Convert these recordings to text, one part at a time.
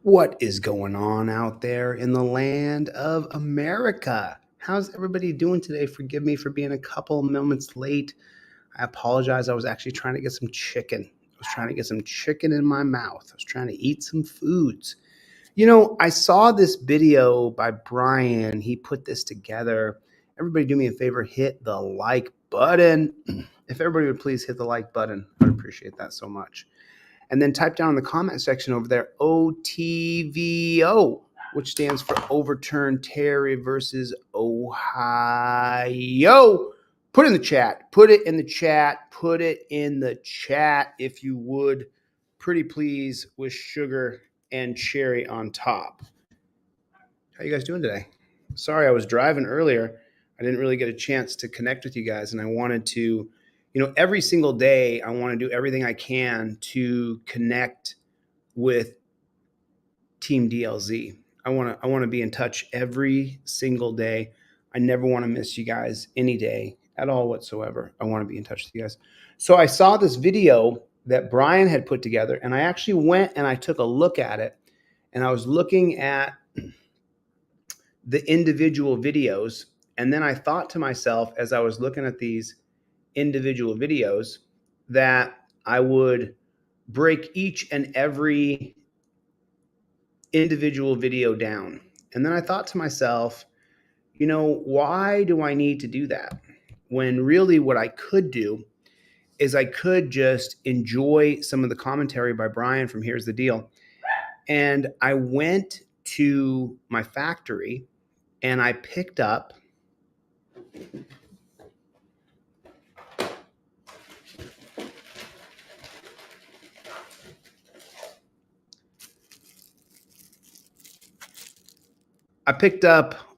What is going on out there in the land of America? How's everybody doing today? Forgive me for being a couple moments late. I apologize. I was actually trying to get some chicken. I was trying to get some chicken in my mouth. I was trying to eat some foods. I saw this video by Brian. He put this together. Everybody do me a favor, hit the like button. If everybody would please hit the like button, I'd appreciate that so much. And then type down in the comment section over there, OTVO, which stands for Overturn Terry versus Ohio. Put it in the chat. Put it in the chat. Put it in the chat if you would. Pretty please, with sugar and cherry on top. How you guys doing today? Sorry, I was driving earlier. I didn't really get a chance to connect with you guys, and I wanted to, every single day I want to do everything I can to connect with Team DLZ. I want to be in touch every single day. I never want to miss you guys any day at all whatsoever. I want to be in touch with you guys. So I saw this video that Brian had put together, and I actually went and I took a look at it, and I was looking at the individual videos. And then I thought to myself, as I was looking at these individual videos, that I would break each and every individual video down. And then I thought to myself, why do I need to do that? When really what I could do is I could just enjoy some of the commentary by Brian from Here's the Deal. And I went to my factory and I picked up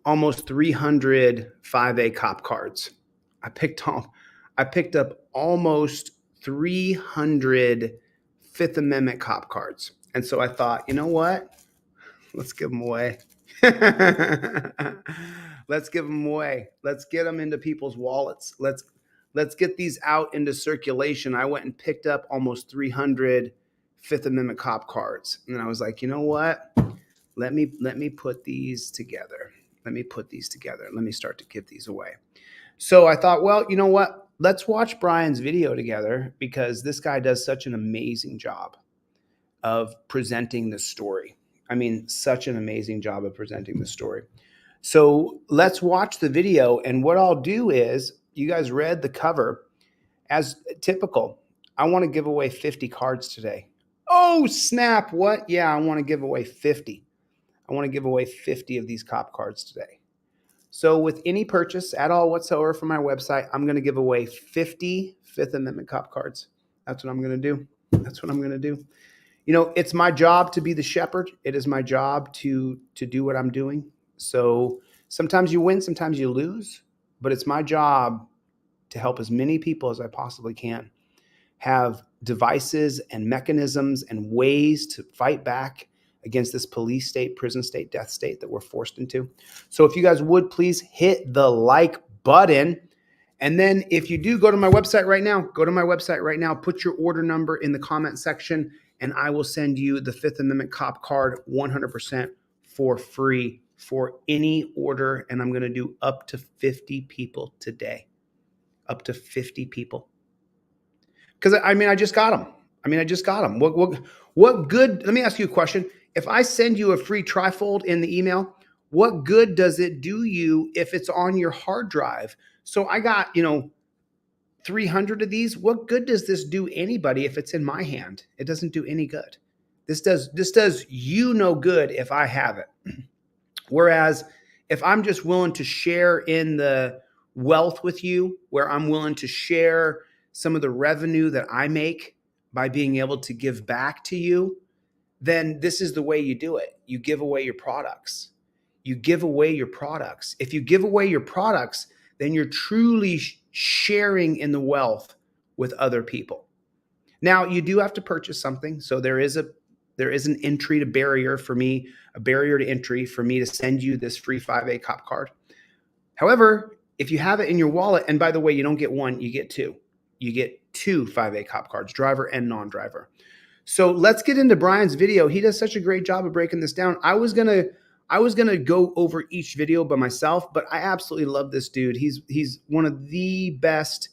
almost 300 5A-COP cards. I picked up almost 300 Fifth Amendment cop cards. And so I thought, you know what? Let's give them away. Let's give them away. Let's get them into people's wallets. Let's get these out into circulation. I went and picked up almost 300 Fifth Amendment cop cards. And I was like, you know what? Let me put these together. Let me start to give these away. So I thought, well, you know what? Let's watch Brian's video together, because this guy does such an amazing job of presenting the story. I mean, such an amazing job of presenting the story. So let's watch the video. And what I'll do is, you guys read the cover. As typical, I want to give away 50 cards today. Oh, snap. What? Yeah, I want to give away 50. I want to give away 50 of these cop cards today. So with any purchase at all whatsoever from my website, I'm going to give away 50 Fifth Amendment cop cards. That's what I'm going to do. It's my job to be the shepherd. It is my job to do what I'm doing. So sometimes you win, sometimes you lose, but it's my job to help as many people as I possibly can have devices and mechanisms and ways to fight back against this police state, prison state, death state that we're forced into. So if you guys would please hit the like button. And then if you do go to my website right now, put your order number in the comment section, and I will send you the Fifth Amendment cop card 100% for free for any order. And I'm going to do up to 50 people today. Up to 50 people. Because I just got them. What good? Let me ask you a question. If I send you a free Trifold in the email, what good does it do you if it's on your hard drive? So I got, 300 of these. What good does this do anybody if it's in my hand? It doesn't do any good. This does you no good if I have it. Whereas if I'm just willing to share in the wealth with you, where I'm willing to share some of the revenue that I make by being able to give back to you, then this is the way you do it. You give away your products. If you give away your products, then you're truly sharing in the wealth with other people. Now, you do have to purchase something. So there is an barrier to entry for me to send you this free 5A-COP card. However, if you have it in your wallet, and by the way, you don't get one, you get two. You get two 5A-COP cards, driver and non-driver. So let's get into Brian's video. He does such a great job of breaking this down. I was gonna go over each video by myself, but I absolutely love this dude. He's one of the best.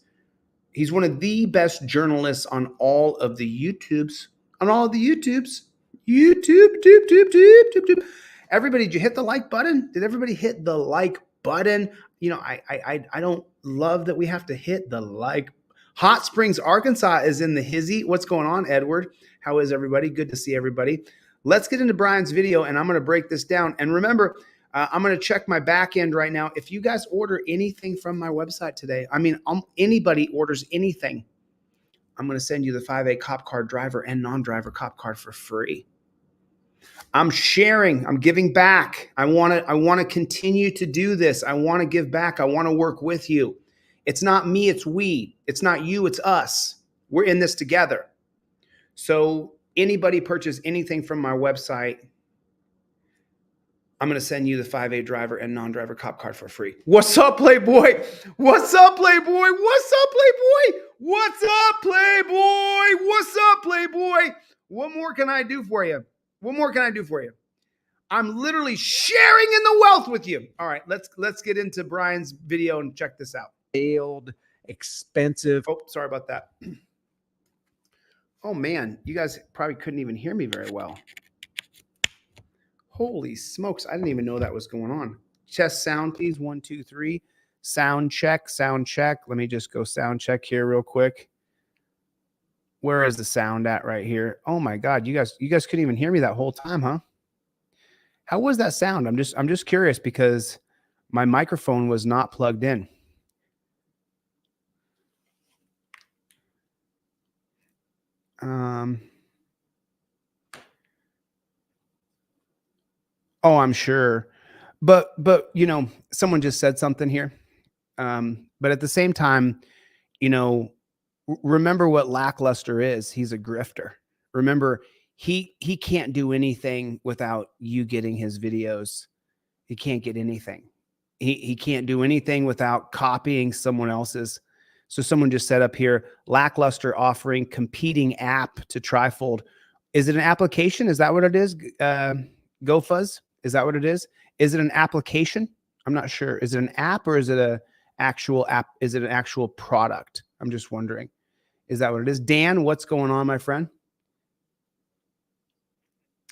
He's one of the best journalists on all of the YouTubes. On all of the YouTubes. YouTube. Everybody, did you hit the like button? Did everybody hit the like button? You know, I don't love that we have to hit the like. Hot Springs, Arkansas is in the hizzy. What's going on, Edward? How is everybody? Good to see everybody. Let's get into Brian's video, and I'm going to break this down. And remember, I'm going to check my back end right now. If you guys order anything from my website today, I mean, anybody orders anything, I'm going to send you the 5A cop card driver and non-driver cop card for free. I'm sharing. I'm giving back. I want to continue to do this. I want to give back. I want to work with you. It's not me, it's we. It's not you, it's us. We're in this together. So anybody purchase anything from my website, I'm going to send you the 5A driver and non-driver cop card for free. What's up, Playboy? What's up, Playboy? What's up, Playboy? What's up, Playboy? What's up, Playboy? What more can I do for you? What more can I do for you? I'm literally sharing in the wealth with you. All right, let's get into Brian's video and check this out. Failed, expensive. Oh, sorry about that. Oh man, you guys probably couldn't even hear me very well. Holy smokes, I didn't even know that was going on. Chest sound, please. 1, 2, 3. Sound check, sound check. Let me just go sound check here real quick. Where is the sound at right here? Oh my God, you guys couldn't even hear me that whole time, huh? How was that sound? I'm just curious because my microphone was not plugged in. Oh, I'm sure. But you know, someone just said something here. But at the same time, you know, remember what lackluster is. He's a grifter. Remember, he can't do anything without you getting his videos. He can't get anything. He can't do anything without copying someone else's. So someone just said up here, lackluster offering competing app to Trifold. Is it an application? Is that what it is? GoFuzz? Is that what it is? Is it an application? I'm not sure. Is it an app or is it an actual app? Is it an actual product? I'm just wondering. Is that what it is? Dan, what's going on, my friend?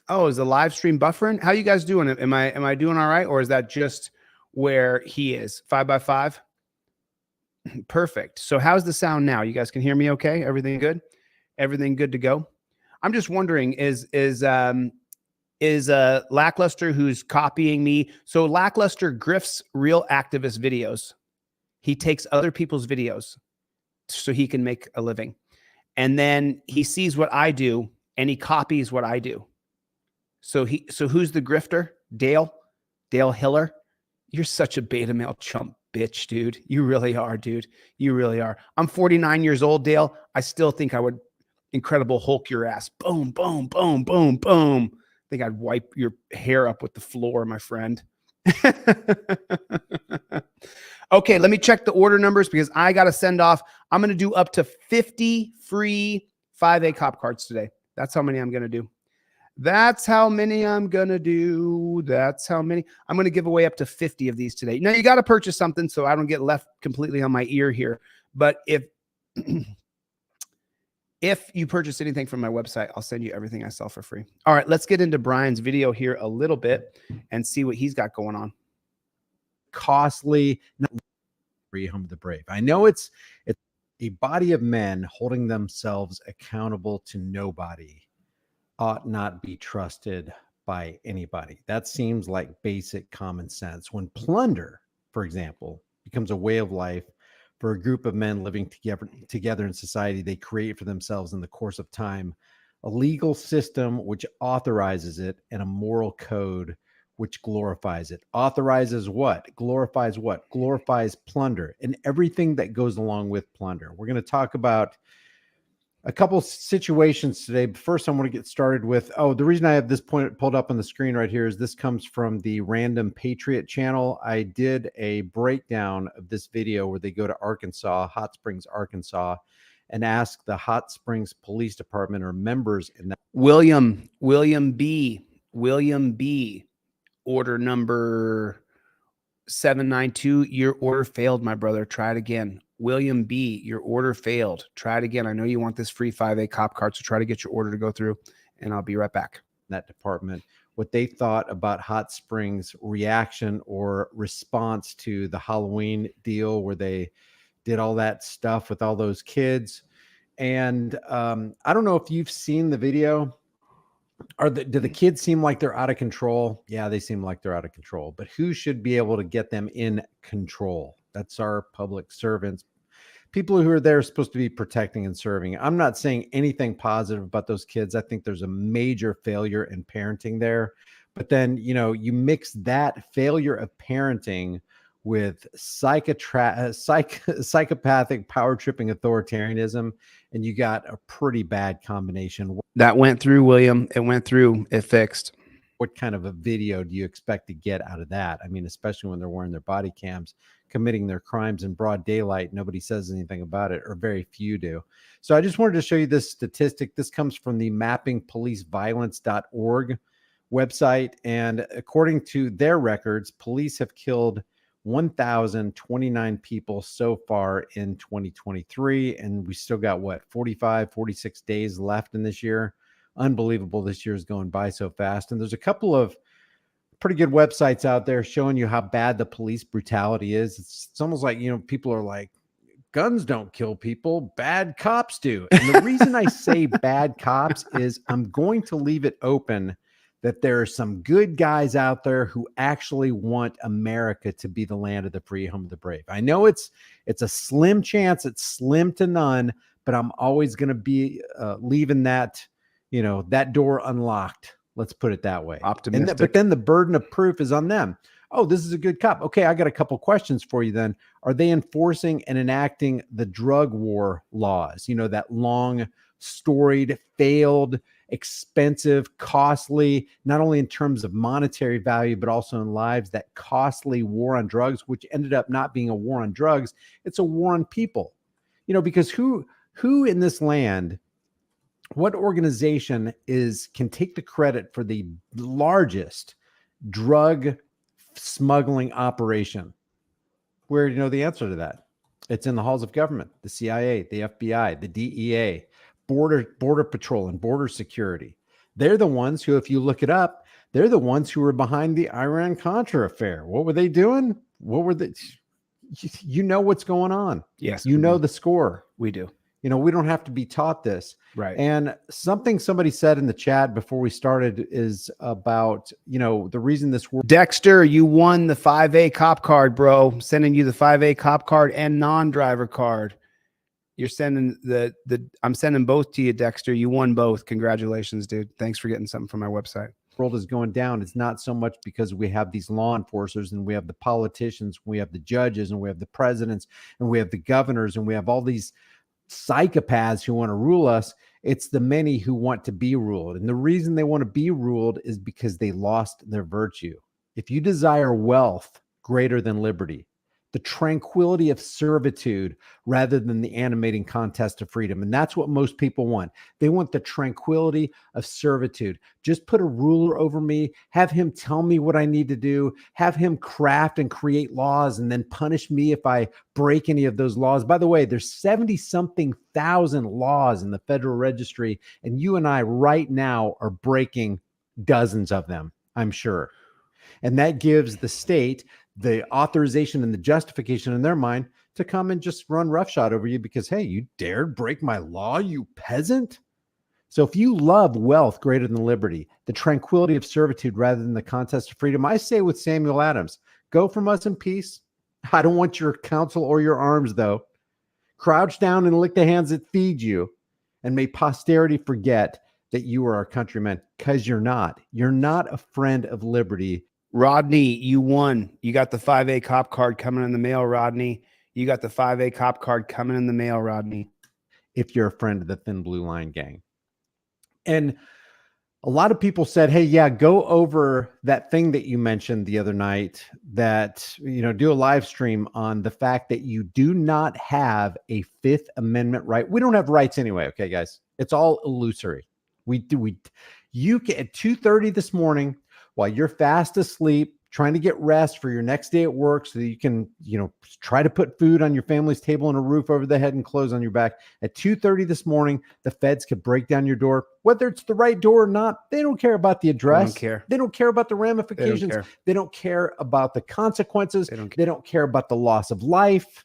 Oh, is the live stream buffering? How you guys doing? Am I doing all right? Or is that just where he is? 5x5? Perfect. So how's the sound now? You guys can hear me okay? Everything good? Everything good to go? I'm just wondering, is Lackluster who's copying me? So Lackluster grifts real activist videos. He takes other people's videos so he can make a living. And then he sees what I do and he copies what I do. So who's the grifter? Dale Hiller. You're such a beta male chump bitch, dude. You really are, dude. You really are. I'm 49 years old, Dale. I still think I would Incredible Hulk your ass. Boom, boom, boom, boom, boom. I think I'd wipe your hair up with the floor, my friend. Okay, let me check the order numbers because I got to send off. I'm going to do up to 50 free 5A cop cards today. That's how many I'm going to do. That's how many I'm going to do. That's how many. I'm going to give away up to 50 of these today. Now, you got to purchase something so I don't get left completely on my ear here. But if you purchase anything from my website, I'll send you everything I sell for free. All right, let's get into Brian's video here a little bit and see what he's got going on. Costly, not free home of the brave. I know it's a body of men holding themselves accountable to nobody ought not be trusted by anybody. That seems like basic common sense. When plunder, for example, becomes a way of life for a group of men living together in society they create for themselves in the course of time, a legal system which authorizes it and a moral code which glorifies it. Authorizes what? Glorifies what? Glorifies plunder and everything that goes along with plunder. We're going to talk about a couple situations today. But first, I want to get started with, the reason I have this point pulled up on the screen right here is this comes from the Random Patriot channel. I did a breakdown of this video where they go to Arkansas, Hot Springs, Arkansas, and ask the Hot Springs Police Department or members in that. William B. Order number 792. Your order failed, my brother. Try it again. William B. Your order failed. Try it again. I know you want this free 5A cop card, so try to get your order to go through, and I'll be right back. That department, what they thought about Hot Springs' reaction or response to the Halloween deal where they did all that stuff with all those kids. And I don't know if you've seen the video. Do the kids seem like they're out of control? Yeah, they seem like they're out of control. But who should be able to get them in control? That's our public servants. People who are there are supposed to be protecting and serving. I'm not saying anything positive about those kids. I think there's a major failure in parenting there. But then, you know, you mix that failure of parenting with psychopathic power tripping authoritarianism, and you got a pretty bad combination. That went through, William. It went through. It fixed. What kind of a video do you expect to get out of that? I mean, especially when they're wearing their body cams, committing their crimes in broad daylight. Nobody says anything about it, or very few do. So I just wanted to show you this statistic. This comes from the mappingpoliceviolence.org website. And according to their records, police have killed 1,029 people so far in 2023. And we still got, what, 46 days left in this year. Unbelievable. This year is going by so fast. And there's a couple of pretty good websites out there showing you how bad the police brutality is. It's almost like, you know, people are like, guns don't kill people, bad cops do. And the reason I say bad cops is I'm going to leave it open that there are some good guys out there who actually want America to be the land of the free, home of the brave. I know it's a slim chance, it's slim to none, but I'm always going to be leaving that, you know, that door unlocked. Let's put it that way. Optimistic. But then the burden of proof is on them. Oh, this is a good cop. Okay, I got a couple questions for you then. Are they enforcing and enacting the drug war laws? You know, that long, storied, failed, expensive, costly, not only in terms of monetary value, but also in lives, that costly war on drugs, which ended up not being a war on drugs. It's a war on people. You know, because who in this land, what organization can take the credit for the largest drug smuggling operation? Where, you know, the answer to that? It's in the halls of government, the CIA, the FBI, the DEA, Border Patrol, and Border Security. They're the ones who, if you look it up, they're the ones who were behind the Iran-Contra affair. What were they doing? What were they? You know what's going on. Yes. You know the score. We do. You know, we don't have to be taught this. Right. And something somebody said in the chat before we started is about, you know, the reason this world. Dexter, you won the 5A cop card, bro. I'm sending you the 5A cop card and non-driver card. You're sending I'm sending both to you, Dexter. You won both. Congratulations, dude. Thanks for getting something from my website. World is going down. It's not so much because we have these law enforcers and we have the politicians, we have the judges, and we have the presidents, and we have the governors, and we have all these psychopaths who want to rule us. It's the many who want to be ruled. And the reason they want to be ruled is because they lost their virtue. If you desire wealth greater than liberty, the tranquility of servitude rather than the animating contest of freedom. And that's what most people want. They want the tranquility of servitude. Just put a ruler over me, have him tell me what I need to do, have him craft and create laws, and then punish me if I break any of those laws. By the way, there's 70-something thousand laws in the Federal Registry, and you and I right now are breaking dozens of them, I'm sure. And that gives the state the authorization and the justification in their mind to come and just run roughshod over you because, hey, you dared break my law, you peasant. So if you love wealth greater than liberty, the tranquility of servitude rather than the contest of freedom, I say with Samuel Adams, go from us in peace. I don't want your counsel or your arms, though. Crouch down and lick the hands that feed you, and may posterity forget that you are our countrymen, because you're not. You're not a friend of liberty. Rodney, you won. You got the 5A cop card coming in the mail, Rodney. You got the 5A cop card coming in the mail, Rodney. If you're a friend of the Thin Blue Line gang. And A lot of people said, hey, yeah, go over that thing that you mentioned the other night, that, do a live stream on the fact that you do not have a Fifth Amendment right. We don't have rights anyway. Okay, guys, it's all illusory. You can at 2:30 this morning, while you're fast asleep, trying to get rest for your next day at work so that you can, try to put food on your family's table and a roof over the head and clothes on your back. At 2:30 this morning, the feds could break down your door, whether it's the right door or not. They don't care about the address. They don't care. They don't care about the ramifications. They don't care about the consequences. They don't care about the loss of life.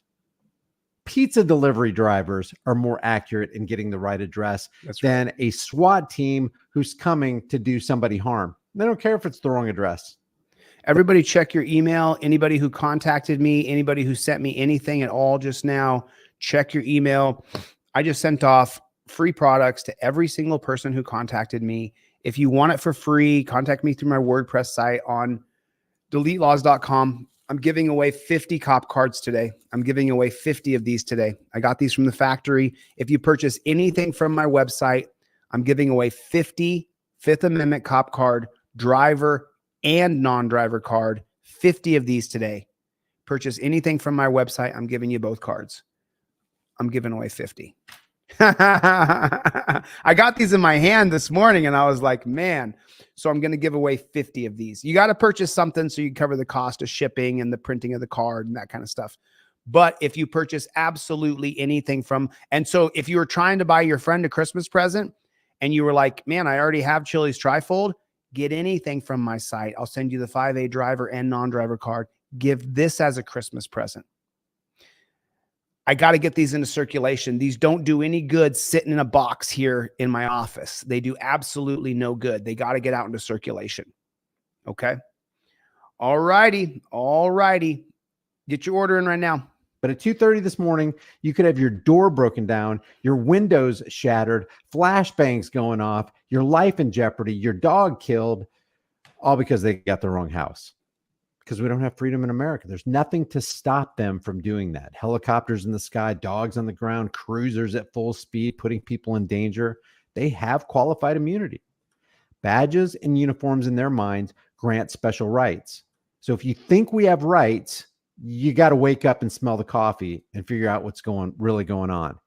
Pizza delivery drivers are more accurate in getting the right address than a SWAT team who's coming to do somebody harm. They don't care if it's the wrong address. Everybody check your email. Anybody who contacted me, anybody who sent me anything at all just now, check your email. I just sent off free products to every single person who contacted me. If you want it for free, contact me through my WordPress site on deletelaws.com. I'm giving away 50 cop cards today. I'm giving away 50 of these today. I got these from the factory. If you purchase anything from my website, I'm giving away 50 Fifth Amendment cop card, driver and non-driver card, 50 of these today. Purchase anything from my website, I'm giving you both cards. I'm giving away 50. I got these in my hand this morning and I was like, man, so I'm going to give away 50 of these. You got to purchase something so you cover the cost of shipping and the printing of the card and that kind of stuff. But if you purchase absolutely anything from, and so if you were trying to buy your friend a Christmas present and you were like, man, I already have Chille's Trifold, get anything from my site. I'll send you the 5A driver and non-driver card. Give this as a Christmas present. I got to get these into circulation. These don't do any good sitting in a box here in my office. They do absolutely no good. They got to get out into circulation. Okay. All righty. All righty. Get your order in right now. But at 2:30 this morning, you could have your door broken down, your windows shattered, flashbangs going off, your life in jeopardy, your dog killed, all because they got the wrong house. Because we don't have freedom in America. There's nothing to stop them from doing that. Helicopters in the sky, dogs on the ground, cruisers at full speed, putting people in danger. They have qualified immunity. Badges and uniforms in their minds grant special rights. So if you think we have rights, you got to wake up and smell the coffee and figure out what's really going on.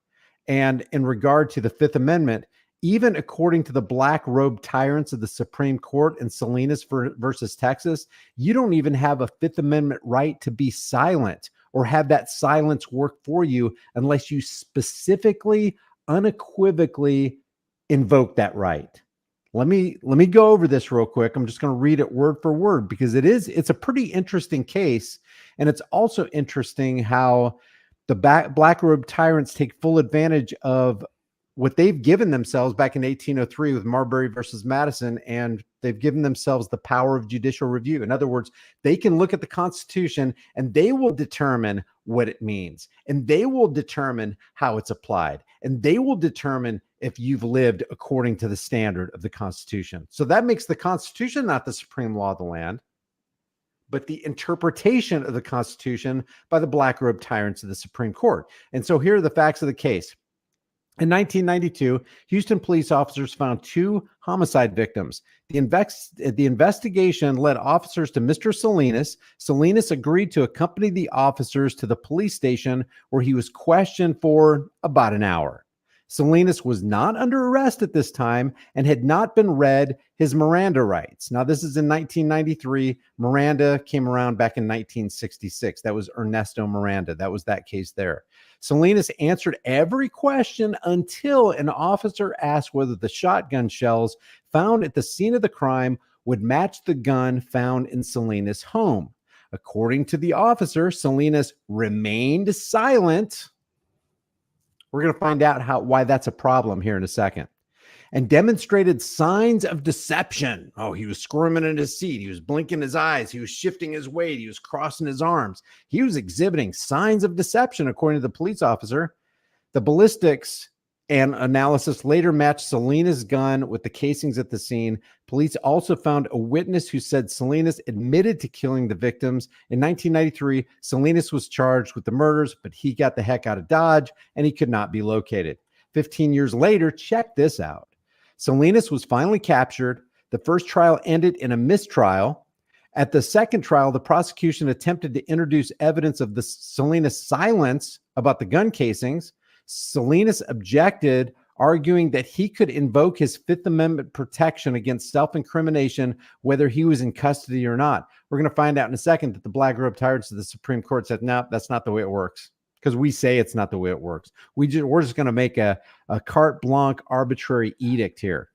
And in regard to the Fifth Amendment, even according to the black-robed tyrants of the Supreme Court in Salinas versus Texas, you don't even have a Fifth Amendment right to be silent or have that silence work for you unless you specifically, unequivocally invoke that right. Let me go over this real quick. I'm just going to read it word for word because it's a pretty interesting case. And it's also interesting how the black-robed tyrants take full advantage of what they've given themselves back in 1803 with Marbury versus Madison, and they've given themselves the power of judicial review. In other words, they can look at the Constitution and they will determine what it means, and they will determine how it's applied, and they will determine if you've lived according to the standard of the Constitution. So that makes the Constitution not the supreme law of the land, but the interpretation of the Constitution by the black-robed tyrants of the Supreme Court. And so here are the facts of the case. In 1992, Houston police officers found 2 homicide victims. The investigation led officers to Mr. Salinas. Salinas agreed to accompany the officers to the police station where he was questioned for about an hour. Salinas was not under arrest at this time and had not been read his Miranda rights. Now, this is in 1993. Miranda came around back in 1966. That was Ernesto Miranda. That was that case there. Salinas answered every question until an officer asked whether the shotgun shells found at the scene of the crime would match the gun found in Salinas' home. According to the officer, Salinas remained silent. We're going to find out why that's a problem here in a second. And demonstrated signs of deception. Oh, he was squirming in his seat. He was blinking his eyes. He was shifting his weight. He was crossing his arms. He was exhibiting signs of deception, according to the police officer. The ballistics and analysis later matched Salinas' gun with the casings at the scene. Police also found a witness who said Salinas admitted to killing the victims. In 1993, Salinas was charged with the murders, but he got the heck out of Dodge and he could not be located. 15 years later, check this out. Salinas was finally captured. The first trial ended in a mistrial. At the second trial, the prosecution attempted to introduce evidence of the Salinas silence about the gun casings. Salinas objected, arguing that he could invoke his Fifth Amendment protection against self-incrimination, whether he was in custody or not. We're going to find out in a second that the black robe tyrants of the Supreme Court said, no, that's not the way it works. Because we say it's not the way it works. We're just going to make a carte blanche arbitrary edict here.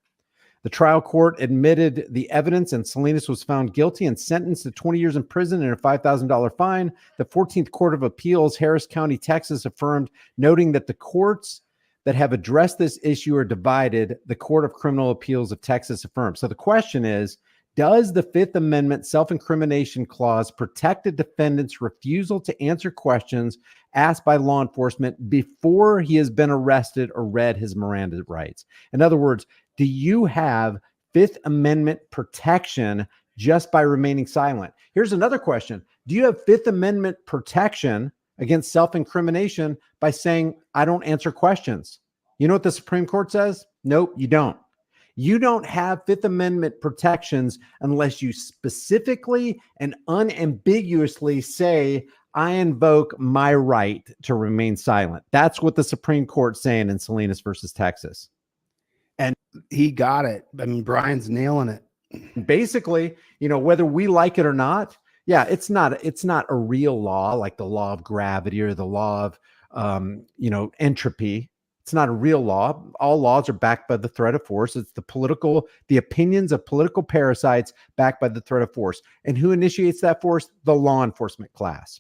The trial court admitted the evidence, and Salinas was found guilty and sentenced to 20 years in prison and a $5,000 fine. The 14th Court of Appeals, Harris County, Texas, affirmed, noting that the courts that have addressed this issue are divided. The Court of Criminal Appeals of Texas affirmed. So the question is, does the Fifth Amendment self-incrimination clause protect a defendant's refusal to answer questions asked by law enforcement before he has been arrested or read his Miranda rights? In other words, do you have Fifth Amendment protection just by remaining silent? Here's another question. Do you have Fifth Amendment protection against self-incrimination by saying, I don't answer questions? You know what the Supreme Court says? Nope, you don't. You don't have Fifth Amendment protections unless you specifically and unambiguously say, I invoke my right to remain silent. That's what the Supreme Court's saying in Salinas versus Texas. And he got it. I mean, Brian's nailing it. Basically, whether we like it or not, yeah, it's not a real law like the law of gravity or the law of, entropy. It's not a real law. All laws are backed by the threat of force. It's the opinions of political parasites backed by the threat of force. And who initiates that force? The law enforcement class.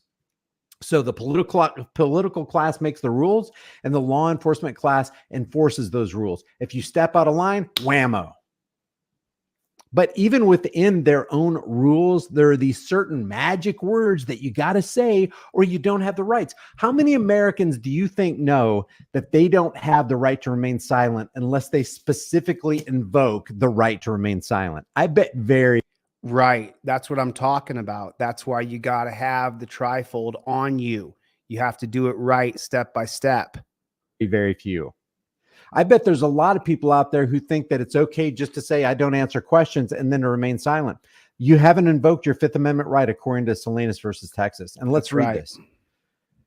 So the political class makes the rules, and the law enforcement class enforces those rules. If you step out of line, whammo. But even within their own rules, there are these certain magic words that you got to say or you don't have the rights. How many Americans do you think know that they don't have the right to remain silent unless they specifically invoke the right to remain silent? I bet very. Right. That's what I'm talking about. That's why you got to have the trifold on you. You have to do it right, step by step. Very few. I bet there's a lot of people out there who think that it's okay just to say, I don't answer questions and then to remain silent. You haven't invoked your Fifth Amendment right, according to Salinas versus Texas. And let's read this.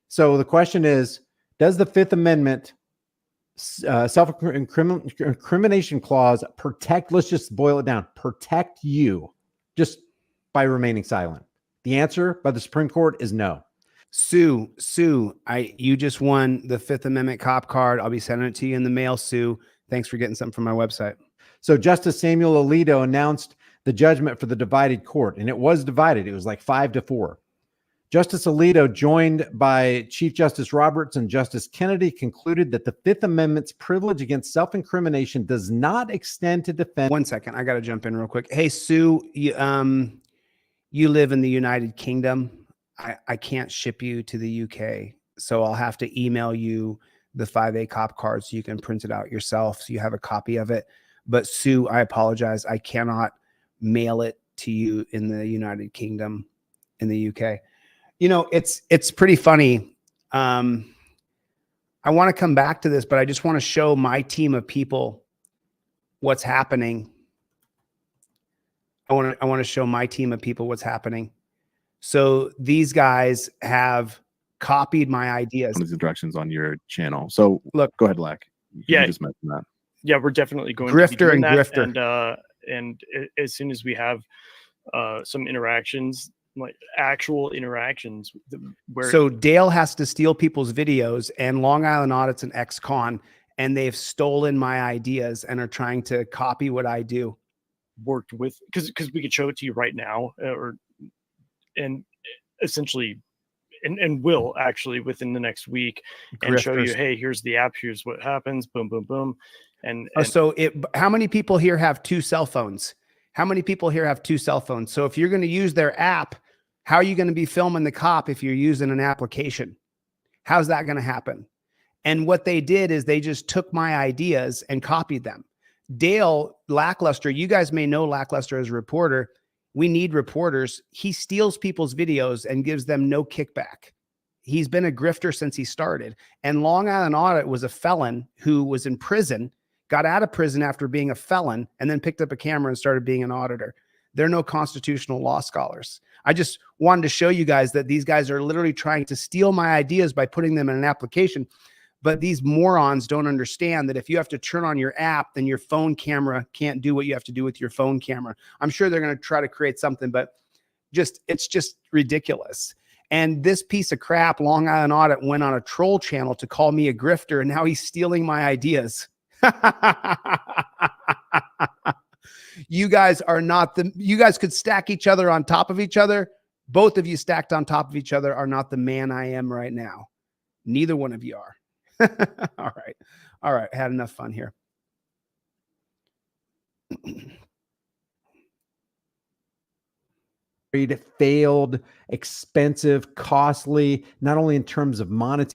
So the question is, does the Fifth Amendment self-incrimination clause protect, let's just boil it down, protect you just by remaining silent? The answer by the Supreme Court is no. Sue, you just won the Fifth Amendment cop card. I'll be sending it to you in the mail, Sue. Thanks for getting something from my website. So Justice Samuel Alito announced the judgment for the divided court, and it was divided. It was like 5-4. Justice Alito, joined by Chief Justice Roberts and Justice Kennedy, concluded that the Fifth Amendment's privilege against self-incrimination does not extend to defend. One second. I got to jump in real quick. Hey, Sue, you live in the United Kingdom. I can't ship you to the UK, so I'll have to email you the 5A-COP card so you can print it out yourself so you have a copy of it. But Sue, I apologize. I cannot mail it to you in the United Kingdom, in the UK. It's pretty funny. I want to come back to this, but I just want to show my team of people what's happening. I want to show my team of people what's happening. So these guys have copied my ideas. These instructions on your channel. So look, go ahead, Lack. Yeah, just mentioned that. Yeah, we're definitely going Grifter to be doing and that. Grifter. And as soon as we have some interactions, like actual interactions, where so Dale has to steal people's videos, and Long Island Audit's an ex-con, and they've stolen my ideas and are trying to copy what I do. Worked with, because we could show it to you right now, and essentially, and will actually within the next week, and show you, hey, here's the app, here's what happens, boom, boom, boom. And so how many people here have 2 cell phones? How many people here have 2 cell phones? So if you're going to use their app, how are you going to be filming the cop if you're using an application? How's that going to happen? And what they did is they just took my ideas and copied them. Dale Lackluster, you guys may know Lackluster as a reporter. We need reporters. He steals people's videos and gives them no kickback. He's been a grifter since he started. And Long Island Audit was a felon who was in prison. got out of prison after being a felon, and then picked up a camera and started being an auditor. They're no constitutional law scholars. I just wanted to show you guys that these guys are literally trying to steal my ideas by putting them in an application. But these morons don't understand that if you have to turn on your app, then your phone camera can't do what you have to do with your phone camera. I'm sure they're going to try to create something, but it's just ridiculous. And this piece of crap, Long Island Audit, went on a troll channel to call me a grifter, and now he's stealing my ideas. You guys are not you guys could stack each other on top of each other. Both of you stacked on top of each other are not the man I am right now. Neither one of you are. All right. All right. Had enough fun here. Failed, expensive, costly, not only in terms of monetary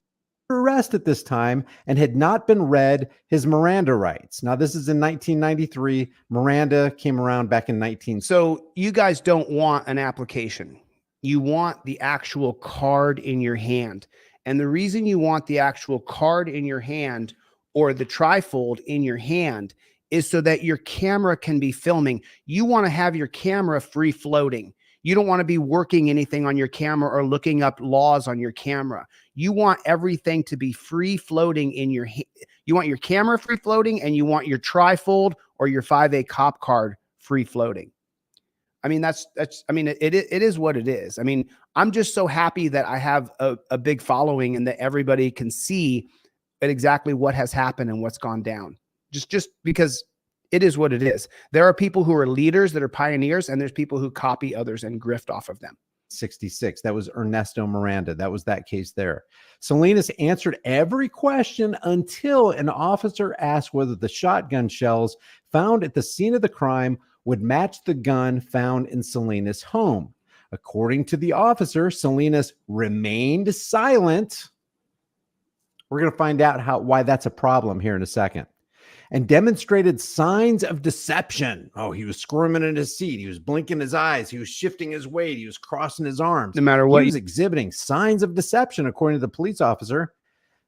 arrest at this time, and had not been read his Miranda rights. Now, this is in 1993. Miranda came around back in 19. So you guys don't want an application. You want the actual card in your hand. And the reason you want the actual card in your hand or the trifold in your hand is so that your camera can be filming. You want to have your camera free floating. You don't want to be working anything on your camera or looking up laws on your camera. You want everything to be free floating in your you want your camera free floating, and you want your trifold or your 5A cop card free floating. I mean, I mean, it is what it is. I mean, I'm just so happy that I have a big following and that everybody can see exactly what has happened and what's gone down. Just because it is what it is. There are people who are leaders that are pioneers, and there's people who copy others and grift off of them. 66. That was Ernesto Miranda. That was that case there. Salinas answered every question until an officer asked whether the shotgun shells found at the scene of the crime would match the gun found in Salinas' home. According to the officer, Salinas remained silent. We're going to find out why that's a problem here in a second. And demonstrated signs of deception. Oh, he was squirming in his seat. He was blinking his eyes. He was shifting his weight. He was crossing his arms. No matter what, he was exhibiting signs of deception, according to the police officer.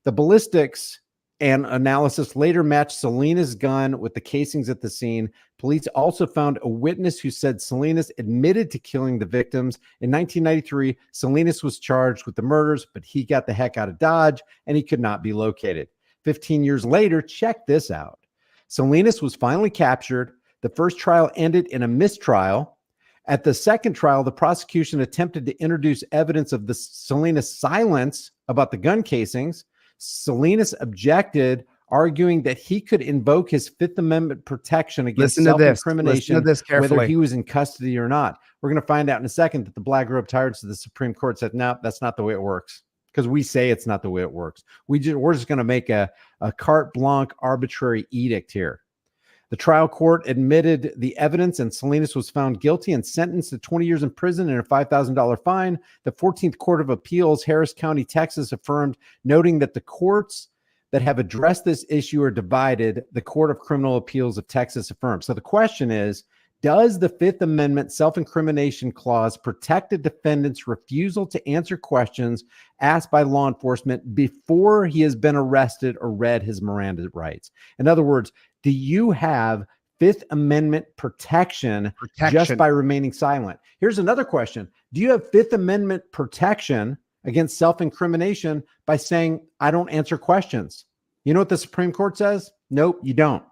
The ballistics and analysis later matched Salinas' gun with the casings at the scene. Police also found a witness who said Salinas admitted to killing the victims. In 1993, Salinas was charged with the murders, but he got the heck out of Dodge and he could not be located. 15 years later, check this out. Salinas was finally captured. The first trial ended in a mistrial. At the second trial, the prosecution attempted to introduce evidence of the Salinas' silence about the gun casings. Salinas objected, arguing that he could invoke his Fifth Amendment protection against self-incrimination, whether he was in custody or not. We're going to find out in a second that the black robe tyrants of the Supreme Court said, no, that's not the way it works. Because we say it's not the way it works. We're just going to make a carte blanche arbitrary edict here. The trial court admitted the evidence, and Salinas was found guilty and sentenced to 20 years in prison and a $5,000 fine. The 14th Court of Appeals, Harris County, Texas, affirmed, noting that the courts that have addressed this issue are divided. The Court of Criminal Appeals of Texas affirmed. So the question is, does the Fifth Amendment self-incrimination clause protect a defendant's refusal to answer questions asked by law enforcement before he has been arrested or read his Miranda rights? In other words, do you have Fifth Amendment protection just by remaining silent? Here's another question. Do you have Fifth Amendment protection against self-incrimination by saying, I don't answer questions? You know what the Supreme Court says? Nope, you don't.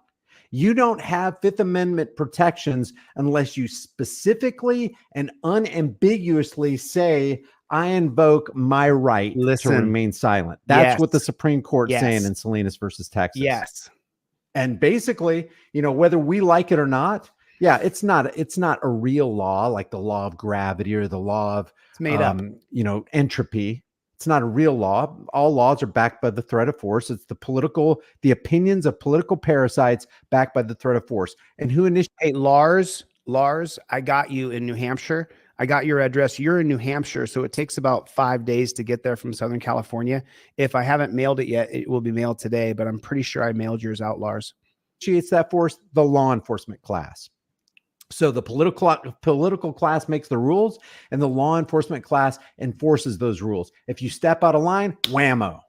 You don't have Fifth Amendment protections unless you specifically and unambiguously say, I invoke my right to remain silent. That's what the Supreme Court saying in Salinas versus Texas. Yes. And basically, you know, whether we like it or not, yeah, it's not a real law like the law of gravity or the law of made up, you know, entropy. It's not a real law. All laws are backed by the threat of force. It's the opinions of political parasites backed by the threat of force. And who initiated? Hey, Lars, I got you in New Hampshire. I got your address. You're in New Hampshire, so it takes about 5 days to get there from Southern California. If I haven't mailed it yet, it will be mailed today, but I'm pretty sure I mailed yours out, Lars. It's that force, the law enforcement class. So the political class makes the rules, and the law enforcement class enforces those rules. If you step out of line, whammo.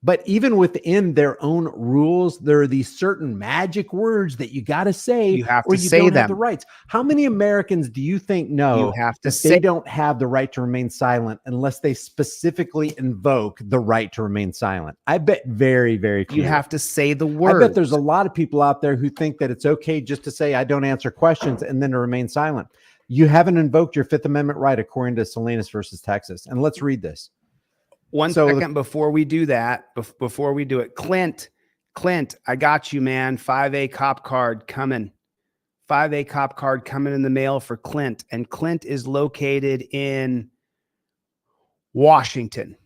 But even within their own rules, there are these certain magic words that you got to say, You have or to you say don't have the them. rights. How many Americans do you think know You have to that say they don't have the right to remain silent unless they specifically invoke the right to remain silent? I bet very, very few. you have to say the I word. bet there's a lot of people out there who think that it's okay just to say, I don't answer questions and then to remain silent. You haven't invoked your Fifth Amendment right, according to Salinas versus Texas. And let's read this. One second before we do that, before we do it, Clint, I got you, man. 5A cop card coming. 5A cop card coming in the mail for Clint. And Clint is located in Washington.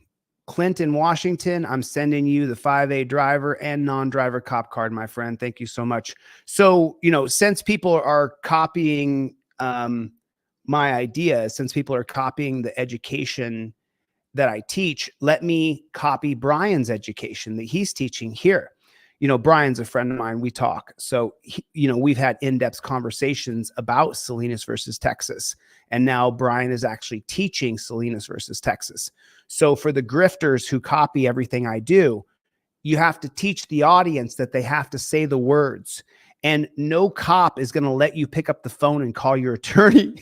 Clint in Washington, I'm sending you the 5A driver and non-driver cop card, my friend. Thank you so much. So, since people are copying my idea, since people are copying the education that I teach, let me copy Brian's education that he's teaching here. Brian's a friend of mine. We talk. So, we've had in-depth conversations about Salinas versus Texas. And now Brian is actually teaching Salinas versus Texas. So for the grifters who copy everything I do, you have to teach the audience that they have to say the words. And no cop is going to let you pick up the phone and call your attorney.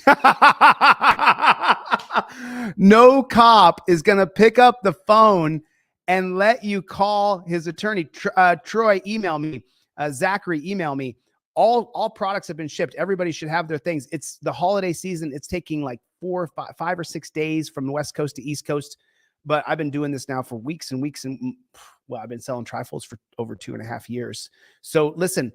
No cop is going to pick up the phone and let you call his attorney. Troy, email me. Zachary, email me. All products have been shipped. Everybody should have their things. It's the holiday season. It's taking like 5 or 6 days from the West Coast to East Coast. But I've been doing this now for weeks and weeks. And I've been selling trifolds for over 2.5 years. So listen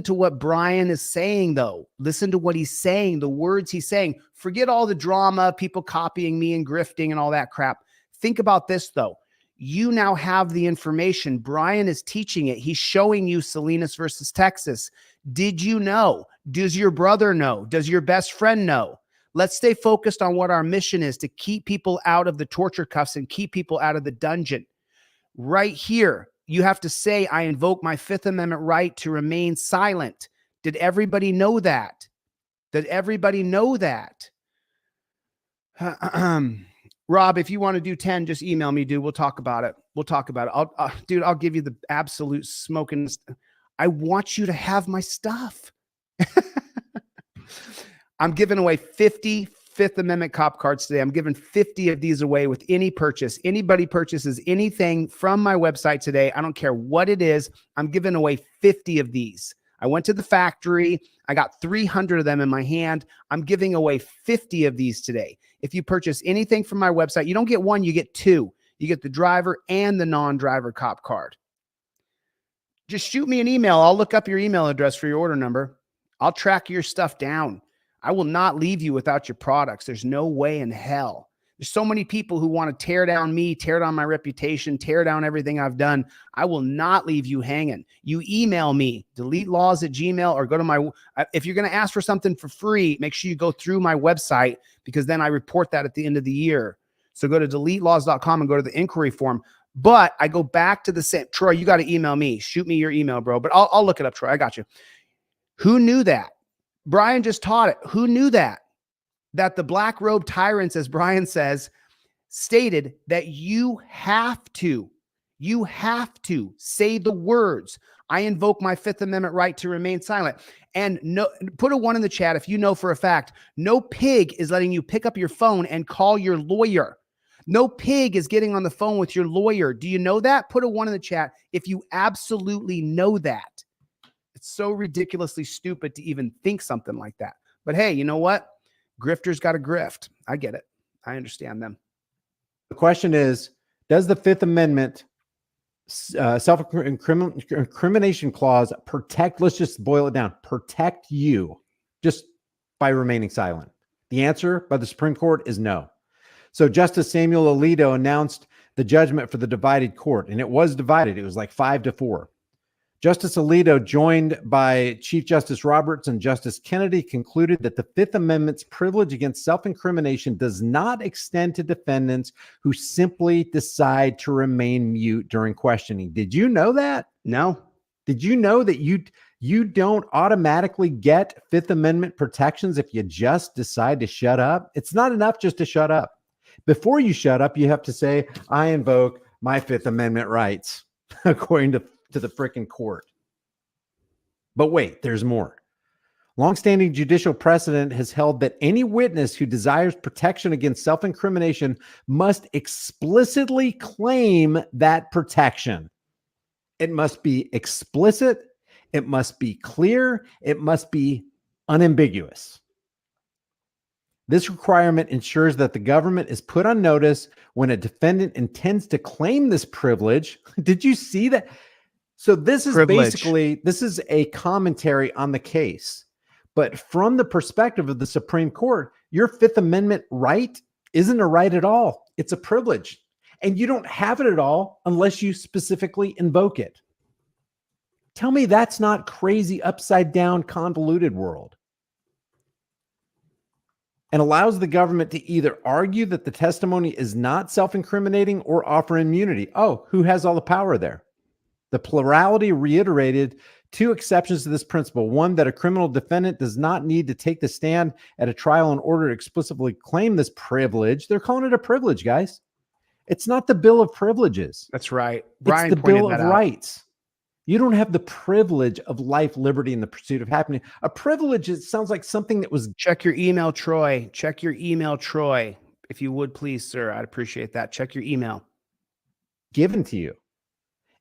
to what Brian is saying, though. Listen to what he's saying, the words he's saying. Forget all the drama, people copying me and grifting and all that crap. Think about this, though. You now have the information. Brian is teaching it. He's showing you Salinas versus Texas. Did you know? Does your brother know? Does your best friend know? Let's stay focused on what our mission is, to keep people out of the torture cuffs and keep people out of the dungeon. Right here, you have to say, I invoke my Fifth Amendment right to remain silent. Did everybody know that? Did everybody know that? Rob, if you want to do 10, just email me, dude. We'll talk about it. We'll talk about it. Dude, I'll give you the absolute smoking. I want you to have my stuff. I'm giving away 50 Fifth Amendment cop cards today. I'm giving 50 of these away with any purchase. Anybody purchases anything from my website today, I don't care what it is, I'm giving away 50 of these. I went to the factory. I got 300 of them in my hand. I'm giving away 50 of these today. If you purchase anything from my website, you don't get one, you get two. You get the driver and the non-driver cop card. Just shoot me an email. I'll look up your email address for your order number. I'll track your stuff down. I will not leave you without your products. There's no way in hell. There's so many people who want to tear down me, tear down my reputation, tear down everything I've done. I will not leave you hanging. You email me, deletelaws@gmail, or go to my, if you're going to ask for something for free, make sure you go through my website, because then I report that at the end of the year. So go to deletelaws.com and go to the inquiry form. But I go back to the same, Troy, you got to email me. Shoot me your email, bro. But I'll look it up, Troy. I got you. Who knew that? Brian just taught it. Who knew that? That the black robe tyrants, as Brian says, stated that you have to say the words, I invoke my Fifth Amendment right to remain silent. And no, put a 1 in the chat if you know for a fact, no pig is letting you pick up your phone and call your lawyer. No pig is getting on the phone with your lawyer. Do you know that? Put a 1 in the chat if you absolutely know that. It's so ridiculously stupid to even think something like that. But hey, you know what? Grifters got to grift. I get it. I understand them. The question is, does the Fifth Amendment self-incrimination clause protect, let's just boil it down, protect you just by remaining silent? The answer by the Supreme Court is no. So Justice Samuel Alito announced the judgment for the divided court, and it was divided. It was like 5-4. Justice Alito, joined by Chief Justice Roberts and Justice Kennedy, concluded that the Fifth Amendment's privilege against self-incrimination does not extend to defendants who simply decide to remain mute during questioning. Did you know that? No. Did you know that you don't automatically get Fifth Amendment protections if you just decide to shut up? It's not enough just to shut up. Before you shut up, you have to say, I invoke my Fifth Amendment rights, according to the frickin' court. But wait, there's more. Longstanding judicial precedent has held that any witness who desires protection against self-incrimination must explicitly claim that protection. It must be explicit, it must be clear, it must be unambiguous. This requirement ensures that the government is put on notice when a defendant intends to claim this privilege. Did you see that? So this is basically, this is a commentary on the case. But from the perspective of the Supreme Court, your Fifth Amendment right isn't a right at all. It's a privilege. And you don't have it at all unless you specifically invoke it. Tell me that's not crazy, upside down, convoluted world. And allows the government to either argue that the testimony is not self-incriminating or offer immunity. Oh, who has all the power there? The plurality reiterated two exceptions to this principle. One, that a criminal defendant does not need to take the stand at a trial in order to explicitly claim this privilege. They're calling it a privilege, guys. It's not the Bill of Privileges. That's right. Brian it's the Bill of Rights. You don't have the privilege of life, liberty, and the pursuit of happiness. A privilege, it sounds like something that was... Check your email, Troy. Check your email, Troy. If you would, please, sir. I'd appreciate that. Check your email. Given to you.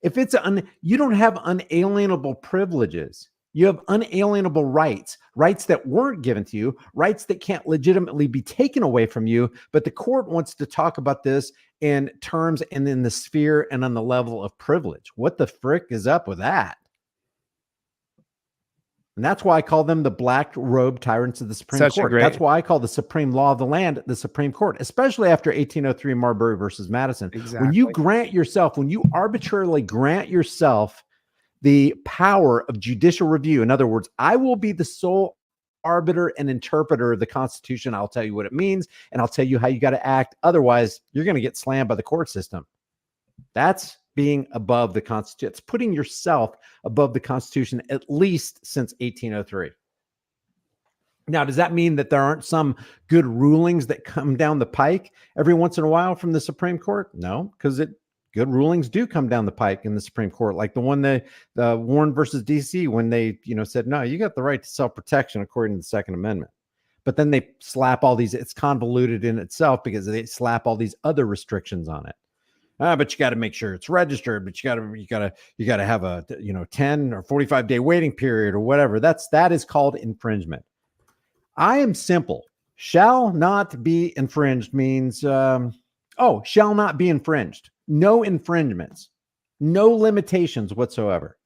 If it's you don't have unalienable privileges. You have unalienable rights, rights that weren't given to you, rights that can't legitimately be taken away from you. But the court wants to talk about this in terms and in the sphere and on the level of privilege. What the frick is up with that? And that's why I call them the black robe tyrants of the Supreme Court. That's why I call the supreme law of the land the Supreme Court, especially after 1803 Marbury versus Madison. Exactly. When you grant yourself, when you arbitrarily grant yourself the power of judicial review, in other words, I will be the sole arbiter and interpreter of the Constitution. I'll tell you what it means, and I'll tell you how you got to act. Otherwise, you're going to get slammed by the court system. That's being above the Constitution. It's putting yourself above the Constitution, at least since 1803. Now, does that mean that there aren't some good rulings that come down the pike every once in a while from the Supreme Court? No, because good rulings do come down the pike in the Supreme Court, like the one the Warren versus DC, when they said, no, you got the right to self-protection according to the Second Amendment. But then they slap all these, it's convoluted in itself because they slap all these other restrictions on it. But you got to make sure it's registered, but you got to have a 10 or 45 day waiting period or whatever. That is called infringement. I am simple. Shall not be infringed means shall not be infringed. No infringements, no limitations whatsoever.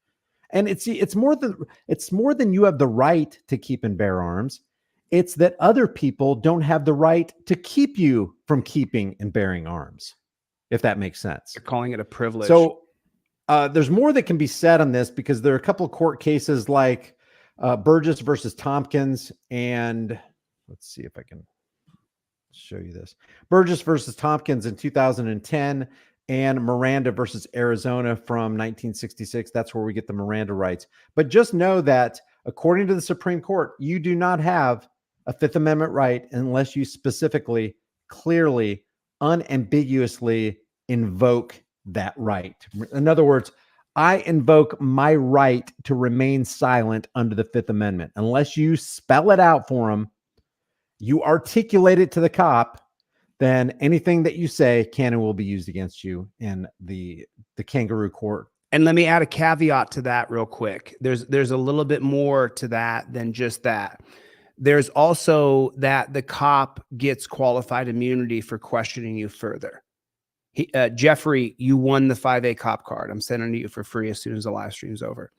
And it's more than you have the right to keep and bear arms. It's that other people don't have the right to keep you from keeping and bearing arms, if that makes sense. You're calling it a privilege. So there's more that can be said on this, because there are a couple of court cases like Burgess versus Tompkins, and let's see if I can show you this. Burgess versus Tompkins in 2010, and Miranda versus Arizona from 1966. That's where we get the Miranda rights. But just know that according to the Supreme Court, you do not have a Fifth Amendment right unless you specifically, clearly, unambiguously invoke that right. In other words, I invoke my right to remain silent under the Fifth Amendment. Unless you spell it out for them, you articulate it to the cop, then anything that you say can and will be used against you in the kangaroo court. And let me add a caveat to that real quick. There's a little bit more to that than just that. There's also that the cop gets qualified immunity for questioning you further. Jeffrey, you won the 5A cop card. I'm sending it to you for free as soon as the live stream's over.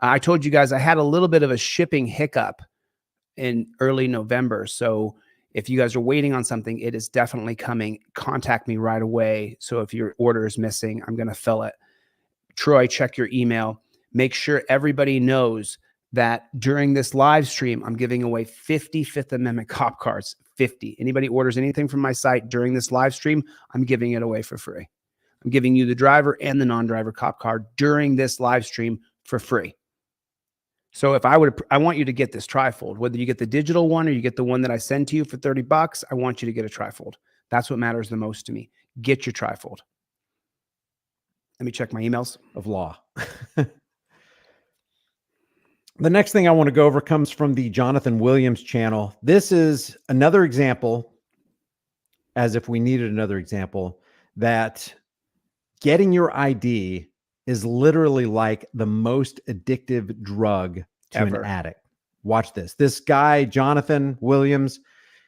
I told you guys I had a little bit of a shipping hiccup in early November. So if you guys are waiting on something, it is definitely coming. Contact me right away. So if your order is missing, I'm going to fill it. Troy, check your email. Make sure everybody knows that during this live stream, I'm giving away 50 Fifth Amendment cop cards. 50. Anybody orders anything from my site during this live stream, I'm giving it away for free. I'm giving you the driver and the non-driver cop card during this live stream for free. So if I want you to get this Trifold, whether you get the digital one or you get the one that I send to you for $30, I want you to get a Trifold. That's what matters the most to me. Get your Trifold. Let me check my emails. Of law. The next thing I want to go over comes from the Jonathan Williams channel. This is another example, as if we needed another example, that getting your ID is literally like the most addictive drug to Ever. an addict. Watch this. This guy, Jonathan Williams,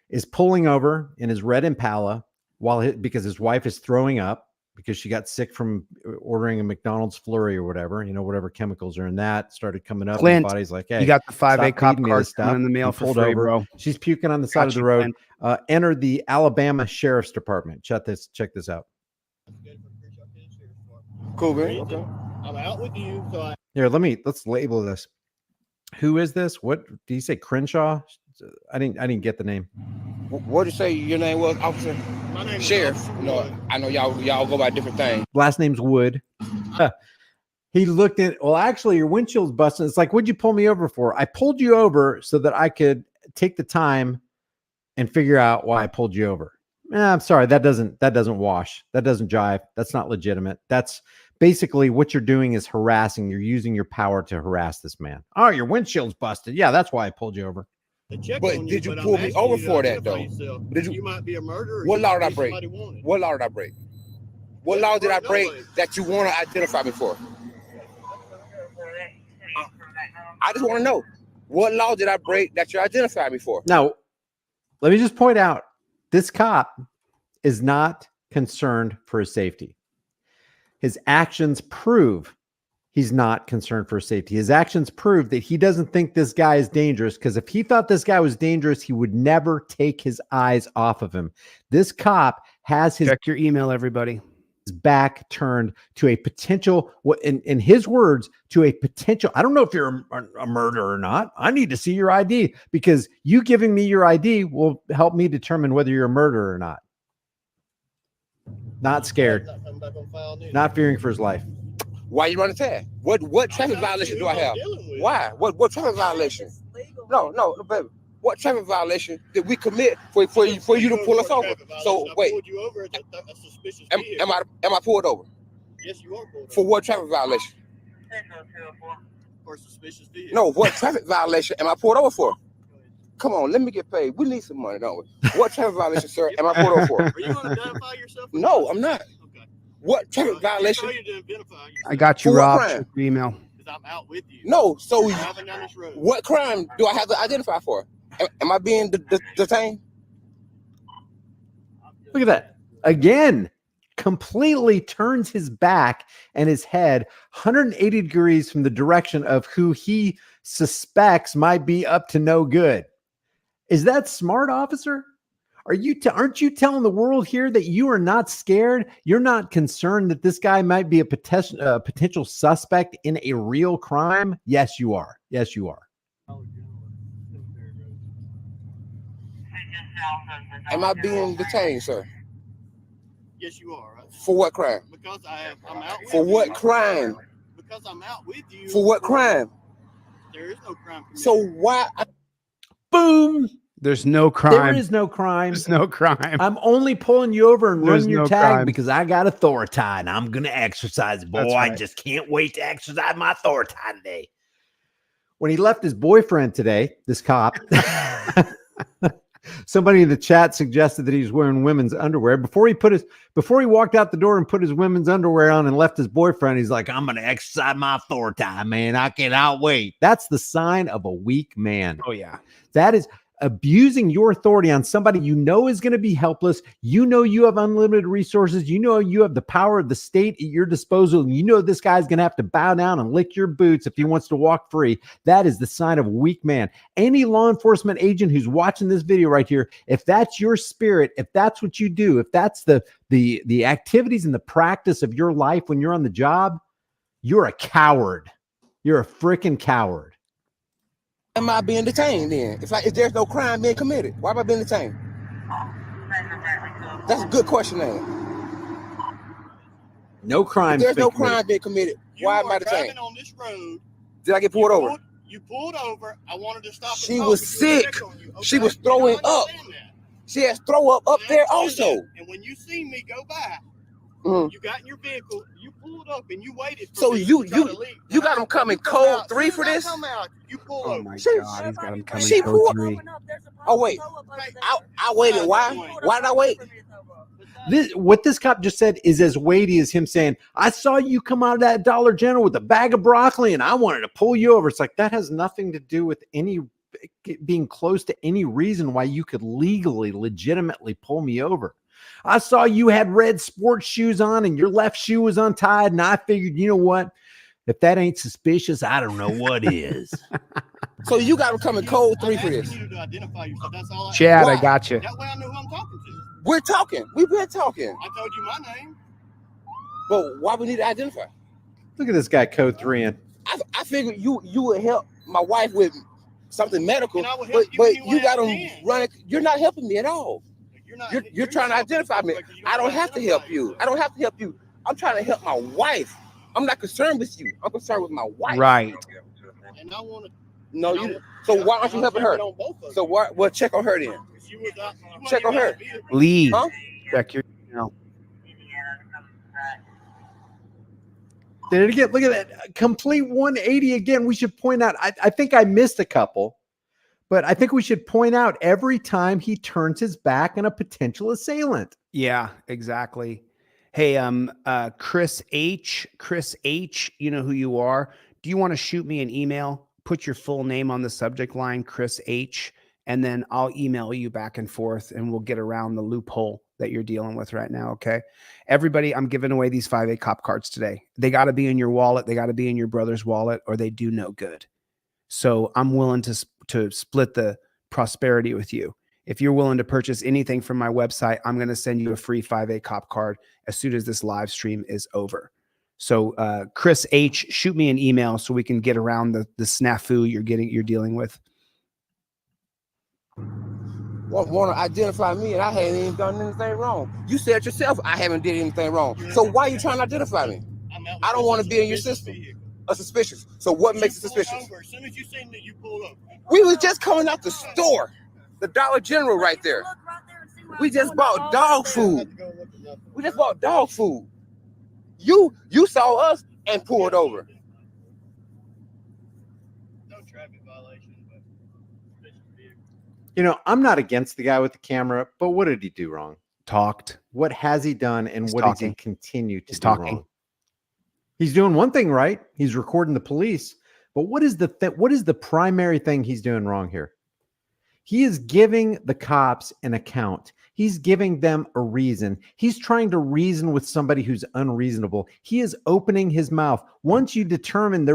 is pulling over in his red Impala because his wife is throwing up because she got sick from ordering a McDonald's flurry or whatever, whatever chemicals are in that started coming up. Clint, And the body's like, hey, you got the 5A COP-CARDS COP-CARDS coming in the mail for free, bro. She's puking on the side of the road. Entered the Alabama Sheriff's Department. Check this out. Cool, man. Okay. I'm out with you. So Here, let's label this. Who is this? What did you say? Crenshaw? I didn't get the name. What did you say your name was, officer? my name Sheriff. is No, I know y'all go by different things. Last name's Wood. He looked at, well, actually, your windshield's busted. It's like, what'd you pull me over for? I pulled you over so that I could take the time and figure out why I pulled you over. I'm sorry, that doesn't wash. That doesn't jive. That's not legitimate. That's basically what you're doing is harassing. You're using your power to harass this man. Oh, your windshield's busted. Yeah, that's why I pulled you over. to check But on did you but pull I'm me asking over you to for that, identify though? yourself. Did you- You might be a murderer. What You law might did I be break? somebody wanted. What law did I break? What law did I break that you want to identify me for? I just want to know. What law did I break that you identify me for? Now, let me just point out, this cop is not concerned for his safety. His actions prove he's not concerned for his safety. His actions prove that he doesn't think this guy is dangerous, because if he thought this guy was dangerous, he would never take his eyes off of him. This cop has his Check your email, everybody. back turned to a potential, in his words, to a potential. I don't know if you're a murderer or not. I need to see your ID, because you giving me your ID will help me determine whether you're a murderer or not. Not scared, Not coming back on file neither. not fearing for his life. Why you running tag? What traffic violation do I have? Why? What traffic violation? No, baby. What traffic violation did we commit for you to pull us over? So wait, Pulled you over. A suspicious am vehicle. I pulled over? Yes, you are pulled For over. what traffic violation? For a suspicious vehicle. No, what traffic violation am I pulled over for? Come on, let me get paid. We need some money, don't we? What traffic violation, sir, am I pulled over for? Are you going to identify yourself? No, I'm not. Okay. What traffic violation? You to identify yourself. I got you, For what Rob. crime? Check your email. Because I'm out with you. No, so I'm driving down this road. what crime do I have to identify for? Am I being detained? Look at that. Again, completely turns his back and his head 180 degrees from the direction of who he suspects might be up to no good. Is that smart, officer? Aren't you telling the world here that you are not scared? You're not concerned that this guy might be a potential suspect in a real crime? Yes, you are. Yes, you are. Am I being detained, sir? Yes, you are. Right? For what crime? Because I'm out with For you. what crime? Because I'm out with you. For what crime? There is no crime committed. So why? Boom. There's no There crime. is no crime. There's no crime. I'm only pulling you over and There's running your no tag crime. because I got authority and I'm going to exercise it. Boy, That's I right. just can't wait to exercise my authority today. When he left his boyfriend today, this cop, somebody in the chat suggested that he was wearing women's underwear. Before he walked out the door and put his women's underwear on and left his boyfriend, he's like, I'm going to exercise my authority, man. I cannot wait. That's the sign of a weak man. Oh, yeah. That is abusing your authority on somebody you know is going to be helpless. You know you have unlimited resources. You know you have the power of the state at your disposal. And you know this guy's going to have to bow down and lick your boots if he wants to walk free. That is the sign of a weak man. Any law enforcement agent who's watching this video right here, if that's your spirit, if that's what you do, if that's the activities and the practice of your life when you're on the job, you're a coward. You're a freaking coward. Am I being detained then? If there's no crime being committed, why am I being detained? That's a good question, ain't it? No crime. If there's no crime being committed, why am I driving detained? on this road. Did I get pulled over? You pulled over. I wanted to stop. She and talk was to you and sick. check on you, She okay? was throwing I up. understand that. She has throw up I there understand also. that. And when you see me go by, Mhm. you got in your vehicle. You pulled up and you waited. So me you to try to leave. you got him coming code 3 for this? You pull Oh over. my She- God, he's got him coming she code pulled- 3. Oh wait, I waited. Why? Why did I wait? What this cop just said is as weighty as him saying, I saw you come out of that Dollar General with a bag of broccoli and I wanted to pull you over. It's like, that has nothing to do with any being close to any reason why you could legitimately pull me over. I saw you had red sports shoes on and your left shoe was untied. And I figured, you know what? If that ain't suspicious, I don't know what is. So you got him coming code 3 for this? You to identify yourself. That's all. Chad, Why? I got you. That way I know who I'm talking to. We're talking. We've been talking. I told you my name. But why we need to identify? Look at this guy code 3 in. I figured you would help my wife with something medical, And I will help but you but any way you got I him can. running. You're not helping me at all. You're trying to identify me. yourself, I don't have to help you. I don't have to help you. I'm trying to help my wife. I'm not concerned with you. I'm concerned with my wife. Right. And I want to. No, you. So why aren't you helping her? So why? Well, check on her then. Check on her. Lee, Huh? check your email. Did it again? Look at that. Complete 180 again. We should point out, I think I missed a couple, but I think we should point out every time he turns his back on a potential assailant. Yeah, exactly. Hey, Chris H, you know who you are. Do you want to shoot me an email? Put your full name on the subject line, Chris H, and then I'll email you back and forth and we'll get around the loophole that you're dealing with right now. Okay. Everybody, I'm giving away these 5A cop cards today. They got to be in your wallet. They got to be in your brother's wallet or they do no good. So I'm willing to split the prosperity with you. If you're willing to purchase anything from my website, I'm going to send you a free 5A cop card as soon as this live stream is over. So Chris H, shoot me an email so we can get around the snafu you're dealing with. Want to identify me, and I haven't even done anything wrong. You said yourself I haven't did anything wrong. So why are you trying to identify me? I don't want to be in your system. A suspicious. So what makes it suspicious? As soon as you seen that, you pulled up. We was just coming out the store, the Dollar General right there. We just bought dog food. We just bought dog food. You saw us and pulled over. No traffic violation, but suspicious vehicle. You know, I'm not against the guy with the camera, but what did he do wrong? Talked. What has he done and He's what talking. does he continue to He's do talking. wrong? He's doing one thing right. He's recording the police. But what is the primary thing he's doing wrong here? He is giving the cops an account. He's giving them a reason. He's trying to reason with somebody who's unreasonable. He is opening his mouth. Once you determine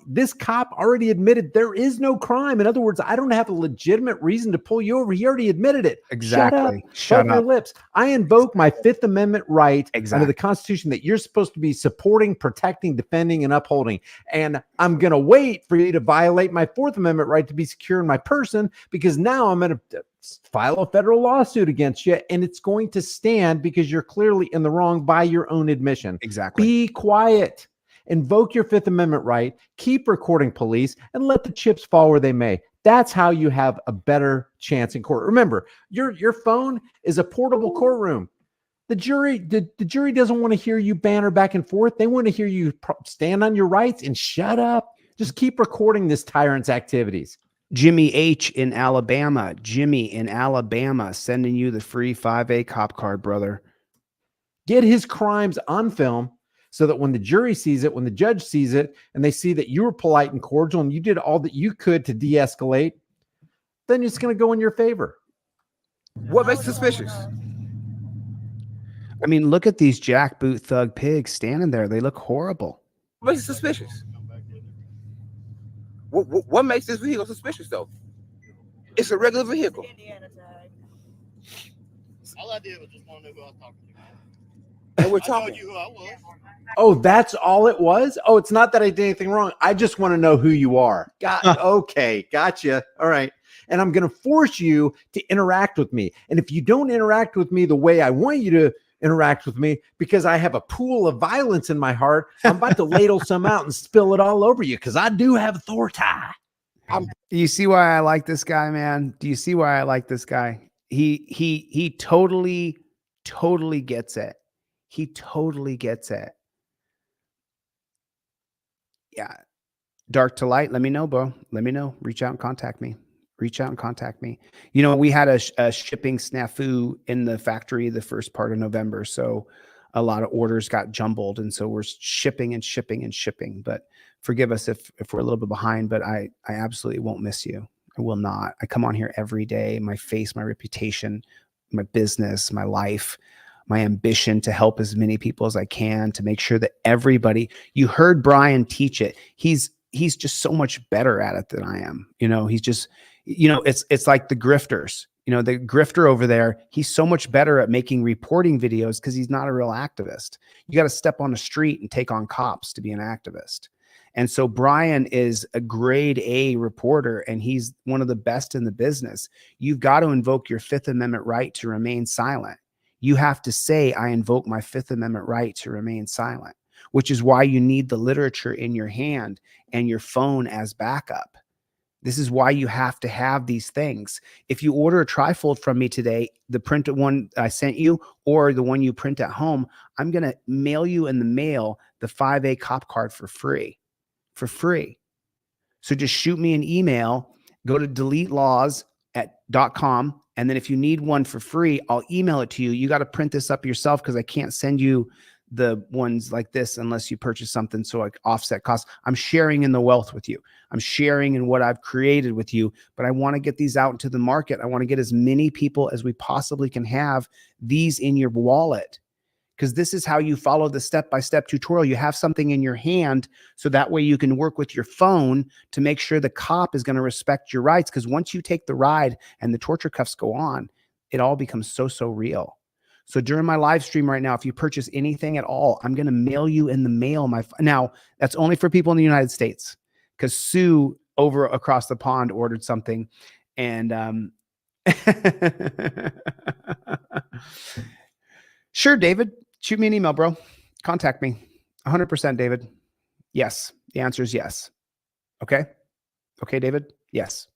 this cop already admitted there is no crime. In other words, I don't have a legitimate reason to pull you over. He already admitted it. Exactly. Shut up. Your lips. I invoke my Fifth Amendment right under the Exactly. Constitution that you're supposed to be supporting, protecting, defending, and upholding. And I'm going to wait for you to violate my Fourth Amendment right to be secure in my person, because now I'm going to file a federal lawsuit against you, and it's going to stand because you're clearly in the wrong by your own admission. Exactly. Be quiet. Invoke your Fifth Amendment right. Keep recording police and let the chips fall where they may. That's how you have a better chance in court. Remember, your phone is a portable courtroom. The jury doesn't want to hear you banter back and forth. They want to hear you stand on your rights and shut up. Just keep recording this tyrant's activities. Jimmy H in Alabama. Jimmy in Alabama sending you the free 5A cop card, brother. Get his crimes on film so that when the jury sees it, when the judge sees it, and they see that you were polite and cordial and you did all that you could to de-escalate, then it's going to go in your favor. What makes it suspicious? I mean, look at these jackboot thug pigs standing there. They look horrible. What makes it suspicious? What makes this vehicle suspicious, though? It's a regular vehicle. All I did was just want to know who I was talking to. And we're I told talking. you who I was. Oh, that's all it was? Oh, it's not that I did anything wrong. I just want to know who you are. Okay, gotcha. All right. And I'm going to force you to interact with me. And if you don't interact with me the way I want you to interact with me, because I have a pool of violence in my heart, I'm about to ladle some out and spill it all over you, because I do have authority. Do you see why I like this guy, man? Do you see why I like this guy? He totally gets it. He totally gets it. Yeah. Dark to light. Let me know, bro. Let me know. Reach out and contact me. Reach out and contact me. You know, we had a shipping snafu in the factory the first part of November. So a lot of orders got jumbled. And so we're shipping and shipping and shipping. But forgive us if we're a little bit behind, but I absolutely won't miss you. I will not. I come on here every day. My face, my reputation, my business, my life, my ambition to help as many people as I can, to make sure that everybody, you heard Brian teach it. He's just so much better at it than I am. You know, he's just, you know, it's like the grifters, you know, the grifter over there, he's so much better at making reporting videos because he's not a real activist. You got to step on the street and take on cops to be an activist. And so Brian is a grade A reporter, and he's one of the best in the business. You've got to invoke your Fifth Amendment right to remain silent. You have to say, I invoke my Fifth Amendment right to remain silent, which is why you need the literature in your hand and your phone as backup. This is why you have to have these things. If you order a trifold from me today, the printed one I sent you or the one you print at home, I'm going to mail you in the mail the 5A cop card for free. For free. So just shoot me an email, go to deletelaws.com. And then if you need one for free, I'll email it to you. You got to print this up yourself because I can't send you the ones like this unless you purchase something. So like offset costs. I'm sharing in the wealth with you. I'm sharing in what I've created with you, but I want to get these out into the market. I want to get as many people as we possibly can have these in your wallet, because this is how you follow the step-by-step tutorial. You have something in your hand so that way you can work with your phone to make sure the cop is going to respect your rights. Because once you take the ride and the torture cuffs go on, it all becomes so real. So during my live stream right now, if you purchase anything at all, I'm going to mail you in the mail. Now, that's only for people in the United States, because Sue over across the pond ordered something. And sure, David, shoot me an email, bro. Contact me. 100%, David. Yes. The answer is yes. Okay. Okay, David. Yes.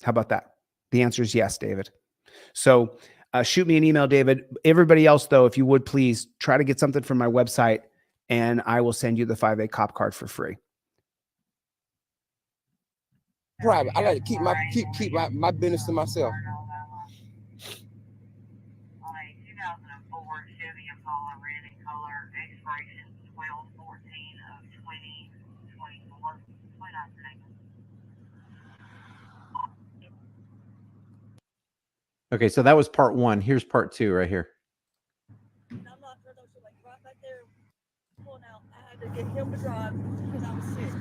How about that? The answer is yes, David. So shoot me an email, David. Everybody else, though, if you would please try to get something from my website, and I will send you the 5A cop card for free. Private. I like to keep my business to myself. Okay, so that was part one. Here's part two right here. I'm not for those who like right back there pulling out. I had to get him to drive because I was sick.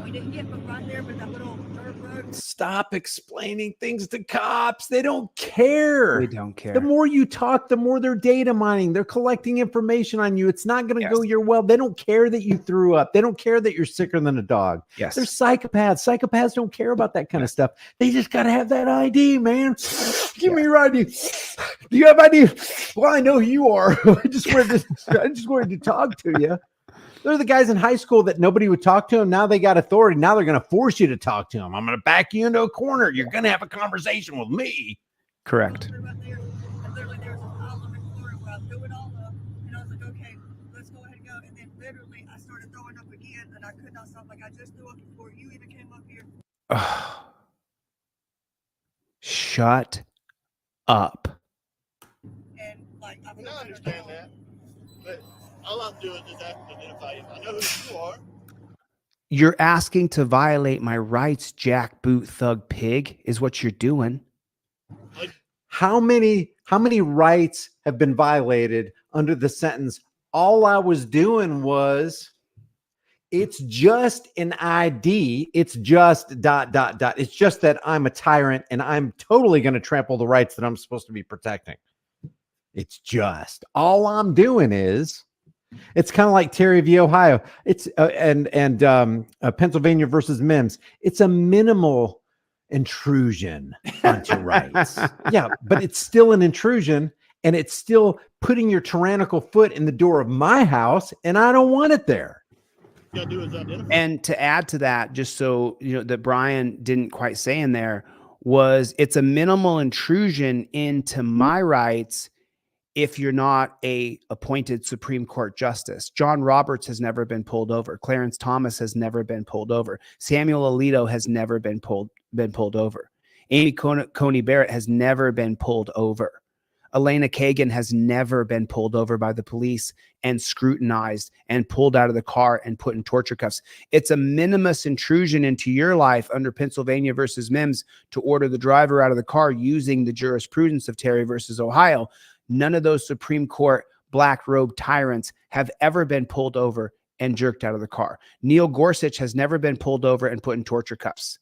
We didn't get him right there, but that little dirt road. Stop explaining things to cops. They don't care. They don't care. The more you talk, the more they're data mining. They're collecting information on you. It's not going to go your well. They don't care that you threw up. They don't care that you're sicker than a dog. Yes. They're psychopaths. Psychopaths don't care about that kind of stuff. They just got to have that ID, man. Give me your ID. Do you have ID? Well, I know who you are. I just wanted to talk to you. They're the guys in high school that nobody would talk to them. Now they got authority. Now they're going to force you to talk to them. I'm going to back you into a corner. You're going to have a conversation with me. Correct. Right there, and literally there's a pile of recording where I threw it all up, and I was like, okay, let's go ahead and go. And then literally I started throwing up again, and I could not stop. Like I just threw up before you even came up here. Shut up. And like I understand that, but all I'm doing is just asking to identify you. I know who you are. You're asking to violate my rights, jackboot thug pig, is what you're doing. How many rights have been violated under the sentence? All I was doing was, it's just an ID. It's just ... It's just that I'm a tyrant and I'm totally going to trample the rights that I'm supposed to be protecting. It's just all I'm doing is, it's kind of like Terry v. Ohio. It's Pennsylvania versus Mims. It's a minimal intrusion onto rights. Yeah, but it's still an intrusion, and it's still putting your tyrannical foot in the door of my house, and I don't want it there. And to add to that, just so you know, that Brian didn't quite say in there, was it's a minimal intrusion into my rights if you're not a appointed Supreme Court justice. John Roberts has never been pulled over. Clarence Thomas has never been pulled over. Samuel Alito has never been pulled over. Amy Coney Barrett has never been pulled over. Elena Kagan has never been pulled over by the police and scrutinized and pulled out of the car and put in torture cuffs. It's a minimus intrusion into your life under Pennsylvania versus Mims to order the driver out of the car using the jurisprudence of Terry versus Ohio. None of those Supreme Court black robe tyrants have ever been pulled over and jerked out of the car. Neil Gorsuch has never been pulled over and put in torture cuffs.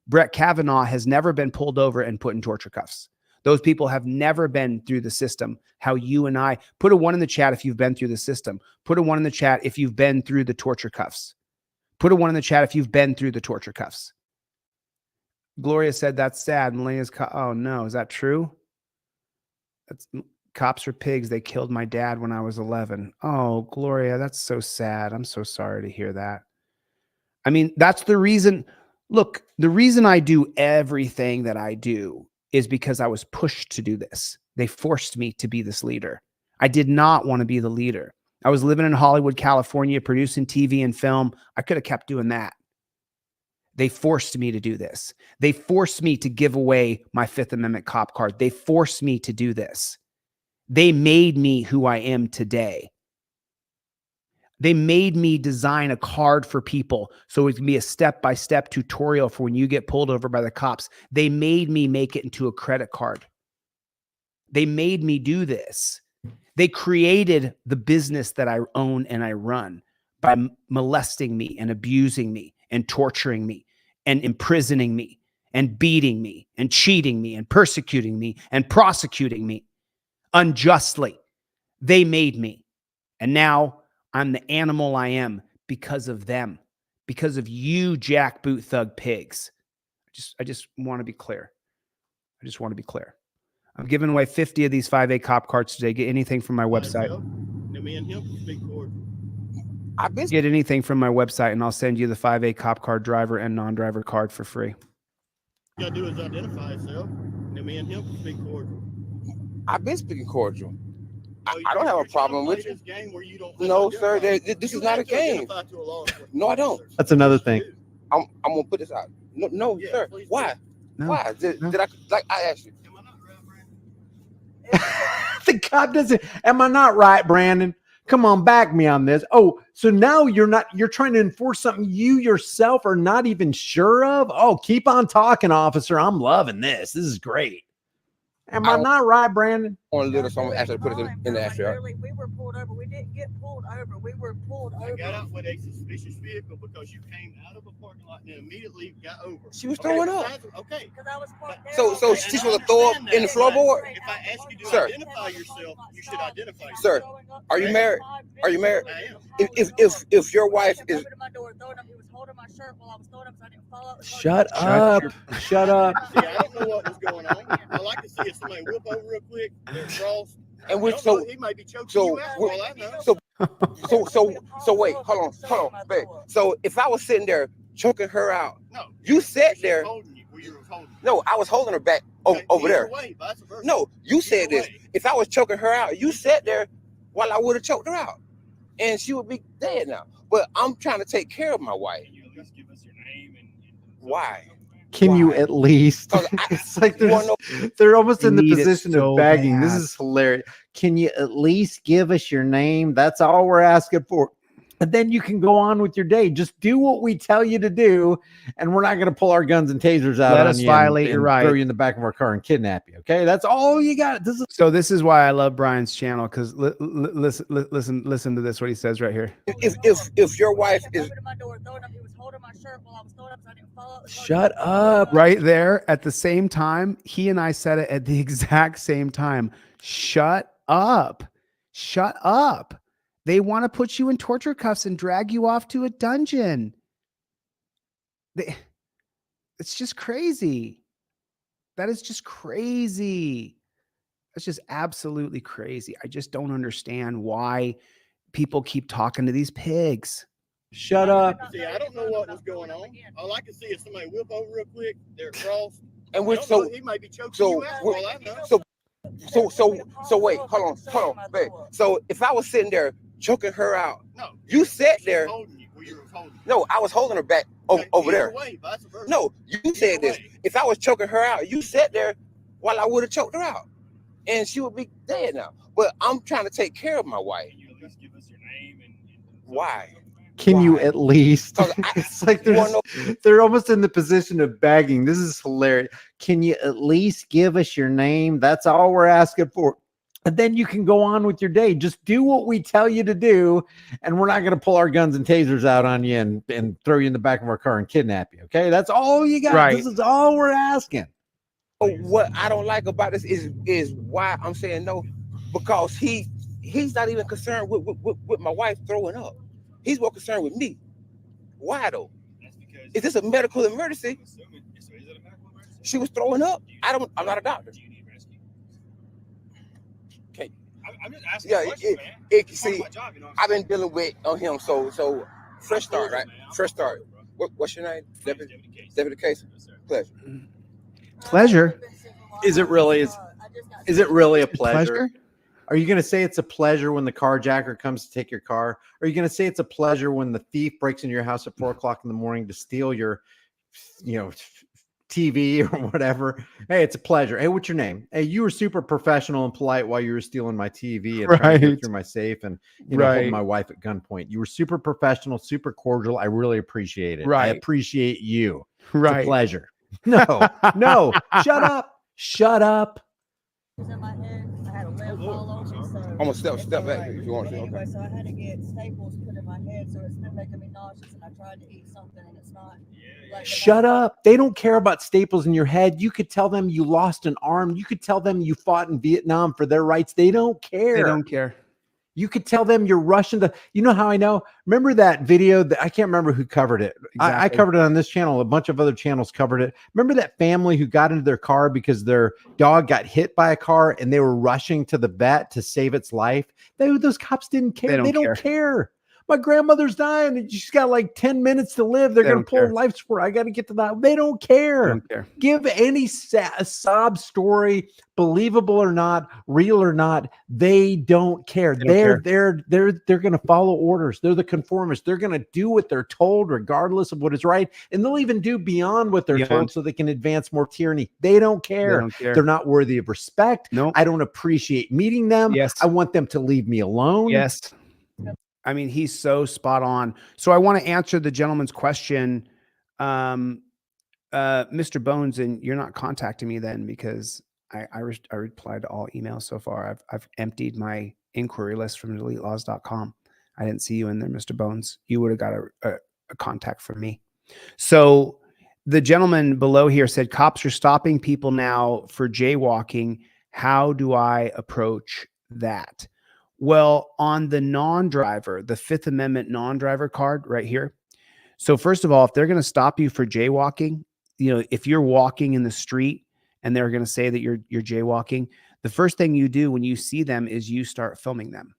Brett Kavanaugh has never been pulled over and put in torture cuffs. Those people have never been through the system. How you and I, put a 1 in the chat if you've been through the system. Put a 1 in the chat if you've been through the torture cuffs. Put a 1 in the chat if you've been through the torture cuffs. Gloria said that's sad. Melania's, oh no, is that true? That's cops are pigs. They killed my dad when I was 11. Oh, Gloria, that's so sad. I'm so sorry to hear that. I mean, that's the reason. Look, the reason I do everything that I do is because I was pushed to do this. They forced me to be this leader. I did not want to be the leader. I was living in Hollywood, California, producing TV and film. I could have kept doing that. They forced me to do this. They forced me to give away my Fifth Amendment cop card. They forced me to do this. They made me who I am today. They made me design a card for people so it can be a step-by-step tutorial for when you get pulled over by the cops. They made me make it into a credit card. They made me do this. They created the business that I own and I run by molesting me and abusing me and torturing me and imprisoning me and beating me and cheating me and persecuting me and prosecuting me unjustly. They made me. And now I'm the animal I am because of them, because of you jackboot thug pigs. I just want to be clear. I just want to be clear. I'm giving away 50 of these 5A cop cards today. Get anything from my website. Get anything from my website and I'll send you the 5A cop card driver and non-driver card for free. You gotta do is identify yourself. And me and him can speak cordial. I've been speaking cordial. Oh, I don't have a problem with you. No, sir. This is not a game. No, I don't. That's another thing. I'm gonna put this out. No, sir. Why? No, Why? Did I like I asked you? The cop doesn't. Am I not right, Brandon? Come on, back me on this. Oh, so now you're trying to enforce something you yourself are not even sure of? Oh, keep on talking, officer. I'm loving this. This is great. Am I not right, Brandon? On a little something, actually put it in the ashtray. We were pulled over. We didn't get pulled over. We were pulled over. I got out with a suspicious vehicle because you came out of a parking lot and immediately got over. She was throwing up. Okay. Because I was parked there. So she's supposed to throw up in the floorboard? If I ask you to Sir. identify yourself, you should identify yourself. Sir, are you married? Are you married? I am. If your wife is Shut up. Shut up. See, I don't know what was going on. I like to see if somebody whip over real quick, they're crossed. and we're So he might be choking so you out. we're- All I know. so wait, hold on, babe. So if I was sitting there choking her out, No. you sat She was there. holding you where you were holding. No, I was holding her back Okay, over either there. way, vice versa. No, you said Either this. way. If I was choking her out, you sat there while I would have choked her out, and she would be dead now. But I'm trying to take care of my wife. Can you at least give us your name and Why? Can you Why? at least? 'Cause It's like You wanna they're almost They in the need it position so of begging. This bad. is hilarious. Can you at least give us your name? That's all we're asking for. And then you can go on with your day. Just do what we tell you to do, and we're not going to pull our guns and tasers out Let on us you violate and your right. throw you in the back of our car and kidnap you. Okay, that's all you got. This is So this is why I love Brian's channel, because listen to this, what he says right here. If your wife is shut up. Right there at the same time, he and I said it at the exact same time. Shut up. Shut up. They want to put you in torture cuffs and drag you off to a dungeon. It's just crazy. That is just crazy. That's just absolutely crazy. I just don't understand why people keep talking to these pigs. Shut up. See, I don't know what was going on. All I can see is somebody whip over real quick, they're crossed. and I we're don't so know, he might be choking so you out. we're- All I know. so So wait, hold on, babe. So if I was sitting there choking her out, No, you sat there. you were holding. No, I was holding her back over there. Way, vice versa. No, you said this. If I was choking her out, you sat there while I would have choked her out, and she would be dead now. But I'm trying to take care of my wife. Can you at least give us your name and Why? Can you Why? at least? 'Cause It's like you wanna they're almost in the position of begging. This is hilarious. Can you at least give us your name? That's all we're asking for. And then you can go on with your day. Just do what we tell you to do, and we're not going to pull our guns and tasers out on you and throw you in the back of our car and kidnap you. Okay, that's all you got. Right. This is all we're asking. What I don't like about this is why I'm saying no, because he's not even concerned with my wife throwing up. He's more concerned with me. Why though? That's because Is this a medical emergency? so is it a medical emergency? She was throwing up. I'm not a doctor. Do you need rescue? Okay. I'm just asking Yeah, questions, man. See, My job, you know what I've I'm been dealing with him. So fresh start, right? Fresh start. What's your name? Deputy Case. Pleasure. Pleasure. Is it really? Is it really a pleasure? Are you going to say it's a pleasure when the carjacker comes to take your car? Are you going to say it's a pleasure when the thief breaks into your house at 4 o'clock in the morning to steal your, TV or whatever? Hey, it's a pleasure. Hey, what's your name? Hey, you were super professional and polite while you were stealing my TV and trying to go Right. through my safe and holding Right. my wife at gunpoint. You were super professional, super cordial. I really appreciate it. I Right. appreciate you. It's a Right. pleasure. No, no, shut up. Shut up. In my head, I had a lead fall on me, so I'm gonna step back if you want to. anyway, Okay. so I had to get staples put in my head, so it's been making me nauseous, and I tried to eat something, and it's not. Like, Shut up. They don't care about staples in your head. You could tell them you lost an arm. You could tell them you fought in Vietnam for their rights. They don't care. They don't care. You could tell them you're Russian. You know how I know? Remember that video that I can't remember who covered it. I Exactly. covered it on this channel. A bunch of other channels covered it. Remember that family who got into their car because their dog got hit by a car and they were rushing to the vet to save its life? Those cops didn't care. They don't care. My grandmother's dying and she's got like 10 minutes to live. They're They going to don't pull care. a life support. I got to get to that. They don't care. They don't care. Give any sob story, believable or not, real or not, they don't care. They don't They're going to follow orders. They're the conformists. They're going to do what they're told, regardless of what is right, and they'll even do beyond what they're told so they can advance more tyranny. They don't care. They don't care. They're not worthy of respect. Nope. I don't appreciate meeting them. Yes. I want them to leave me alone. Yes. I mean, he's so spot on. So I want to answer the gentleman's question, Mr. Bones, and you're not contacting me then because I replied to all emails so far. I've emptied my inquiry list from deletelaws.com. I didn't see you in there, Mr. Bones. You would have got a contact from me. So the gentleman below here said, cops are stopping people now for jaywalking. How do I approach that? Well, on the non-driver, the Fifth Amendment non-driver card right here. So first of all, if they're going to stop you for jaywalking, if you're walking in the street and they're going to say that you're jaywalking, the first thing you do when you see them is you start filming them.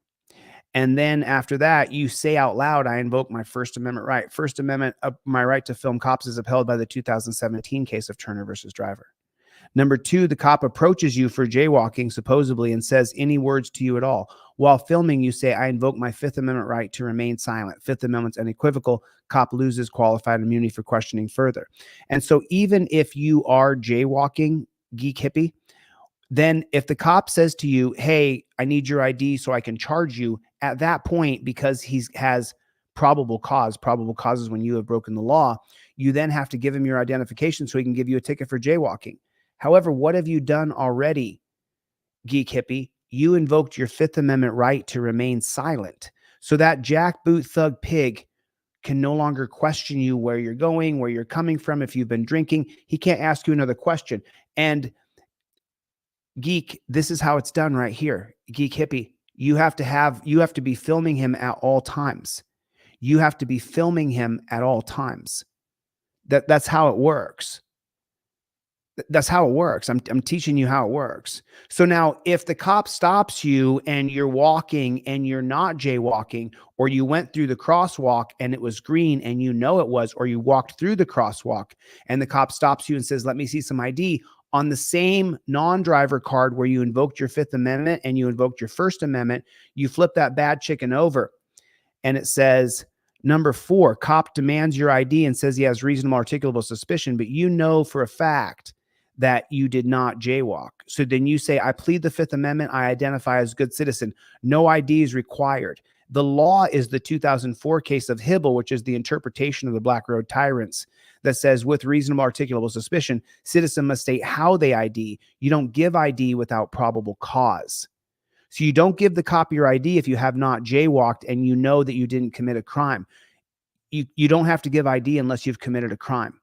And then after that, you say out loud, I invoke my First Amendment right. First Amendment, my right to film cops is upheld by the 2017 case of Turner versus Driver. Number two, the cop approaches you for jaywalking, supposedly, and says any words to you at all. While filming, you say, I invoke my Fifth Amendment right to remain silent. Fifth Amendment's unequivocal. Cop loses qualified immunity for questioning further. And so even if you are jaywalking, geek hippie, then if the cop says to you, hey, I need your ID so I can charge you, at that point, because he has probable causes when you have broken the law, you then have to give him your identification so he can give you a ticket for jaywalking. However, what have you done already, geek hippie? You invoked your Fifth Amendment right to remain silent. So that jackboot thug pig can no longer question you where you're going, where you're coming from, if you've been drinking. He can't ask you another question. And geek, this is how it's done right here. Geek hippie, you have to be filming him at all times. You have to be filming him at all times. That's how it works. That's how it works. I'm teaching you how it works. So now if the cop stops you and you're walking and you're not jaywalking, or you went through the crosswalk and it was green and you know it was, or you walked through the crosswalk and the cop stops you and says, let me see some ID. On the same non-driver card where you invoked your Fifth Amendment and you invoked your First Amendment, you flip that bad chicken over and it says, number 4, cop demands your ID and says he has reasonable articulable suspicion, but you know for a fact that you did not jaywalk. So then you say, I plead the Fifth Amendment. I identify as a good citizen. No ID is required. The law is the 2004 case of Hibble, which is the interpretation of the Black Road Tyrants that says with reasonable articulable suspicion, citizen must state how they ID. You don't give ID without probable cause. So you don't give the cop your ID if you have not jaywalked and you know that you didn't commit a crime. You don't have to give ID unless you've committed a crime.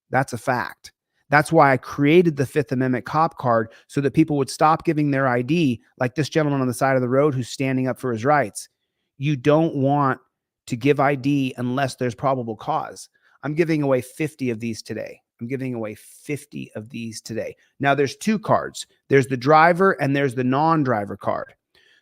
That's a fact. That's why I created the Fifth Amendment cop card so that people would stop giving their ID, like this gentleman on the side of the road who's standing up for his rights. You don't want to give ID unless there's probable cause. I'm giving away 50 of these today. I'm giving away 50 of these today. Now there's 2 cards. There's the driver and there's the non-driver card.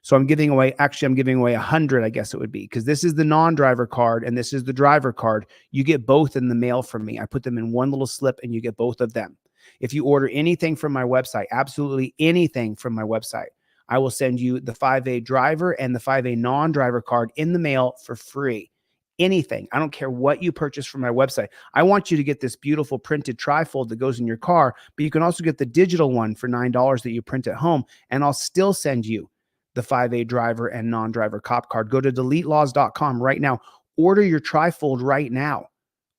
So I'm giving away 100, I guess it would be, because this is the non-driver card and this is the driver card. You get both in the mail from me. I put them in one little slip and you get both of them. If you order anything from my website, absolutely anything from my website, I will send you the 5A driver and the 5A non-driver card in the mail for free. Anything. I don't care what you purchase from my website. I want you to get this beautiful printed trifold that goes in your car, but you can also get the digital one for $9 that you print at home, and I'll still send you the 5A driver and non-driver cop card. Go to deletelaws.com right now. Order your trifold right now.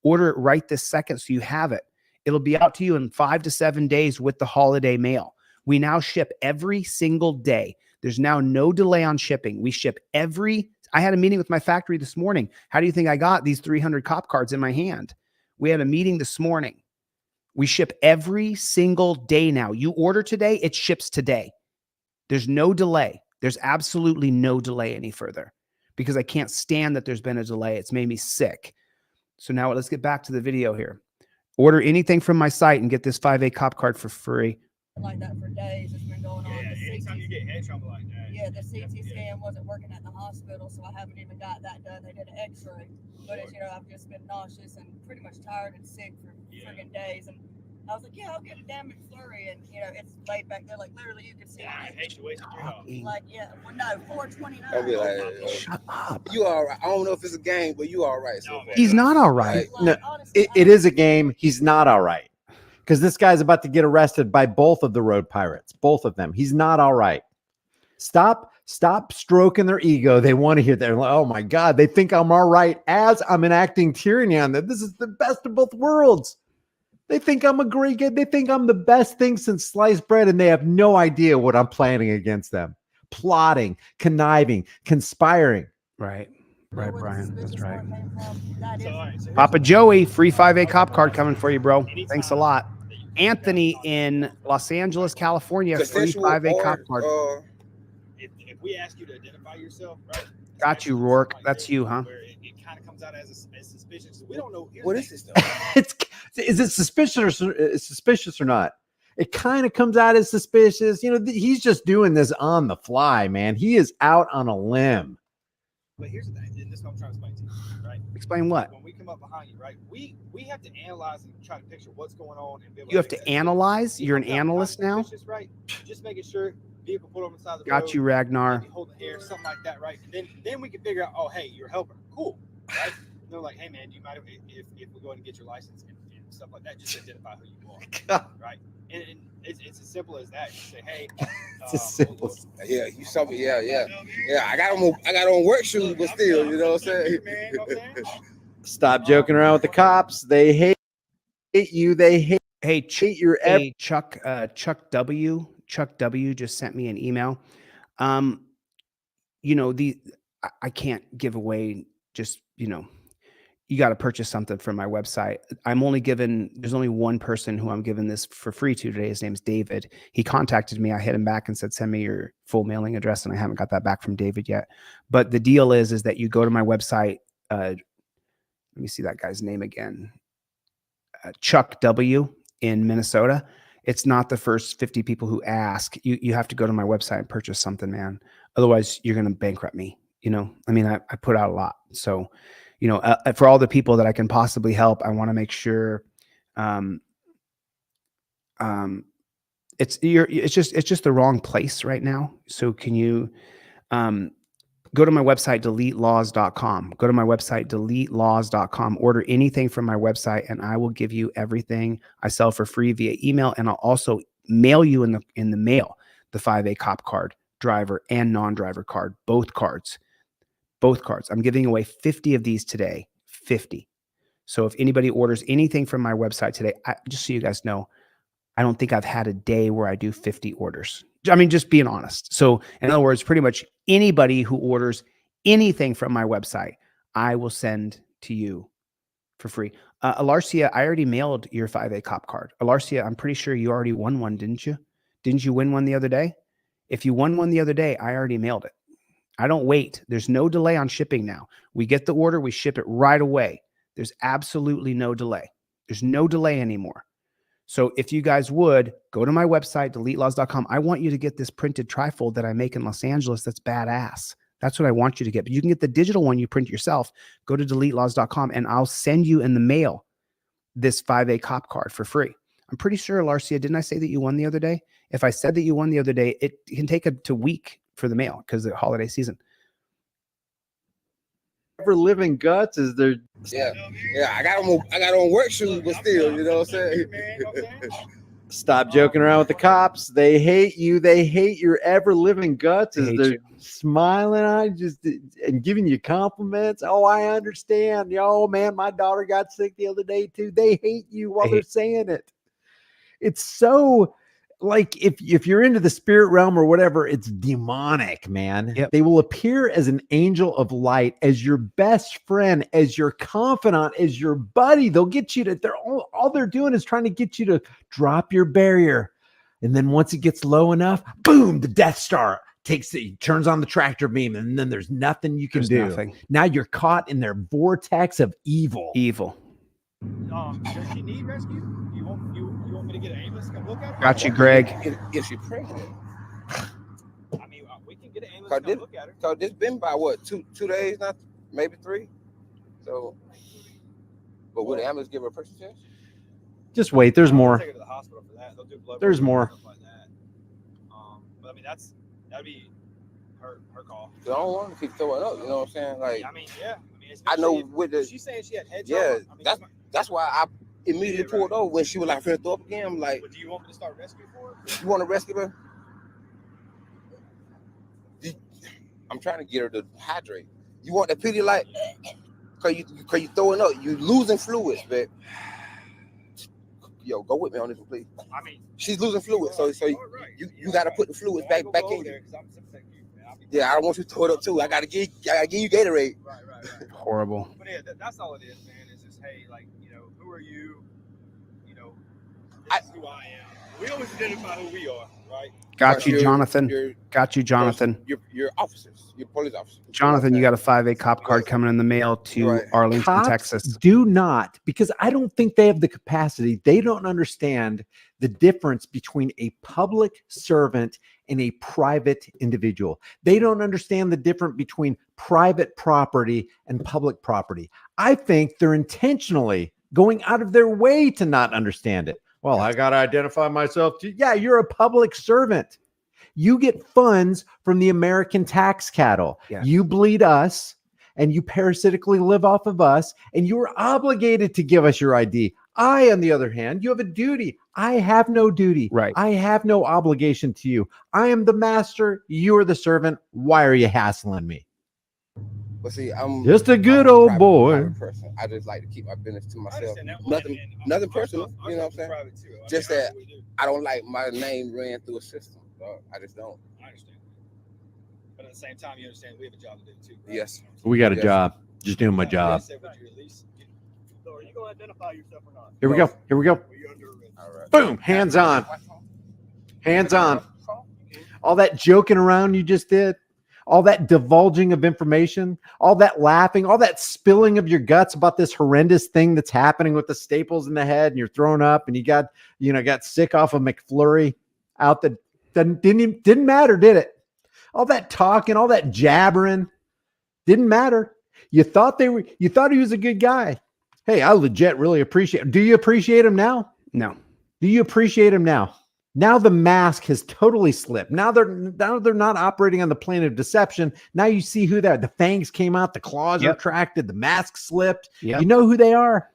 Order it right this second so you have it. It'll be out to you in 5 to 7 days with the holiday mail. We now ship every single day. There's now no delay on shipping. We ship I had a meeting with my factory this morning. How do you think I got these 300 cop cards in my hand? We had a meeting this morning. We ship every single day now. You order today, it ships today. There's no delay. There's absolutely no delay any further because I can't stand that there's been a delay. It's made me sick. So now let's get back to the video here. Order anything from my site and get this 5A cop card for free. Like that for days. It's been going on. Yeah, anytime you get head trouble like that. Yeah, the CT scan wasn't working at the hospital, so I haven't even got that done. They did an x-ray. But as you know, I've just been nauseous and pretty much tired and sick for friggin' days. And I was like, yeah, I'll get a damn McFlurry. And, you know, it's laid back there. Like, literally, you can see Yeah, I hate to waste $3. like, yeah, well, no, $4.29. I'll be like, Shut up. you all right. I don't know if it's a game, but you all right so No, far. man. He's not all right. Like, No, honestly, it is a game. He's not all right because this guy's about to get arrested by both of the road pirates, both of them. He's not all right. Stop stroking their ego. They want to hear that. They're like, oh my God, they think I'm all right as I'm enacting tyranny on them. This is the best of both worlds. They think I'm a great guy. They think I'm the best thing since sliced bread, and they have no idea what I'm planning against them. Plotting, conniving, conspiring. Right. Right, Brian. That's right. So, all right, so Papa Joey, free 5A cop card coming for you, bro. Thanks a lot. Anthony in Los Angeles, California, free 5A cop card. if we ask you to identify yourself, right? Got you, Rourke. That's you, huh? Where it kind of comes out as suspicious. We don't know. What is this stuff? Is it suspicious or not? It kind of comes out as suspicious. You know, he's just doing this on the fly, man. He is out on a limb. But here's the thing, and this is what I'm trying to explain to you, right? Explain what? When we come up behind you, right? We have to analyze and try to picture what's going on and be able You have make to that analyze? decision. You're an If it comes out analyst now? suspicious, right? Just making sure vehicle pulled on the side of the Got road, you, Ragnar. maybe holding air, something like that, right? And then we can figure out, oh, hey, you're a helper. Cool, right? And they're like, hey, man, do you mind if we go ahead and get your license and stuff like that? Just identify who you are, right? And it's as simple as that. You say, hey, It's as simple. Yeah, you saw me. Yeah. I got on work shoes, but still, you know what I'm saying? Man, you know what I'm saying? Stop joking around with the cops. They hate you. They hate Hey, your hey, Chuck W just sent me an email. You know, I can't give away just, you know, you got to purchase something from my website. There's only one person who I'm giving this for free to today. His name's David. He contacted me. I hit him back and said, send me your full mailing address. And I haven't got that back from David yet. But the deal is that you go to my website. Let me see that guy's name again. Chuck W in Minnesota. It's not the first 50 people who ask. You have to go to my website and purchase something, man. Otherwise, you're going to bankrupt me. You know, I mean, I put out a lot. So, you know, for all the people that I can possibly help, I want to make sure it's just the wrong place right now. So can you go to my website, deletelaws.com. Go to my website, deletelaws.com. Order anything from my website, and I will give you everything I sell for free via email. And I'll also mail you in the mail the 5A cop card, driver and non-driver card, both cards. I'm giving away 50 of these today. 50. So if anybody orders anything from my website today, just so you guys know, I don't think I've had a day where I do 50 orders. I mean, just being honest. So in other words, pretty much anybody who orders anything from my website, I will send to you for free. Alarcia, I already mailed your 5A cop card. Alarcia, I'm pretty sure you already won one, didn't you? Didn't you win one the other day? If you won one the other day, I already mailed it. I don't wait. There's no delay on shipping now. We get the order, we ship it right away. There's absolutely no delay. There's no delay anymore. So if you guys would go to my website, deletelaws.com, I want you to get this printed trifold that I make in Los Angeles. That's badass. That's what I want you to get. But you can get the digital one you print yourself. Go to deletelaws.com and I'll send you in the mail this 5A cop card for free. I'm pretty sure, Larcia, didn't I say that you won the other day? If I said that you won the other day, it can take up to a week for the mail because of the holiday season. Ever living guts is there. Yeah. I got on work shoes, but still, you know what I'm saying? Stop joking around with the cops. They hate you. They hate your ever living guts as they're smiling on you and giving you compliments. Oh, I understand. Oh man, my daughter got sick the other day too. They hate you while they're saying it. It's so like if you're into the spirit realm or whatever, it's demonic, man. Yep. They will appear as an angel of light, as your best friend, as your confidant, as your buddy. They'll get you to, all they're doing is trying to get you to drop your barrier. And then once it gets low enough, boom, the Death Star turns on the tractor beam, and then there's nothing you can do. Nothing. Now you're caught in their vortex of evil. Does she need rescue? You want me to get an ambulance to come look at her? Got you, Greg. If she pregnant. I mean, we can get an ambulance to come look at her. So this been by what, two days, not maybe 3. So, but would the ambulance give her a person chance? Just wait. There's more. Take her to the hospital for that. They'll do blood There's work and more. stuff like that. But I mean, that'd be her call. So I don't want to keep throwing up. You know what I'm saying? Like, I mean, yeah. I know with the. She's saying she had head Yeah, trauma. that's why I immediately pulled over when she was like, "Finna throw up again." I'm like, but do you want me to start rescuing for her? "You want to rescue her?" I'm trying to get her to hydrate. You want that pity light? Cause you throwing up, you losing fluids, babe. Yo, go with me on this one, please. I mean, she's losing fluids, so you got to put the fluids back in there. Yeah, I don't want you to throw it up too. I gotta give you Gatorade. Right. Horrible. But yeah, that's all it is, man. It's just, hey, like, you know, who are you? You know, this is who I am. We always identify who we are, right? Got you, Jonathan. Got you, Jonathan. You're officers. You're police officers. Jonathan, you got a 5A cop card coming in the mail to Arlington, Cops Texas. Do not, because I don't think they have the capacity. They don't understand the difference between a public servant and a private individual. They don't understand the difference between private property and public property. I think they're intentionally going out of their way to not understand it. Well, I got to identify myself too. Yeah, you're a public servant. You get funds from the American tax cattle. Yes. You bleed us and you parasitically live off of us, and you're obligated to give us your ID. I, on the other hand, you have a duty. I have no duty. Right. I have no obligation to you. I am the master. You are the servant. Why are you hassling me? But see, I'm just a good old boy. Person. I just like to keep my business to myself. Nothing personal. You know what I'm saying? Just that I don't like my name ran through a system. Dog. I just don't. I understand. But at the same time, you understand we have a job to do too. Right? Yes. We got a job. Just doing my job. So are you going to identify yourself or not? Here we go. Here we go. All right. Boom. Hands on. Hands on. All that joking around you just did, all that divulging of information, all that laughing, all that spilling of your guts about this horrendous thing that's happening with the staples in the head, and you're throwing up, and you got sick off of McFlurry out the didn't matter, did it? All that talking, all that jabbering didn't matter. You thought he was a good guy. Hey, I legit really appreciate him. Do you appreciate him now? No. Do you appreciate him now? Now the mask has totally slipped. Now they're not operating on the plane of deception. Now you see who they are. The fangs came out, the claws Yep. retracted, the mask slipped. Yep. You know who they are.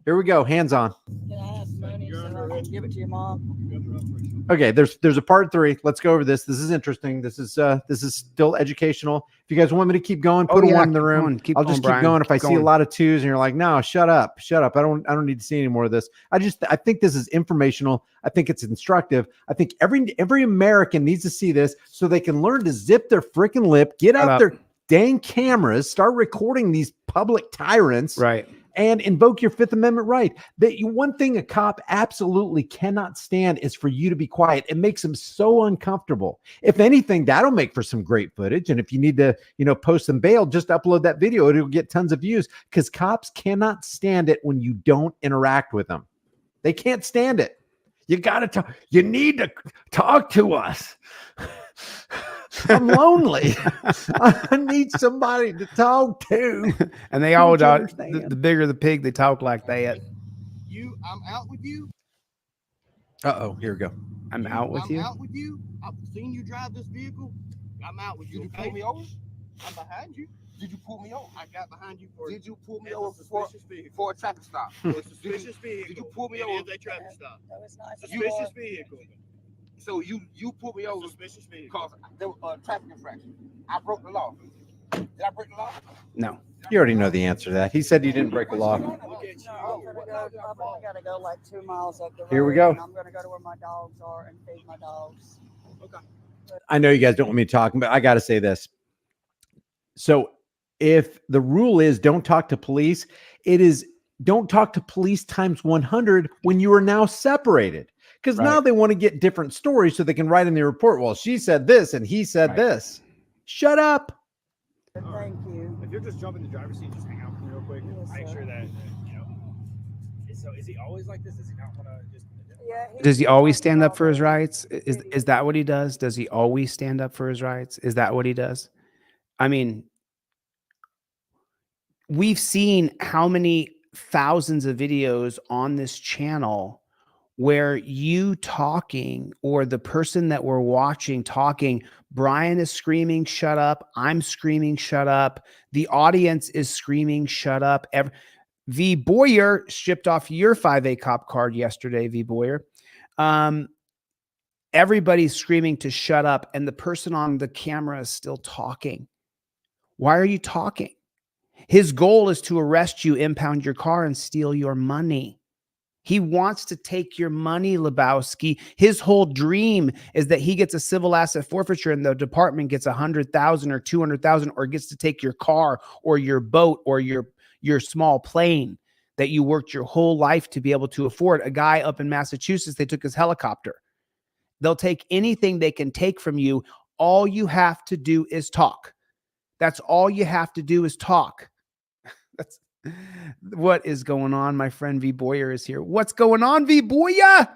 Here we go. Hands on. Can I have money so I can give it to your mom? Okay, there's a part 3. Let's go over this. This is interesting. This is still educational. If you guys want me to keep going, put a 1 in the room. I'll just keep going. If I see a lot of 2s and you're like, no, shut up. I don't need to see any more of this. I think this is informational. I think it's instructive. I think every American needs to see this so they can learn to zip their freaking lip, get out their dang cameras, start recording these public tyrants. Right. And invoke your Fifth Amendment right. One thing a cop absolutely cannot stand is for you to be quiet. It makes them so uncomfortable. If anything, that'll make for some great footage. And if you need to, post some bail, just upload that video. It'll get tons of views because cops cannot stand it when you don't interact with them. They can't stand it. You got to talk. You need to talk to us. I'm lonely. I need somebody to talk to. And they all talk. The bigger the pig, they talk like that. I'm out with you. Uh-oh, here we go. I'm out with you. Out with you. I've seen you drive this vehicle. I'm out with you. Did you pull me over? I'm behind you. Did you pull me over? I got behind you for. Did you pull me over for a traffic stop? Suspicious vehicle. Did you pull me over? A traffic stop. That was nice. Suspicious vehicle. So you pulled me over because there was a traffic infraction. I broke the law. Did I break the law? No. You already know the answer to that. He said you didn't break the law. I've only got to go like 2 miles up the road. Here we go. And I'm going to go to where my dogs are and feed my dogs. Okay. I know you guys don't want me talking, but I got to say this. So if the rule is don't talk to police, it is don't talk to police times 100 when you are now separated. Because now they want to get different stories so they can write in the report, well, she said this and he said this. Shut up. Thank you. If you're just jumping the driver's seat, just hang out with me real quick. Yes, Make sir. sure that, So is he always like this? Does he not want to just... Yeah, Does he always stand up for his rights? Is that what he does? Does he always stand up for his rights? Is that what he does? I mean, we've seen how many thousands of videos on this channel where you talking or the person that we're watching talking, Brian is screaming, shut up. I'm screaming, shut up. The audience is screaming, shut up. V. Boyer shipped off your 5A cop card yesterday, V. Boyer. Everybody's screaming to shut up, and the person on the camera is still talking. Why are you talking? His goal is to arrest you, impound your car, and steal your money. He wants to take your money, Lebowski. His whole dream is that he gets a civil asset forfeiture and the department gets 100,000 or 200,000 or gets to take your car or your boat or your small plane that you worked your whole life to be able to afford. A guy up in Massachusetts, they took his helicopter. They'll take anything they can take from you. All you have to do is talk. That's all you have to do is talk. That's what is going on. My friend V. Boyer is here. What's going on, V. Boyer?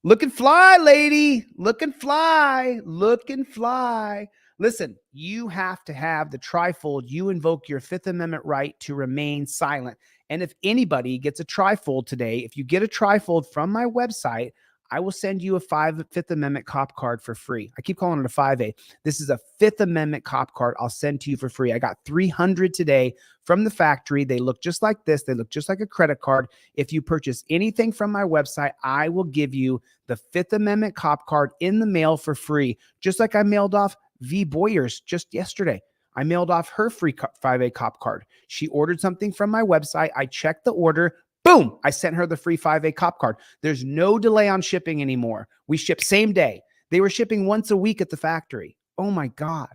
Look and fly, lady. Look and fly. Look and fly. Listen, you have to have the trifold. You invoke your Fifth Amendment right to remain silent. And if anybody gets a trifold today, if you get a trifold from my website, I will send you a Fifth Amendment cop card for free. I keep calling it a 5A. This is a Fifth Amendment cop card I'll send to you for free. I got 300 today from the factory. They look just like this. They look just like a credit card. If you purchase anything from my website, I will give you the Fifth Amendment cop card in the mail for free, just like I mailed off V. Boyer's just yesterday. I mailed off her free 5A cop card. She ordered something from my website. I checked the order. Boom, I sent her the free 5A cop card. There's no delay on shipping anymore. We ship same day. They were shipping once a week at the factory. Oh my God.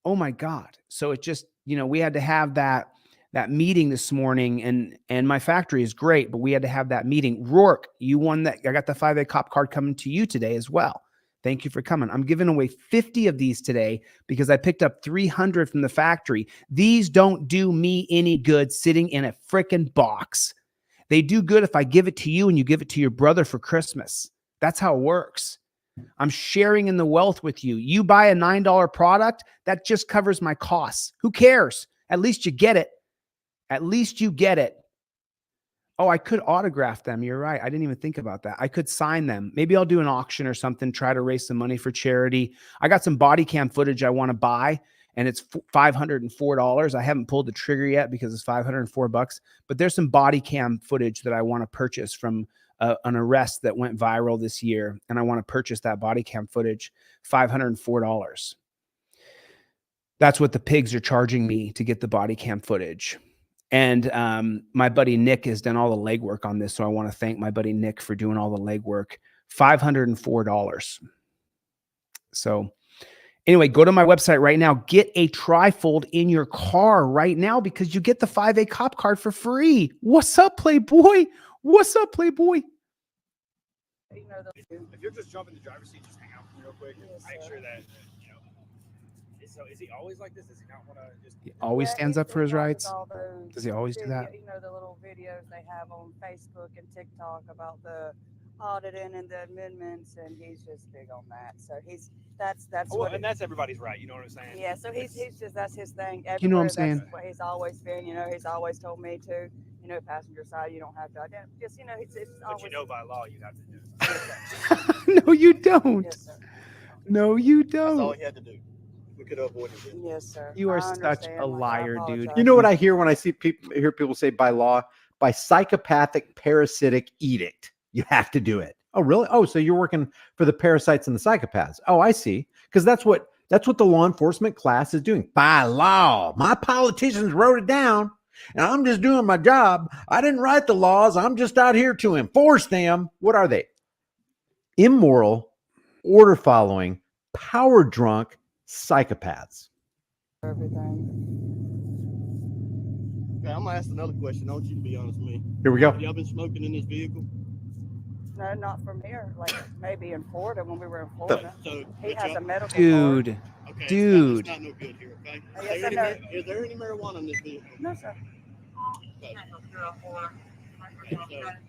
Oh my God. So it just, we had to have that meeting this morning, and my factory is great, but we had to have that meeting. Rourke, you won that. I got the 5A cop card coming to you today as well. Thank you for coming. I'm giving away 50 of these today because I picked up 300 from the factory. These don't do me any good sitting in a freaking box. They do good if I give it to you and you give it to your brother for Christmas. That's how it works. I'm sharing in the wealth with you. You buy a $9 product, that just covers my costs. Who cares? At least you get it. At least you get it. Oh, I could autograph them. You're right. I didn't even think about that. I could sign them. Maybe I'll do an auction or something, try to raise some money for charity. I got some body cam footage I want to buy, and it's $504. I haven't pulled the trigger yet because it's $504, but there's some body cam footage that I want to purchase from an arrest that went viral this year. And I want to purchase that body cam footage, $504. That's what the pigs are charging me to get the body cam footage. And my buddy Nick has done all the legwork on this. So I want to thank my buddy Nick for doing all the legwork. $504. So anyway, go to my website right now. Get a Trifold in your car right now because you get the 5A cop card for free. What's up, Playboy? What's up, Playboy? If you're just jumping the driver's seat, just hang out real quick and make sure that, you know. So is he always like this? Does he not want to just? He always stands up for his rights. Does he always do that? You know, the little videos they have on Facebook and TikTok about the auditing and the amendments, and he's just big on that. So that's well, and that's everybody's right. You know what I'm saying? Yeah. So he's just that's his thing. You know what I'm Everywhere, saying? That's what he's always been. You know, he's always told me to. You know, passenger side, you don't have to identify. Just, you know, it's But always. you know, by law, you have to do it. No, you don't. Yes, sir. No, you That's all don't. he had to do. We could have avoided it. Yes, sir. You are I such understand. a Like, I liar, dude. apologize. You know what I hear when I hear people say by law, by psychopathic parasitic edict, you have to do it. Oh, really? Oh, so you're working for the parasites and the psychopaths. Oh, I see. Because that's what the law enforcement class is doing. By law. My politicians wrote it down, and I'm just doing my job. I didn't write the laws. I'm just out here to enforce them. What are they? Immoral, order following, power drunk psychopaths. Everything. Okay, I'm gonna ask another question. I want you to be honest with me. Here we go. Have y'all been smoking in this vehicle? No, not from here. Like maybe in Florida when we were in Florida. So, He has a medical card. Dude, okay, dude. It's not no good here, okay? Yes, I know. Is there any marijuana in this vehicle? No, sir. Okay. So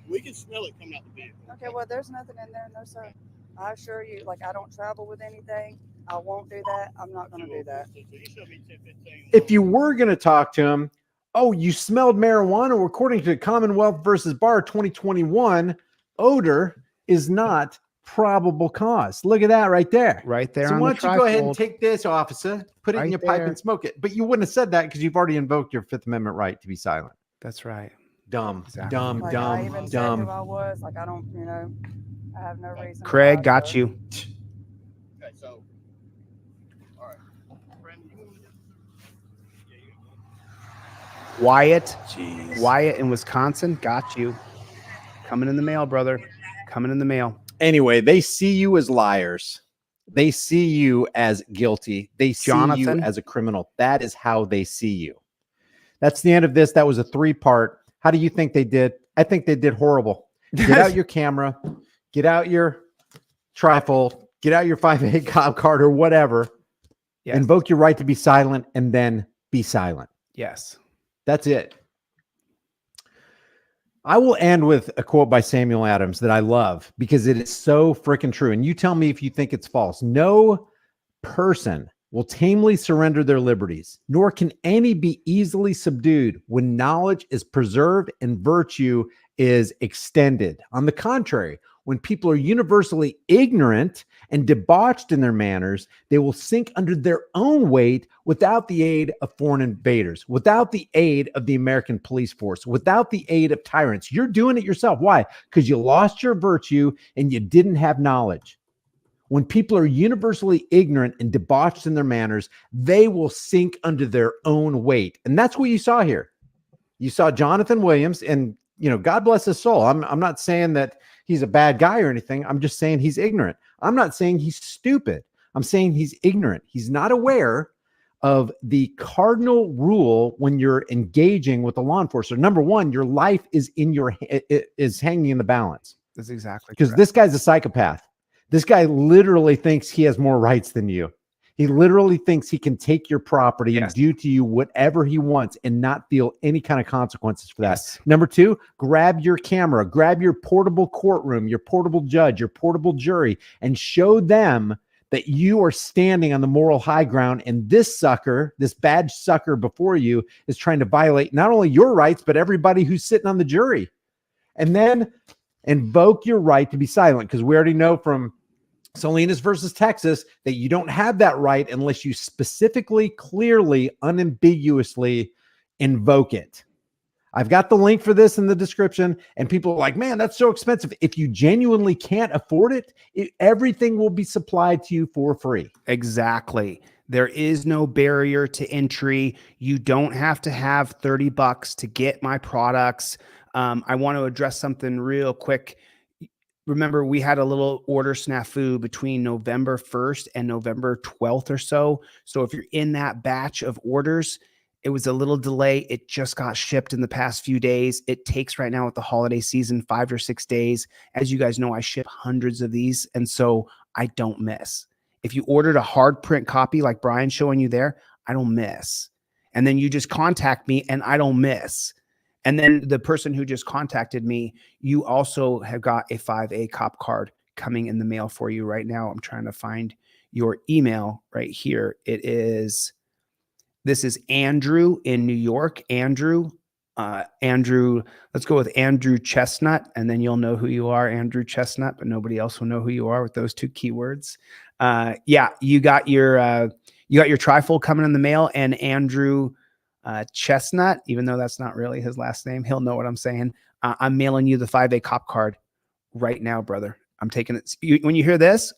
we can smell it coming out the vehicle. Okay, well, there's nothing in there. No, sir. I assure you, like, I don't travel with anything. I won't do that. I'm not going to do that. So you should be 10, 15. If you were going to talk to him, oh, you smelled marijuana. According to Commonwealth versus Barr 2021, odor is not probable cause. Look at that right there. Right there. So on why the don't you go ahead and Trifold. take this, officer, put it in Right your pipe there. and smoke it. But you wouldn't have said that because you've already invoked your Fifth Amendment right to be silent. That's right. Dumb, Exactly. dumb, Like, I even dumb, said dumb. who I was. Like, I don't, you know, I have no reason. to Craig lie, got so- you. Okay, so, all right. Brandon, you want to do Wyatt. Wyatt in Wisconsin. Got you. Coming in the mail, brother. Coming in the mail. Anyway, they see you as liars. They see you as guilty. They see Jonathan? you as a criminal. That is how they see you. That's the end of this. That was a 3-part. How do you think they did? I think they did horrible. Get out your camera. Get out your Trifold. Get out your 5A cop card or whatever. Yes. Invoke your right to be silent and then be silent. Yes. That's it. I will end with a quote by Samuel Adams that I love because it is so freaking true. And you tell me if you think it's false. No person will tamely surrender their liberties, nor can any be easily subdued when knowledge is preserved and virtue is extended. On the contrary, when people are universally ignorant and debauched in their manners, they will sink under their own weight without the aid of foreign invaders, without the aid of the American police force, without the aid of tyrants. You're doing it yourself. Why? Because you lost your virtue and you didn't have knowledge. When people are universally ignorant and debauched in their manners, they will sink under their own weight. And that's what you saw here. You saw Jonathan Williams, and God bless his soul. I'm not saying that he's a bad guy or anything. I'm just saying he's ignorant. I'm not saying he's stupid. I'm saying he's ignorant. He's not aware of the cardinal rule when you're engaging with a law enforcer. Number one, your life is is hanging in the balance. That's exactly Because correct. this guy's a psychopath. This guy literally thinks he has more rights than you. He literally thinks he can take your property and do to you whatever he wants and not feel any kind of consequences for that. Yes. Number two, grab your camera, grab your portable courtroom, your portable judge, your portable jury, and show them that you are standing on the moral high ground. And this sucker, this bad sucker before you, is trying to violate not only your rights, but everybody who's sitting on the jury. And then invoke your right to be silent, because we already know from Salinas versus Texas that you don't have that right unless you specifically, clearly, unambiguously invoke it. I've got the link for this in the description, and people are like, man, that's so expensive. If you genuinely can't afford it, everything will be supplied to you for free. Exactly. There is no barrier to entry. You don't have to have $30 to get my products. I want to address something real quick. Remember, we had a little order snafu between November 1st and November 12th or so. So if you're in that batch of orders, it was a little delay. It just got shipped in the past few days. It takes right now with the holiday season 5 or 6 days. As you guys know, I ship hundreds of these, and so I don't miss. If you ordered a hard print copy like Brian's showing you there, I don't miss. And then you just contact me and I don't miss. And then the person who just contacted me, you also have got a 5A COP card coming in the mail for you right now. I'm trying to find your email right here. This is Andrew in New York. Andrew, let's go with Andrew Chestnut, and then you'll know who you are, Andrew Chestnut, but nobody else will know who you are with those 2 keywords. Yeah, you got your trifold coming in the mail, and Andrew Chestnut, even though that's not really his last name, he'll know what I'm saying. I'm mailing you the 5A COP card right now, brother. I'm taking it. When you hear this,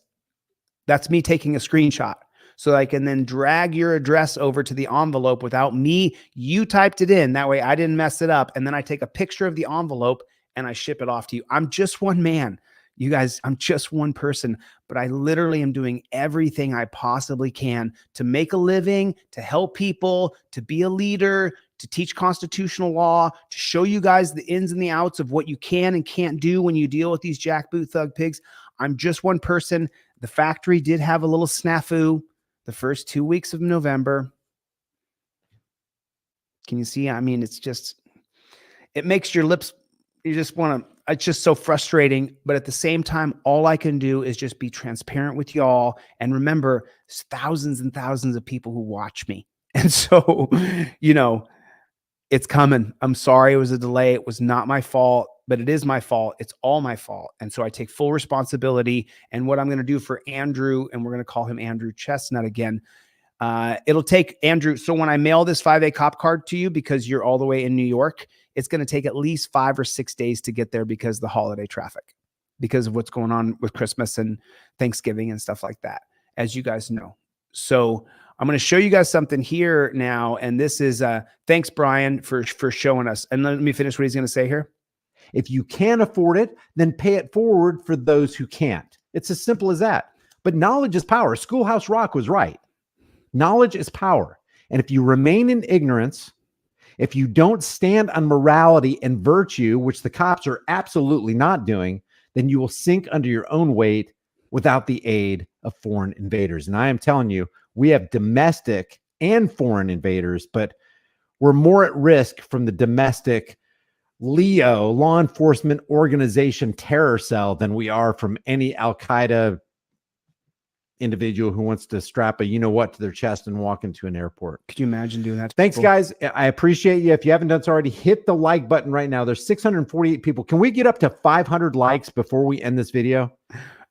that's me taking a screenshot. So I can then drag your address over to the envelope without me. You typed it in. That way I didn't mess it up. And then I take a picture of the envelope and I ship it off to you. I'm just one man. You guys, I'm just one person, but I literally am doing everything I possibly can to make a living, to help people, to be a leader, to teach constitutional law, to show you guys the ins and the outs of what you can and can't do when you deal with these jackboot thug pigs. I'm just one person. The factory did have a little snafu the first 2 weeks of November. Can you see? I mean, it makes your lips, you just want to, it's just so frustrating. But at the same time, all I can do is just be transparent with y'all. And remember, there's thousands and thousands of people who watch me. And so, it's coming. I'm sorry it was a delay. It was not my fault, but it is my fault. It's all my fault. And so I take full responsibility. And what I'm going to do for Andrew, and we're going to call him Andrew Chestnut again. It'll take Andrew. So when I mail this 5A COP card to you, because you're all the way in New York, it's going to take at least 5 or 6 days to get there because of the holiday traffic, because of what's going on with Christmas and Thanksgiving and stuff like that, as you guys know. So I'm going to show you guys something here now. And this is, thanks, Brian, for showing us. And let me finish what he's going to say here. If you can't afford it, then pay it forward for those who can't. It's as simple as that. But knowledge is power. Schoolhouse Rock was right. Knowledge is power. And if you remain in ignorance, if you don't stand on morality and virtue, which the cops are absolutely not doing, then you will sink under your own weight without the aid of foreign invaders. And I am telling you, we have domestic and foreign invaders, but we're more at risk from the domestic LEO, law enforcement organization terror cell, than we are from any Al-Qaeda individual who wants to strap a to their chest and walk into an airport. Could you imagine doing that? Thanks, guys. I appreciate you. If you haven't done so already, hit the like button right now. There's 648 people. Can we get up to 500 likes before we end this video?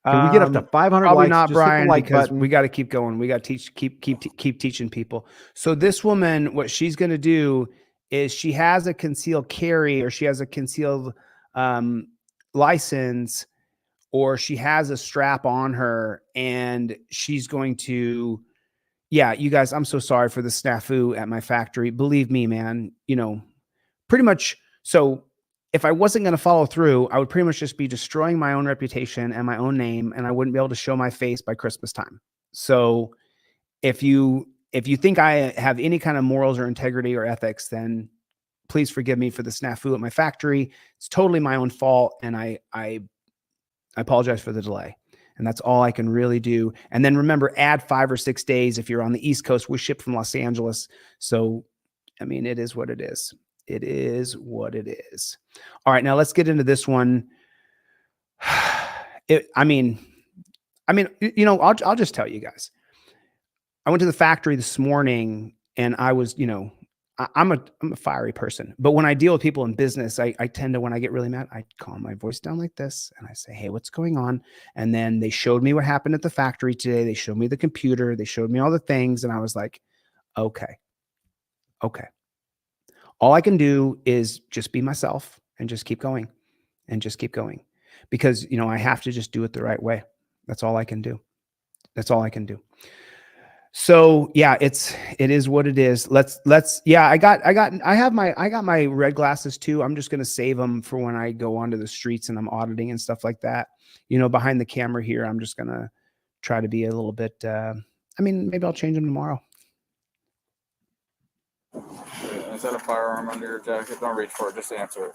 Can we get up to 500 probably likes? Not, Just Brian, hit the like because button. we got to keep going. We got to keep teaching people. So this woman, what she's going to do is she has a concealed carry, or she has a concealed license, or she has a strap on her, and she's going to, you guys, I'm so sorry for the snafu at my factory. Believe me, man, pretty much. So if I wasn't going to follow through, I would pretty much just be destroying my own reputation and my own name, and I wouldn't be able to show my face by Christmas time. So if you think I have any kind of morals or integrity or ethics, then please forgive me for the snafu at my factory. It's totally my own fault, and I apologize for the delay. And that's all I can really do. And then remember, add 5 or 6 days if you're on the East Coast. We ship from Los Angeles. So, I mean, it is what it is. It is what it is. All right, now let's get into this one. I'll just tell you guys. I went to the factory this morning, and I was, I'm a fiery person, but when I deal with people in business, I tend to, when I get really mad, I calm my voice down like this and I say, hey, what's going on? And then they showed me what happened at the factory today. They showed me the computer. They showed me all the things. And I was like, okay. All I can do is just be myself and just keep going and just keep going because, you know, I have to just do it the right way. That's all I can do. That's all I can do. So yeah, it is what it is. Yeah, I got my red glasses too. I'm just going to save them for when I go onto the streets and I'm auditing and stuff like that. You know, behind the camera here, I'm just going to try to be a little bit, I mean, maybe I'll change them tomorrow. Is that a firearm under your jacket? Don't reach for it. Just answer it.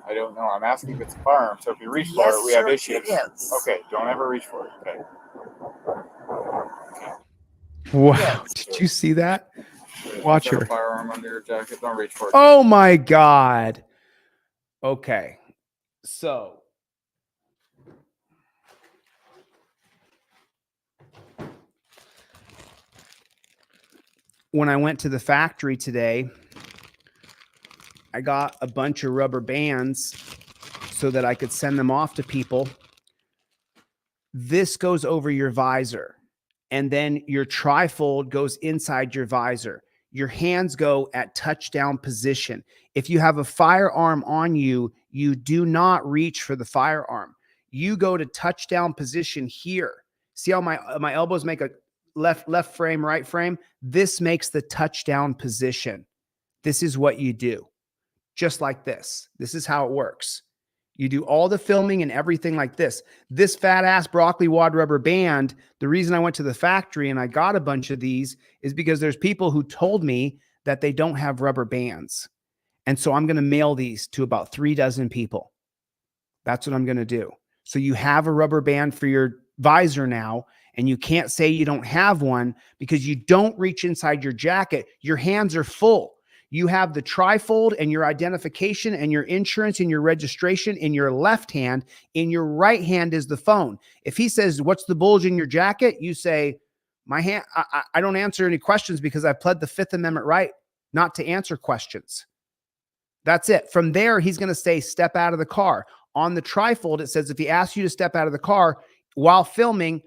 I don't know. I'm asking if it's a firearm. So if you reach for it, we have issues. Yes. Okay. Don't ever reach for it. Okay. Wow. Yes. Did you see that? Watch Is that her. a firearm under your jacket? Don't reach for it. Oh my God. Okay. So when I went to the factory today, I got a bunch of rubber bands so that I could send them off to people. This goes over your visor, and then your trifold goes inside your visor. Your hands go at touchdown position. If you have a firearm on you, you do not reach for the firearm. You go to touchdown position here. See how my elbows make a left frame, right frame? This makes the touchdown position. This is what you do. Just like this. This is how it works. You do all the filming and everything like this. This fat ass broccoli wad rubber band, the reason I went to the factory and I got a bunch of these is because there's people who told me that they don't have rubber bands. And so I'm going to mail these to about 36 people. That's what I'm going to do. So you have a rubber band for your visor now, and you can't say you don't have one because you don't reach inside your jacket. Your hands are full. You have the trifold and your identification and your insurance and your registration in your left hand. In your right hand is the phone. If he says, what's the bulge in your jacket? You say, my hand, I don't answer any questions because I pled the Fifth Amendment right not to answer questions. That's it. From there, he's going to say, step out of the car. On the trifold, it says, if he asks you to step out of the car while filming,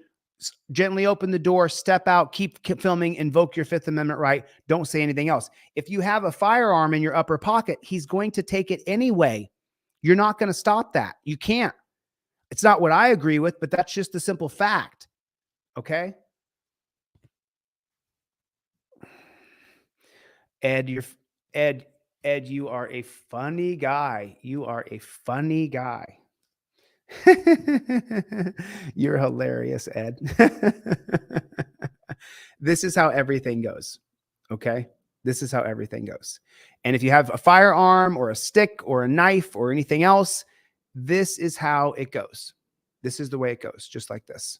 gently open the door, step out, keep filming, invoke your Fifth Amendment right. Don't say anything else. If you have a firearm in your upper pocket, he's going to take it anyway. You're not going to stop that. You can't. It's not what I agree with, but that's just the simple fact. Okay? Ed, you are a funny guy. You are a funny guy. You're hilarious, Ed. This is how everything goes. Okay. This is how everything goes. And if you have a firearm or a stick or a knife or anything else, this is how it goes. This is the way it goes. Just like this.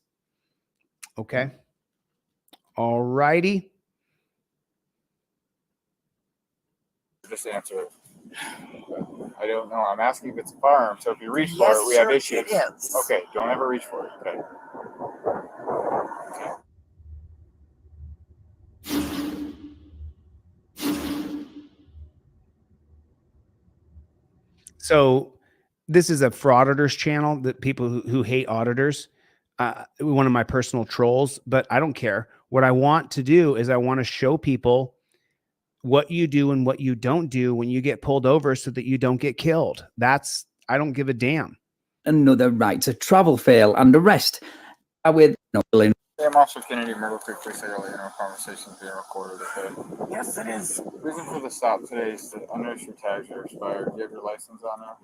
Okay. All righty. Just answer it. I don't know. I'm asking if it's a firearm. So if you reach for it, we have issues. Yes. Okay. Don't ever reach for it. Okay. So this is a frauditors channel that people who hate auditors, one of my personal trolls, but I don't care. What I want to do is I want to show people what you do and what you don't do when you get pulled over so that you don't get killed. I don't give a damn. Another right to travel fail and arrest with no billing. I'm Officer Kennedy, Myrtle Creek Police earlier in our conversation being recorded. Okay. Yes, it is. Reason for the stop today is the unregistered tags are expired. Do you have your license on now?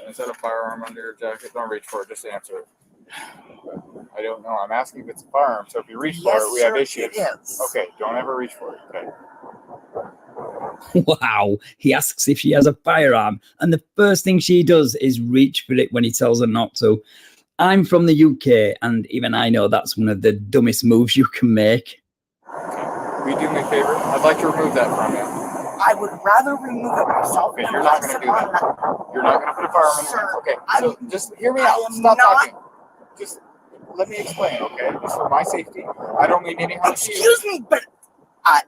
Is that a firearm under your jacket? Don't reach for it. Just answer it. I don't know. I'm asking if it's a firearm. So if you reach for it, we have issues. Yes. Okay. Don't ever reach for it. Okay. Wow. He asks if she has a firearm, and the first thing she does is reach for it when he tells her not to. I'm from the UK, and even I know that's one of the dumbest moves you can make. Okay. Will you do me a favor? I'd like to remove that from you. I would rather remove it myself. Okay, you're not going to do that. You're not going to put a firearm in Sir, it. Okay, so just hear me I out. am Stop not- talking. Just let me explain, okay? It's for my safety. I don't mean any harm to you. Excuse me, but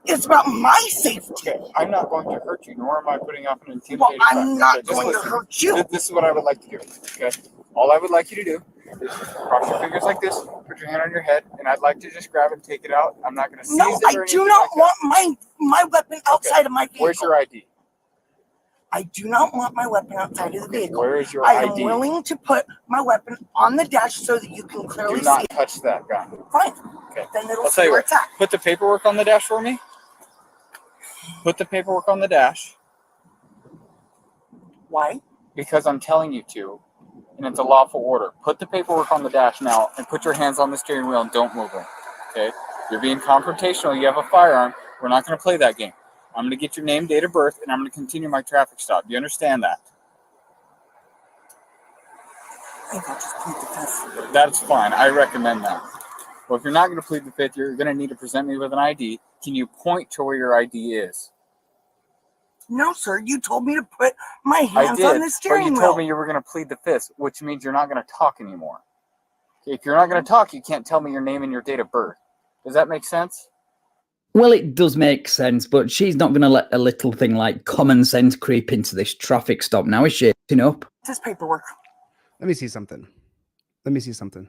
it's about my safety. Okay, I'm not going to hurt you, nor am I putting off an intimidating Well, I'm not just going to listen. hurt you. This is what I would like to do, okay? All I would like you to do is cross your fingers like this, put your hand on your head, and I'd like to just grab and take it out. I'm not going to seize No, it I or do anything not like want my weapon outside of my vehicle. Where's your ID? I do not want my weapon outside of the vehicle. Where is your I am ID? willing to put my weapon on the dash so that you can clearly Do not see it. touch that gun. Fine. Okay. Then it'll I'll see tell you where what. it's at. Put the paperwork on the dash for me. Put the paperwork on the dash. Why? Because I'm telling you to, and it's a lawful order. Put the paperwork on the dash now, and put your hands on the steering wheel and don't move them. Okay? You're being confrontational. You have a firearm. We're not going to play that game. I'm going to get your name, date of birth, and I'm going to continue my traffic stop. Do you understand that? I think I'll just plead the fifth. That's fine. I recommend that. Well, if you're not going to plead the fifth, you're going to need to present me with an ID. Can you point to where your ID is? No, sir. You told me to put my I hands did, on the but steering you wheel. told me you were going to plead the fifth, which means you're not going to talk anymore. If you're not going to talk, you can't tell me your name and your date of birth. Does that make sense? Well, it does make sense, but she's not going to let a little thing like common sense creep into this traffic stop now, is she? You know? This paperwork. Let me see something. Let me see something.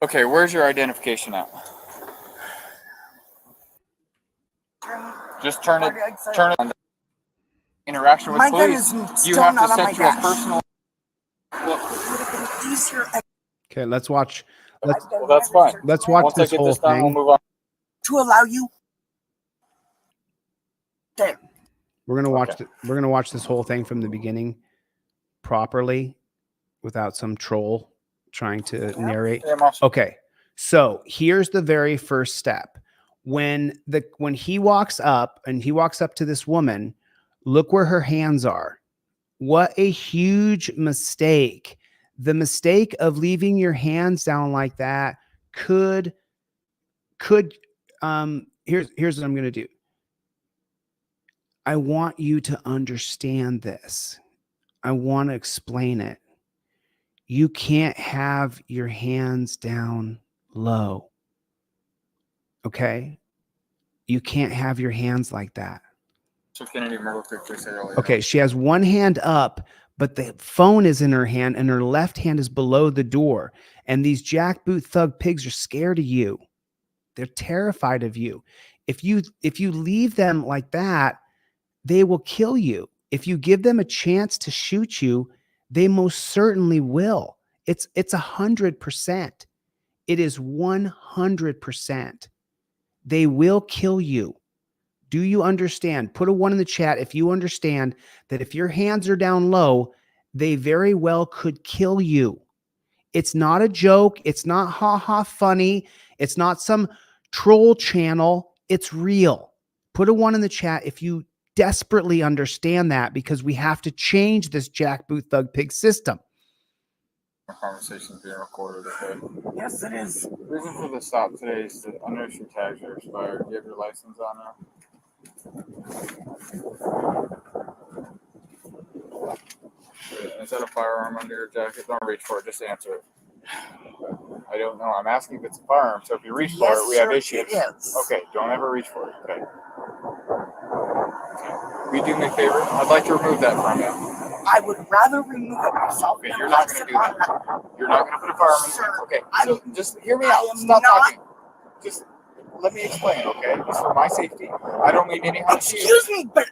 Okay, where's your identification at? Just turn it on. Interaction with My gun police. is You still have to not on set my your dash. personal. It would have been easier. Okay, let's watch. Well, that's fine. Let's watch Once I this get whole this done, we'll thing. move on. To allow you. There. We're gonna watch. We're gonna watch this whole thing from the beginning, properly, without some troll trying to narrate. Okay, so here's the very first step. When he walks up and he walks up to this woman, look where her hands are. What a huge mistake. The mistake of leaving your hands down like that could here's what I'm going to do. I want you to understand this. I want to explain it. You can't have your hands down low. Okay? You can't have your hands like that. So Kennedy, remember quickly say earlier. Okay, she has one hand up, but the phone is in her hand and her left hand is below the door. And these jackboot thug pigs are scared of you. They're terrified of you. If you leave them like that, they will kill you. If you give them a chance to shoot you, they most certainly will. It's 100%. It is 100%. They will kill you. Do you understand? Put a 1 in the chat if you understand that if your hands are down low, they very well could kill you. It's not a joke. It's not ha-ha funny. It's not some troll channel. It's real. Put a 1 in the chat if you desperately understand that, because we have to change this jackboot thug pig system. Our conversation's being recorded, okay? Yes, it is. The reason for the stop today is that I noticed your tags are expired. Do you have your license on now? Is that a firearm under your jacket? Don't reach for it. Just answer it. I don't know. I'm asking if it's a firearm. So if you reach for it, we have issues. It is. Okay, don't ever reach for it. Okay. Will you do me a favor? I'd like to remove that from you. I would rather remove it myself. Okay, than you're not place going to it do on that. You're not going to put a firearm in. Sir, Okay, I'm- so just hear me out. I am Stop not- talking. Just let me explain, okay? It's for my safety. I don't mean any harm to you. Excuse me, but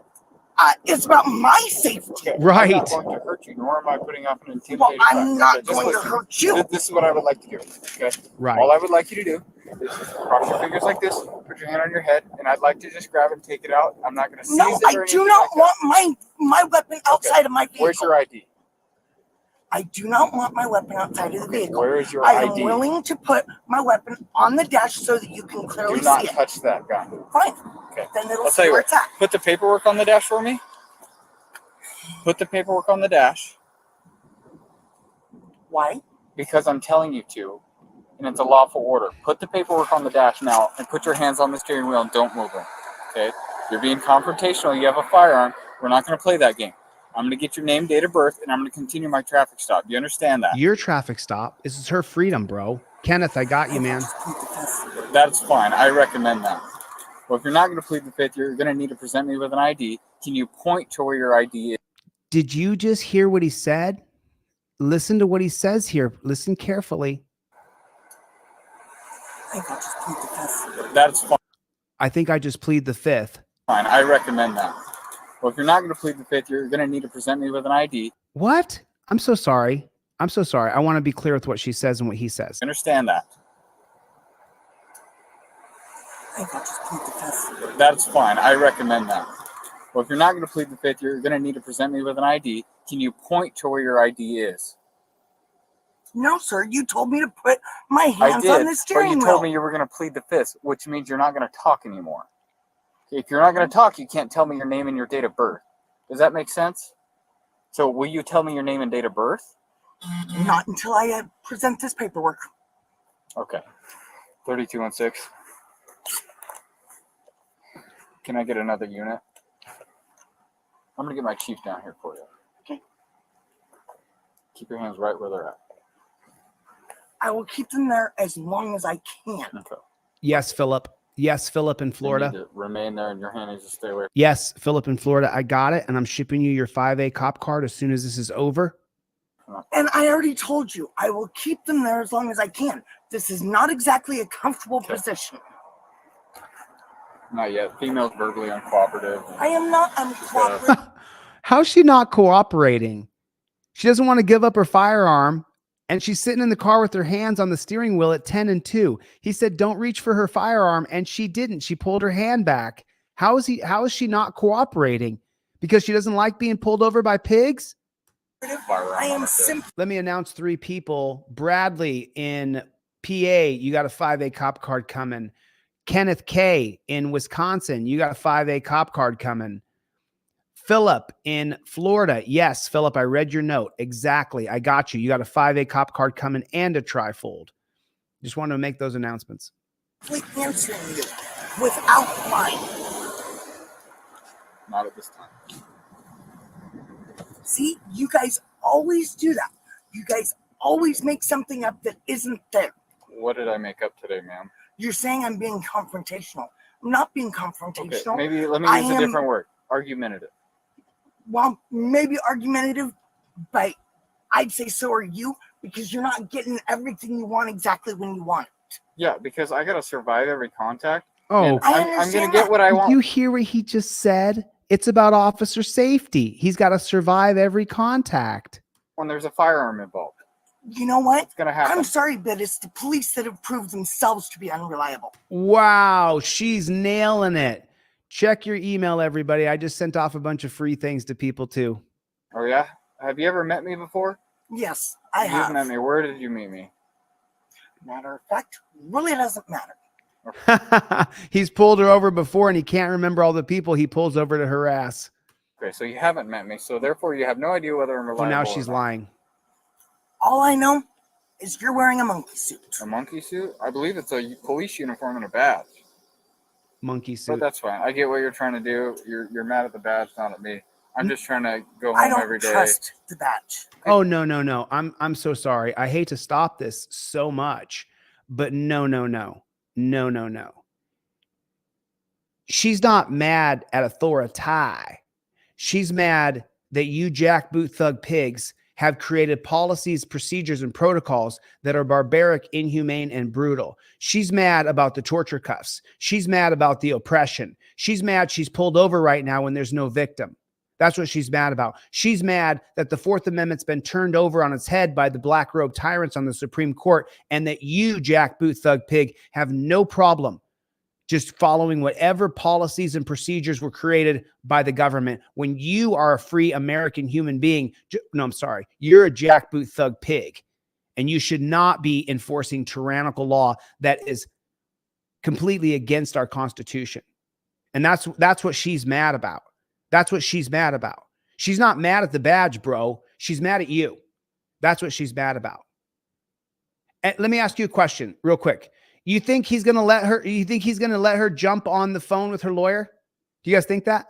it's about my safety. Okay, Right. I'm not going to hurt you, nor am I putting off an Well, intimidating I'm not just going to listen. hurt you. This is what I would like to do, okay? Right. All I would like you to do is cross your fingers like this, put your hand on your head, and I'd like to just grab and take it out. I'm not going to seize No, it I or anything do not like that. want my weapon outside of my vehicle. Where's your ID? I do not want my weapon outside of the vehicle. Where is your I am ID? willing to put my weapon on the dash so that you can clearly Do not see it. touch that gun. Fine. Okay. Then and it'll I'll say tell you where what. it's at. Put the paperwork on the dash for me. Put the paperwork on the dash. Why? Because I'm telling you to, and it's a lawful order. Put the paperwork on the dash now and put your hands on the steering wheel and don't move them. Okay? You're being confrontational. You have a firearm. We're not going to play that game. I'm going to get your name, date of birth, and I'm going to continue my traffic stop. You understand that? Your traffic stop. This is her freedom, bro. Kenneth, I got you, man. That's fine. I recommend that. Well, if you're not going to plead the fifth, you're going to need to present me with an ID. Can you point to where your ID is? Did you just hear what he said? Listen to what he says here. Listen carefully. That's fine. I think I just plead the fifth. Fine. I recommend that. Well, if you're not going to plead the fifth, you're going to need to present me with an ID. What? I'm so sorry. I'm so sorry. I want to be clear with what she says and what he says. Understand that. That's fine. I recommend that. Well, if you're not going to plead the fifth, you're going to need to present me with an ID. Can you point to where your ID is? No, sir. You told me to put my hands on the steering wheel. But you told me you were going to plead the fifth, which means you're not going to talk anymore. If you're not going to talk, you can't tell me your name and your date of birth. Does that make sense? So will you tell me your name and date of birth? Not until I present this paperwork. Okay. 3216. Can I get another unit? I'm going to get my chief down here for you. Okay. Keep your hands right where they're at. I will keep them there as long as I can. Okay. Yes, Philip. Yes, Philip in Florida. You need to remain there and your hand needs to stay away. Yes, Philip in Florida. I got it. And I'm shipping you your 5A cop card as soon as this is over. And I already told you, I will keep them there as long as I can. This is not exactly a comfortable position. Not yet. Female's verbally uncooperative. I am not uncooperative. How's she not cooperating? She doesn't want to give up her firearm. And she's sitting in the car with her hands on the steering wheel at 10 and 2. He said, don't reach for her firearm. And she didn't. She pulled her hand back. How is she not cooperating? Because she doesn't like being pulled over by pigs? I am simply. Let me announce 3 people. Bradley in PA, you got a 5A cop card coming. Kenneth K in Wisconsin, you got a 5A cop card coming. Philip in Florida. Yes, Philip, I read your note. Exactly. I got you. You got a 5A cop card coming and a Trifold. Just wanted to make those announcements. Answering you without lying. Not at this time. See, you guys always do that. You guys always make something up that isn't there. What did I make up today, ma'am? You're saying I'm being confrontational. I'm not being confrontational. Okay, maybe let me use a different word. Argumentative. Well, maybe argumentative, but I'd say so are you, because you're not getting everything you want exactly when you want it. Yeah, because I gotta survive every contact. Oh, I'm gonna get what I want. You hear what he just said? It's about officer safety. He's got to survive every contact. When there's a firearm involved. You know what? It's gonna happen. I'm sorry, but it's the police that have proved themselves to be unreliable. Wow, she's nailing it. Check your email, everybody. I just sent off a bunch of free things to people too. Oh yeah? Have you ever met me before? Yes, I have. You've met me. Where did you meet me? Matter of fact, really doesn't matter. He's pulled her over before and he can't remember all the people he pulls over to harass. Okay, so you haven't met me, so therefore you have no idea whether I'm reliable. Well, now she's lying. All I know is you're wearing a monkey suit. A monkey suit? I believe it's a police uniform and a badge. Monkey suit. But that's fine. I get what you're trying to do. You're mad at the badge, not at me. I'm just trying to go home every day. I don't trust the badge. Oh, no. I'm so sorry. I hate to stop this so much, but no. She's not mad at authority. She's mad that you jackboot thug pigs have created policies, procedures, and protocols that are barbaric, inhumane, and brutal. She's mad about the torture cuffs. She's mad about the oppression. She's mad she's pulled over right now when there's no victim. That's what she's mad about. She's mad that the Fourth Amendment's been turned over on its head by the black robe tyrants on the Supreme Court, and that you, jackboot thug pig, have no problem just following whatever policies and procedures were created by the government when you are a free American human being. No, I'm sorry. You're a jackboot thug pig, and you should not be enforcing tyrannical law that is completely against our Constitution. And that's what she's mad about. That's what she's mad about. She's not mad at the badge, bro. She's mad at you. That's what she's mad about. And let me ask you a question real quick. You think he's going to let her jump on the phone with her lawyer? Do you guys think that?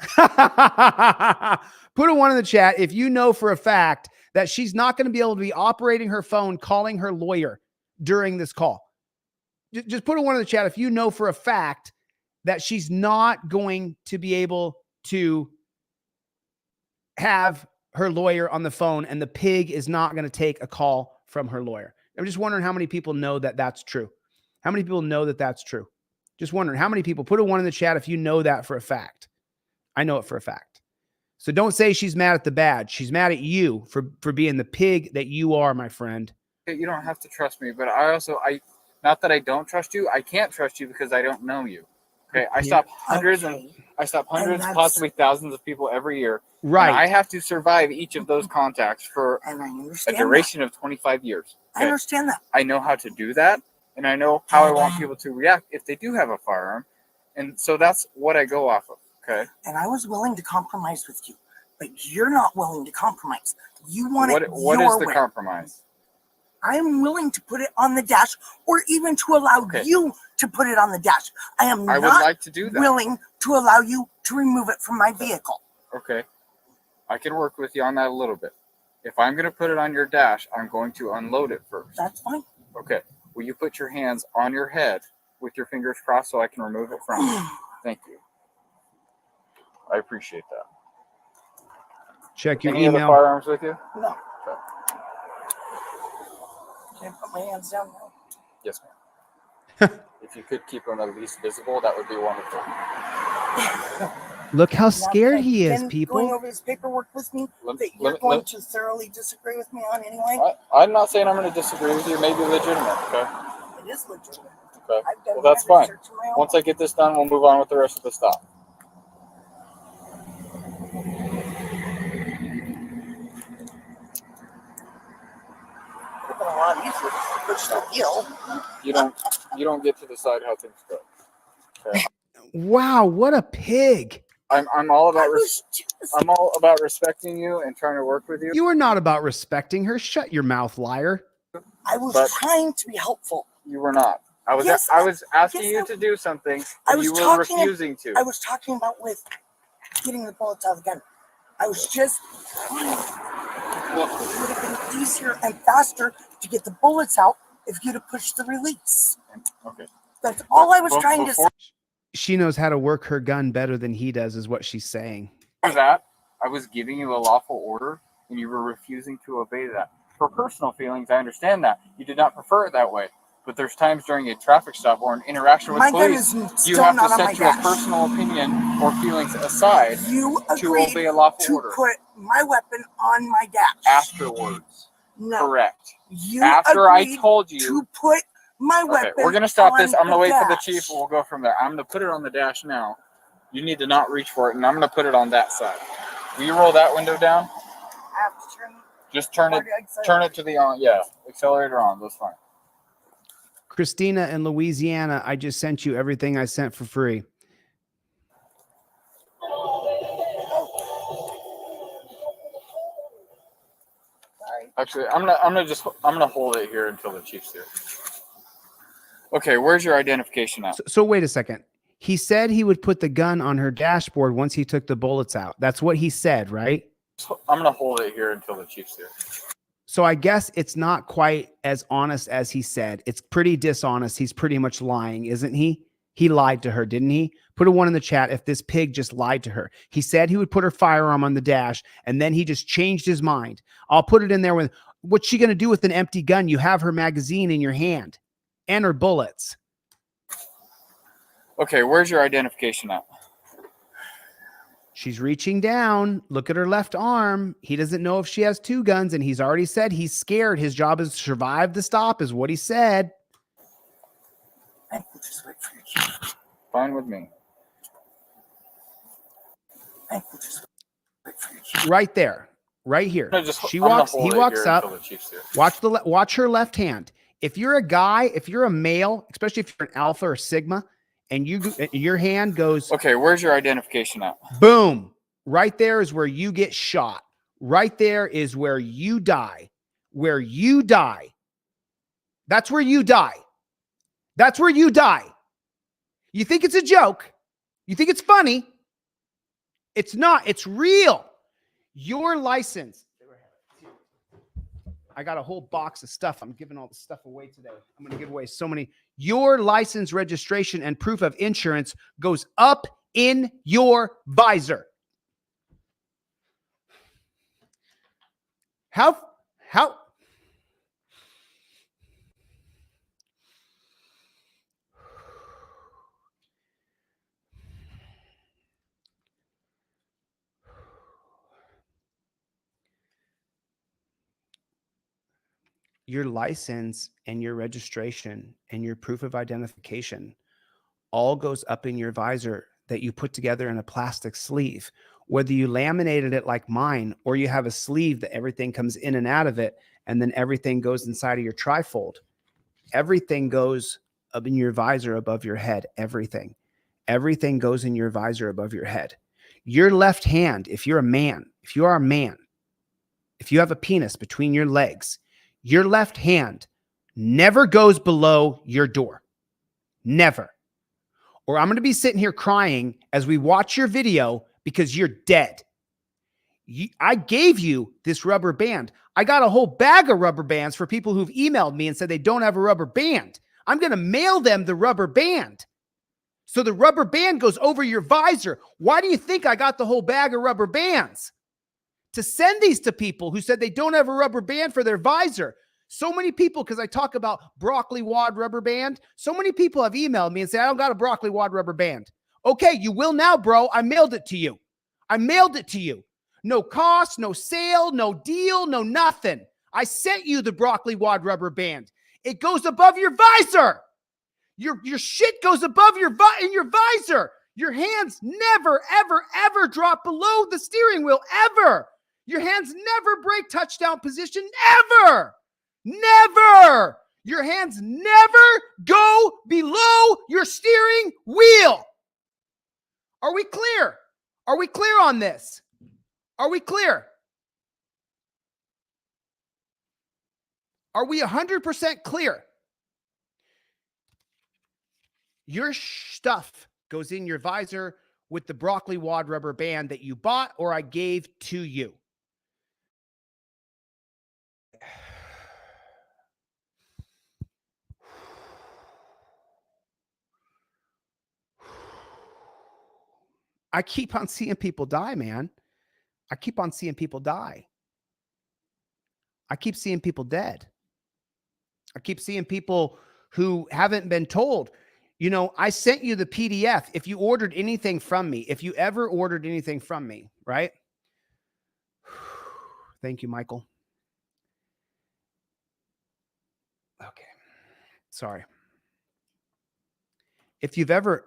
Put a 1 in the chat if you know for a fact that she's not going to be able to be operating her phone, calling her lawyer during this call. Just put a 1 in the chat if you know for a fact that she's not going to be able to have her lawyer on the phone and the pig is not going to take a call from her lawyer. I'm just wondering how many people know that that's true. How many people know that that's true? Just wondering how many people. Put a 1 in the chat if you know that for a fact. I know it for a fact. So don't say she's mad at the badge. She's mad at you for being the pig that you are, my friend. You don't have to trust me, but not that I don't trust you. I can't trust you because I don't know you. Okay, I stop hundreds, possibly thousands of people every year. Right. I have to survive each of those contacts for a duration of 25 years. Okay? I understand that. I know how to do that, and I know how I want people to react if they do have a firearm. And so that's what I go off of. Okay. And I was willing to compromise with you, but you're not willing to compromise. You want it what your is the way. compromise? I am willing to put it on the dash, or even to allow you to put it on the dash. I would like to do that. Willing to allow you to remove it from my vehicle. Okay. I can work with you on that a little bit. If I'm going to put it on your dash, I'm going to unload it first. That's fine. Okay. Will you put your hands on your head with your fingers crossed so I can remove it from you? Thank you. I appreciate that. Check your Any email. other firearms with you? No. Okay. Can I put my hands down now? Yes, ma'am. If you could keep them at least visible, that would be wonderful. Look how scared he is, Then people. Going over this paperwork with me that you're going to thoroughly disagree with me on anyway. I'm not saying I'm going to disagree with you. It may be legitimate, okay? It is legitimate. Okay. I've done Well, that's my fine. research on my own. Once I get this done, we'll move on with the rest of the stuff. It would have been a lot easier to push the deal. You don't get to decide how things go. Okay. Wow, what a pig. I'm all about respecting you and trying to work with you. You are not about respecting her. Shut your mouth, liar. I was trying to be helpful. You were not. I was asking you to do something and you were refusing to. I was talking about with getting the bullets out of the gun. I was just trying. It would have been easier and faster to get the bullets out if you'd have pushed the release. Okay. That's all I was trying to say. She knows how to work her gun better than he does, is what she's saying. For that, I was giving you a lawful order and you were refusing to obey that. For personal feelings, I understand that. You did not prefer it that way. But there's times during a traffic stop or an interaction with police, you have to set your personal opinion or feelings aside to obey a lawful order. Put my weapon on my dash. Afterwards. No. Correct. You After I told you to put my weapon. Okay, we're gonna stop this. I'm gonna wait for the dash. chief. We'll go from there. I'm gonna put it on the dash now. You need to not reach for it, and I'm gonna put it on that side. Will you roll that window down? I have to turn. Just turn it to the on. Yeah, accelerator on. That's fine. Christina in Louisiana, I just sent you everything I sent for free. Actually, I'm gonna hold it here until the chief's here. Okay, where's your identification at? So wait a second. He said he would put the gun on her dashboard once he took the bullets out. That's what he said, right? I'm gonna hold it here until the chief's here. So I guess it's not quite as honest as he said. It's pretty dishonest. He's pretty much lying, isn't he? He lied to her, didn't he? Put a 1 in the chat if this pig just lied to her. He said he would put her firearm on the dash, and then he just changed his mind. I'll put it in there with, what's she going to do with an empty gun? You have her magazine in your hand and her bullets. Okay, where's your identification at? She's reaching down. Look at her left arm. He doesn't know if she has 2 guns, and he's already said he's scared. His job is to survive the stop, is what he said. Fine with me. Right there, right here. No, He walks up. Watch her left hand. If you're a guy, if you're a male, especially if you're an alpha or sigma, and your hand goes, Okay, where's your identification at? boom, right there is where you get shot. Right there is where you die. Where you die. That's where you die. That's where you die. You think it's a joke. You think it's funny. It's not. It's real. Your license. I got a whole box of stuff. I'm giving all the stuff away today. I'm going to give away so many. Your license registration and proof of insurance goes up in your visor. How your license and your registration and your proof of identification all goes up in your visor that you put together in a plastic sleeve. Whether you laminated it like mine or you have a sleeve that everything comes in and out of it and then everything goes inside of your trifold, everything goes up in your visor above your head. Everything goes in your visor above your head. Your left hand, if you are a man, if you have a penis between your legs, your left hand never goes below your door. Never. Or I'm going to be sitting here crying as we watch your video because you're dead. I gave you this rubber band. I got a whole bag of rubber bands for people who've emailed me and said they don't have a rubber band. I'm going to mail them the rubber band. So the rubber band goes over your visor. Why do you think I got the whole bag of rubber bands? To send these to people who said they don't have a rubber band for their visor. So many people, because I talk about broccoli wad rubber band, so many people have emailed me and said, I don't got a broccoli wad rubber band. Okay, you will now, bro. I mailed it to you. I mailed it to you. No cost, no sale, no deal, no nothing. I sent you the broccoli wad rubber band. It goes above your visor. Your shit goes above your visor. Your hands never, ever, ever drop below the steering wheel, ever. Your hands never break touchdown position, ever. Never. Your hands never go below your steering wheel. Are we clear? Are we clear on this? Are we clear? Are we 100% clear? Your stuff goes in your visor with the broccoli wad rubber band that you bought or I gave to you. I keep on seeing people die, man. I keep on seeing people die. I keep seeing people dead. I keep seeing people who haven't been told. You know, I sent you the PDF. If you ordered anything from me, if you ever ordered anything from me, right? Thank you, Michael. Okay. Sorry. If you ever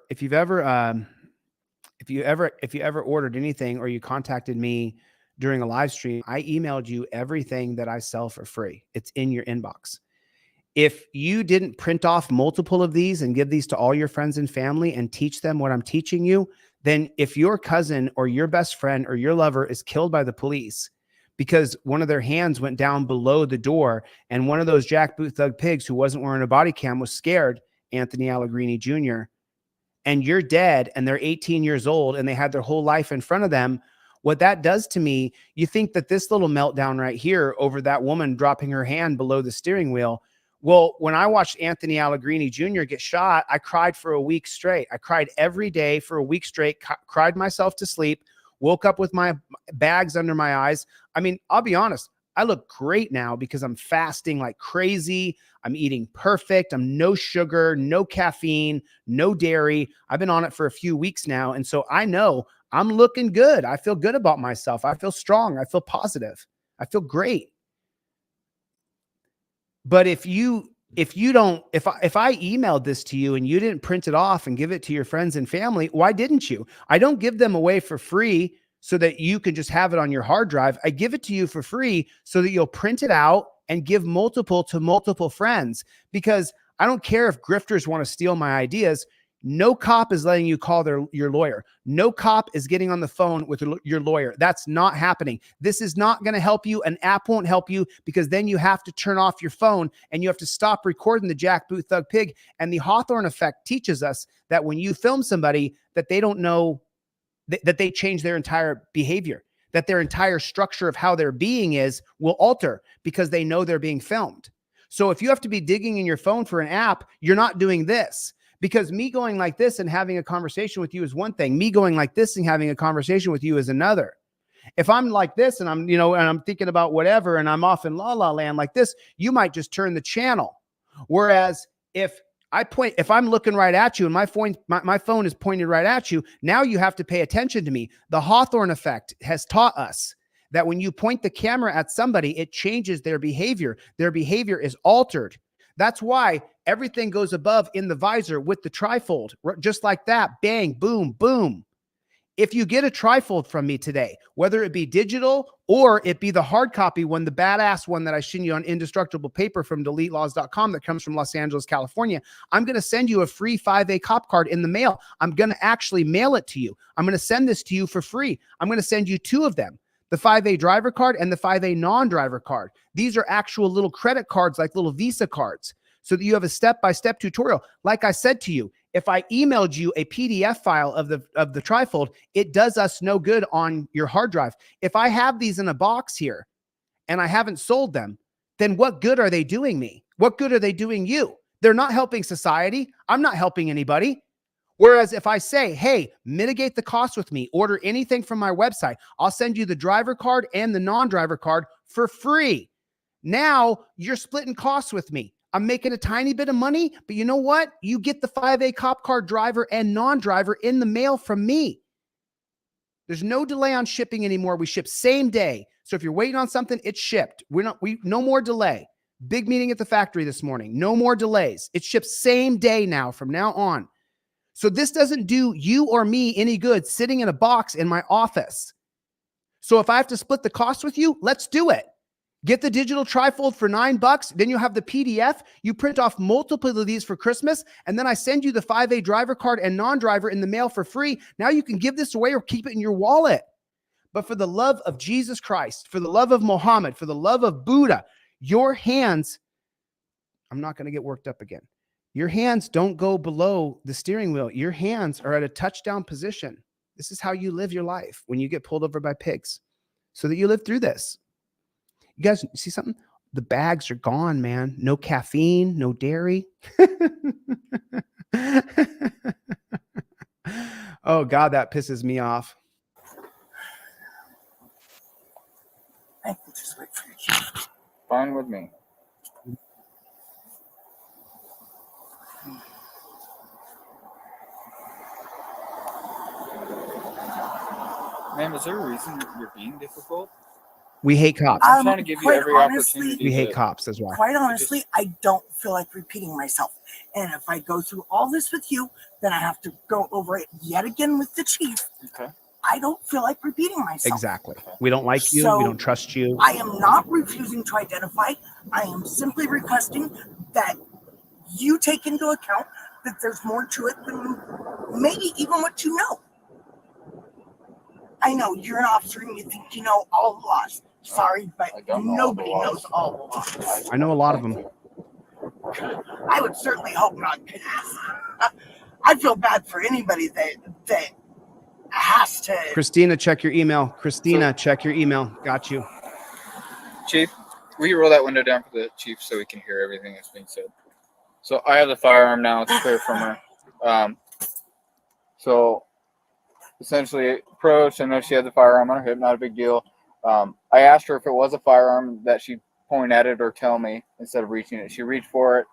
ordered anything or you contacted me during a live stream, I emailed you everything that I sell for free. It's in your inbox. If you didn't print off multiple of these and give these to all your friends and family and teach them what I'm teaching you, then if your cousin or your best friend or your lover is killed by the police because one of their hands went down below the door and one of those jackboot thug pigs who wasn't wearing a body cam was scared, Anthony Allegrini Jr., and you're dead and they're 18 years old and they had their whole life in front of them, what that does to me, you think that this little meltdown right here over that woman dropping her hand below the steering wheel. Well, when I watched Anthony Allegrini Jr. get shot, I cried for a week straight. I cried every day for a week straight, cried myself to sleep, woke up with my bags under my eyes. I mean, I'll be honest. I look great now because I'm fasting like crazy. I'm eating perfect. I'm no sugar, no caffeine, no dairy. I've been on it for a few weeks now. And so I know I'm looking good. I feel good about myself. I feel strong. I feel positive. I feel great. But if I emailed this to you and you didn't print it off and give it to your friends and family, why didn't you? I don't give them away for free so that you can just have it on your hard drive. I give it to you for free so that you'll print it out and give multiple to multiple friends, because I don't care if grifters want to steal my ideas. No cop is letting you call your lawyer. No cop is getting on the phone with your lawyer. That's not happening. This is not going to help you. An app won't help you, because then you have to turn off your phone and you have to stop recording the Jackboot Thug Pig. And the Hawthorne effect teaches us that when you film somebody, that they don't know that they change their entire behavior, that their entire structure of how their being will alter because they know they're being filmed. So if you have to be digging in your phone for an app, you're not doing this. Because me going like this and having a conversation with you is one thing. Me going like this and having a conversation with you is another. If I'm like this and I'm, and I'm thinking about whatever and I'm off in la la land like this, you might just turn the channel. Whereas if I'm looking right at you and my phone is pointed right at you, now you have to pay attention to me. The Hawthorne effect has taught us that when you point the camera at somebody, it changes their behavior. Their behavior is altered. That's why everything goes above in the visor with the trifold, just like that. Bang, boom, boom. If you get a trifold from me today, whether it be digital or it be the hard copy one, the badass one that I send you on indestructible paper from deletelaws.com that comes from Los Angeles, California, I'm going to send you a free 5A cop card in the mail. I'm going to actually mail it to you. I'm going to send this to you for free. I'm going to send you 2 of them. The 5A driver card and the 5A non-driver card. These are actual little credit cards, like little Visa cards, so that you have a step-by-step tutorial. Like I said to you, if I emailed you a PDF file of the trifold, it does us no good on your hard drive. If I have these in a box here and I haven't sold them, then what good are they doing me? What good are they doing you? They're not helping society. I'm not helping anybody. Whereas if I say, hey, mitigate the cost with me, order anything from my website, I'll send you the driver card and the non-driver card for free. Now you're splitting costs with me. I'm making a tiny bit of money, but you know what? You get the 5A cop card driver and non-driver in the mail from me. There's no delay on shipping anymore. We ship same day. So if you're waiting on something, it's shipped. No more delay. Big meeting at the factory this morning. No more delays. It ships same day now from now on. So this doesn't do you or me any good sitting in a box in my office. So if I have to split the cost with you, let's do it. Get the digital trifold for $9. Then you'll have the PDF. You print off multiple of these for Christmas. And then I send you the 5A driver card and non-driver in the mail for free. Now you can give this away or keep it in your wallet. But for the love of Jesus Christ, for the love of Muhammad, for the love of Buddha, your hands, I'm not going to get worked up again. Your hands don't go below the steering wheel. Your hands are at a touchdown position. This is how you live your life when you get pulled over by pigs, so that you live through this. You guys see something? The bags are gone, man. No caffeine, no dairy. Oh, God, that pisses me off. I can just wait for you. Fine with me. Ma'am, is there a reason you're being difficult? We hate cops. I'm trying to give you every opportunity. We hate cops as well. Quite honestly, I don't feel like repeating myself. And if I go through all this with you, then I have to go over it yet again with the chief. Okay. I don't feel like repeating myself. Exactly. We don't like you. So, we don't trust you. I am not refusing to identify. I am simply requesting that you take into account that there's more to it than maybe even what you know. I know you're an officer and you think you know all the laws. Sorry, but nobody knows all the laws. I know a lot of them. I would certainly hope not. I feel bad for anybody that has to. Christina, check your email. Christina, check your email. Got you. Chief, will you roll that window down for the chief so we can hear everything that's being said? So I have the firearm now. It's clear from her. So essentially approached. I know she had the firearm on her hip. Not a big deal. I asked her if it was a firearm that she'd point at it or tell me instead of reaching it. She reached for it.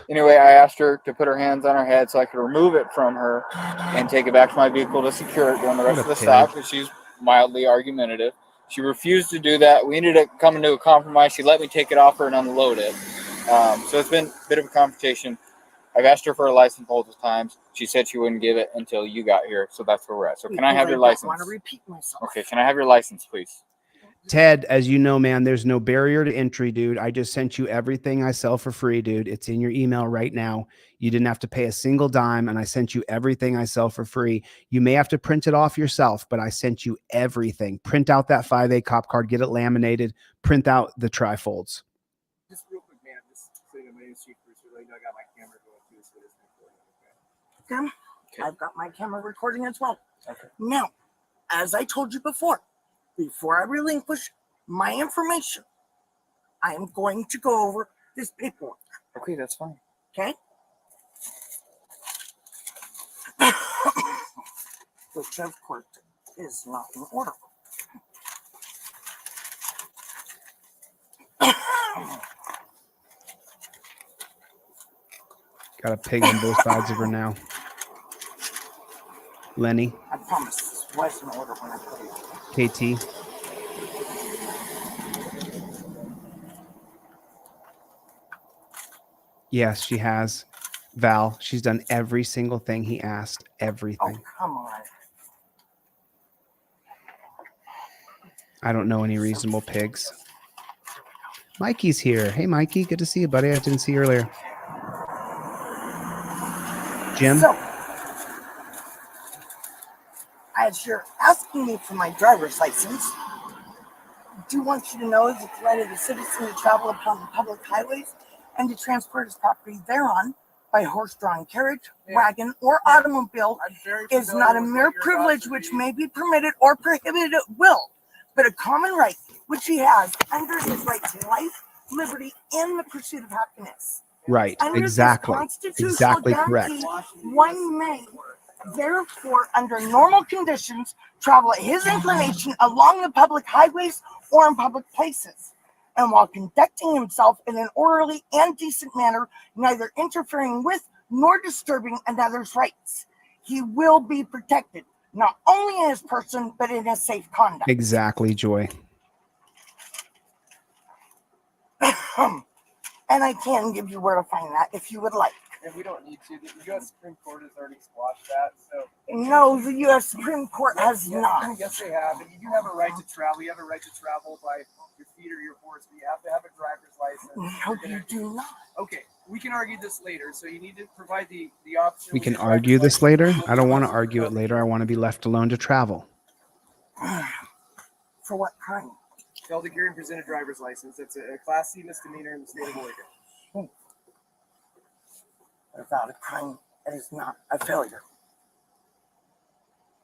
Anyway, I asked her to put her hands on her head so I could remove it from her and take it back to my vehicle to secure it during the rest of the stop because she's mildly argumentative. She refused to do that. We ended up coming to a compromise. She let me take it off her and unload it. So it's been a bit of a confrontation. I've asked her for a license multiple times. She said she wouldn't give it until you got here. So that's where we're at. So can I have your license? I don't want to repeat myself. Okay, can I have your license, please? Ted, as you know, man, there's no barrier to entry, dude. I just sent you everything I sell for free, dude. It's in your email right now. You didn't have to pay a single dime, and I sent you everything I sell for free. You may have to print it off yourself, but I sent you everything. Print out that 5A cop card, get it laminated, print out the trifolds. Just real quick, man. Just so you know, my name's Chief Bruce. I got my camera going too, so this recording. Okay. I've got my camera recording as well. Okay. Now, as I told you before I relinquish my information, I am going to go over this paperwork. Okay, that's fine. Okay? Which, of course, is not in order. Got a pig on both sides of her now. Lenny. I promise this was in order when I put it. KT. Yes, she has. Val, she's done every single thing he asked. Everything. Oh, come on. I don't know any reasonable pigs. Mikey's here. Hey, Mikey. Good to see you, buddy. I didn't see you earlier. Jim? So, as you're asking me for my driver's license, I do want you to know that the right of the citizen to travel upon the public highways and to transport his property thereon by horse-drawn carriage, wagon, or automobile is not a mere privilege which may be permitted or prohibited at will, but a common right which he has under his right to life, liberty, and the pursuit of happiness. Right. Under Exactly. this constitutional Exactly correct. guarantee, one may, therefore, under normal conditions, travel at his inclination along the public highways or in public places, and while conducting himself in an orderly and decent manner, neither interfering with nor disturbing another's rights. He will be protected, not only in his person, but in his safe conduct. Exactly, Joy. And I can give you where to find that if you would like. And we don't need to. The U.S. Supreme Court has already squashed that. So no, the U.S. Supreme Court has not. Yes, they have. And you do have a right to travel. You have a right to travel by your feet or your horse, but you have to have a driver's license. No, you do not. Okay, we can argue this later. So you need to provide the option. We can argue this later. I don't want to argue it later. I want to be left alone to travel. For what crime? Failed to carry and present a driver's license. It's a Class C misdemeanor in the state of Oregon. Without a crime, it is not a failure.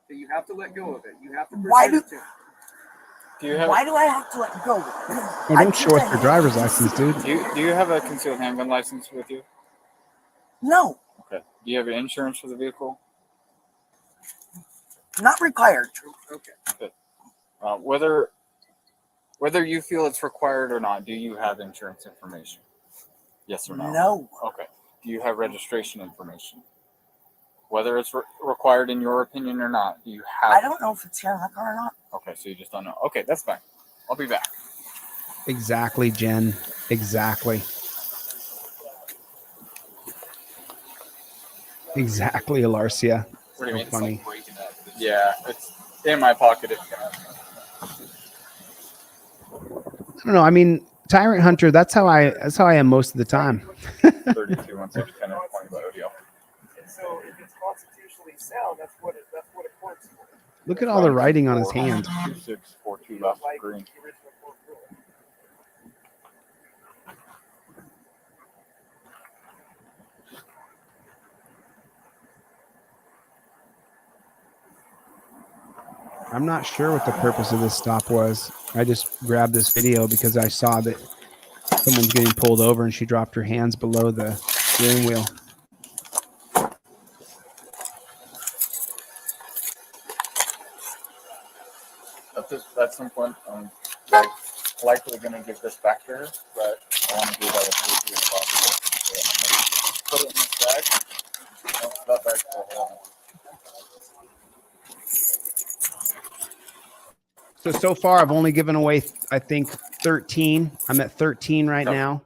So you have to let go of it. You have to Why present it to him. Why do I have to let go? Oh, don't show us your driver's license, dude. Do you have a concealed handgun license with you? No. Okay. Do you have insurance for the vehicle? Not required. Okay. Good. Whether you feel it's required or not, do you have insurance information? Yes or no? No. Okay. Do you have registration information? Whether it's required in your opinion or not, do you have? I don't know if it's here in the car or not. Okay, so you just don't know. Okay, that's fine. I'll be back. Exactly, Jen. Exactly. Exactly, Alarcia. What do you mean? Funny. Yeah, it's in my pocket. I don't know. I mean, Tyrant Hunter. That's how I am most of the time. 32, 160, 10, 20 by ODL. And so if it's constitutionally sound, that's what it court's for. Look at all the writing on his hand. 2642 left green. I'm not sure what the purpose of this stop was. I just grabbed this video because I saw that someone's getting pulled over and she dropped her hands below the steering wheel. At some point, I'm likely going to give this back to her, but I want to do that as quickly as possible. So I'm going to put it in this bag. That bag's full of water. So far, I've only given away, I think, 13. I'm at 13 right now.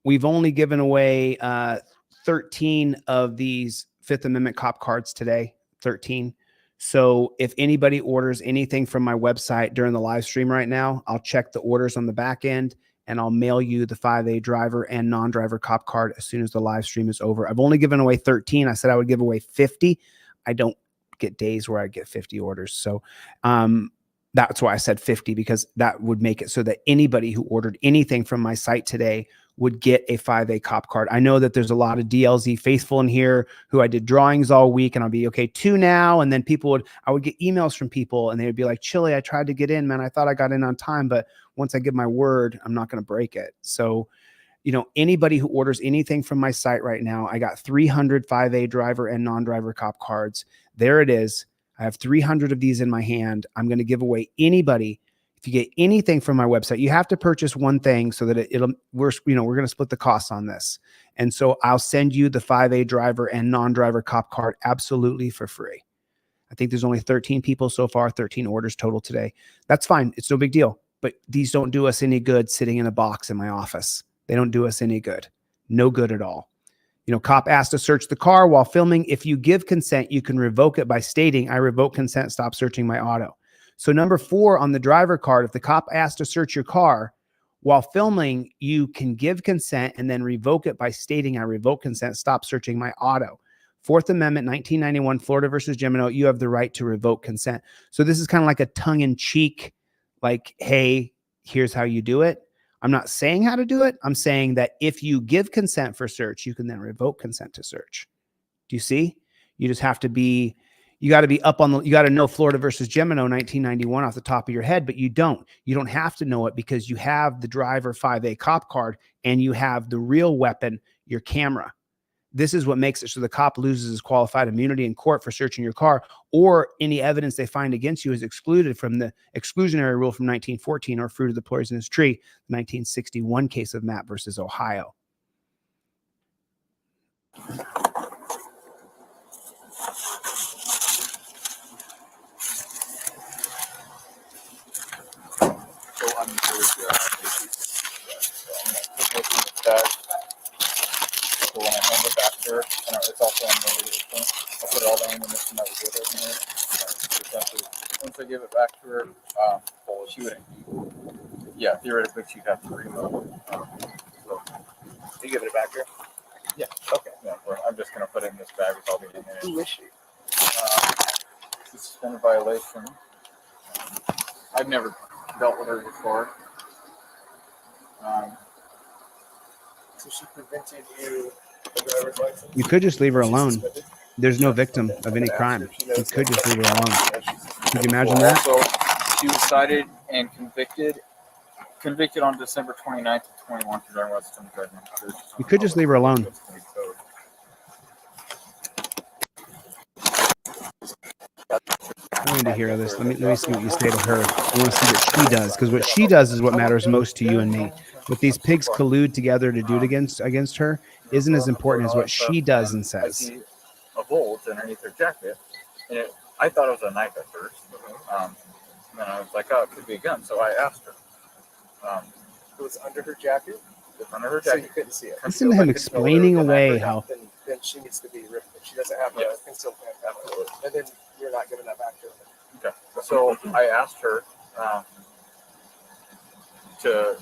We've only given away 13 of these Fifth Amendment cop cards today. 13. So if anybody orders anything from my website during the live stream right now, I'll check the orders on the back end and I'll mail you the 5A driver and non-driver cop card as soon as the live stream is over. I've only given away 13. I said I would give away 50. I don't get days where I get 50 orders. So that's why I said 50, because that would make it so that anybody who ordered anything from my site today would get a 5A cop card. I know that there's a lot of DLZ faithful in here who I did drawings all week, and I'll be okay 2 now. And then I would get emails from people and they would be like, Chille, I tried to get in, man. I thought I got in on time, but once I give my word, I'm not going to break it. So, you know, anybody who orders anything from my site right now, I got 300 5A driver and non-driver cop cards. There it is. I have 300 of these in my hand. I'm going to give away anybody. If you get anything from my website, you have to purchase one thing so that we're going to split the costs on this. And so I'll send you the 5A driver and non-driver cop card absolutely for free. I think there's only 13 people so far, 13 orders total today. That's fine. It's no big deal. But these don't do us any good sitting in a box in my office. They don't do us any good. No good at all. You know, cop asked to search the car while filming. If you give consent, you can revoke it by stating, I revoke consent, stop searching my auto. So number 4 on the driver card, if the cop asks to search your car while filming, you can give consent and then revoke it by stating, I revoke consent, stop searching my auto. 4th Amendment, 1991, Florida versus Gemino, you have the right to revoke consent. So this is kind of like a tongue-in-cheek, like, hey, here's how you do it. I'm not saying how to do it. I'm saying that if you give consent for search, you can then revoke consent to search. Do you see? You just have to be, you got to be up on the, you got to know Florida versus Gemino 1991 off the top of your head, but you don't have to know it because you have the driver 5A cop card and you have the real weapon, your camera. This is what makes it so the cop loses his qualified immunity in court for searching your car, or any evidence they find against you is excluded from the exclusionary rule from 1914 or fruit of the poisonous tree, 1961 case of Mapp versus Ohio. So when I hand it back to her, and it's also on the thing, I'll put it all down in the mix and that was it in there. Once I give it back to her, well, she wouldn't. Yeah, theoretically, she'd have to remove it. So, You give it back here? yeah, okay. Yeah, I'm just going to put it in this bag with all the in there. Who is she? Suspended violation. I've never dealt with her before. So she prevented you the driver's license? You could just leave her alone. There's no victim of any crime. You could just leave her alone. Could you imagine that? So she was cited and convicted on December 29th of 21 for driving while driving. You could just leave her alone. I need to hear this. Let me see what you say to her. I want to see what she does, because what she does is what matters most to you and me. What these pigs collude together to do it against her isn't as important as what she does and I says. see a bolt underneath her jacket, and I thought it was a knife at first. And then I was like, oh, it could be a gun. So I asked her. It was under her jacket? It's under her So jacket. you couldn't see it? Listen to him explaining away how. Then she needs to be ripped. She doesn't have a concealed carry. And then you're not giving that back to her. Okay. So I asked her to.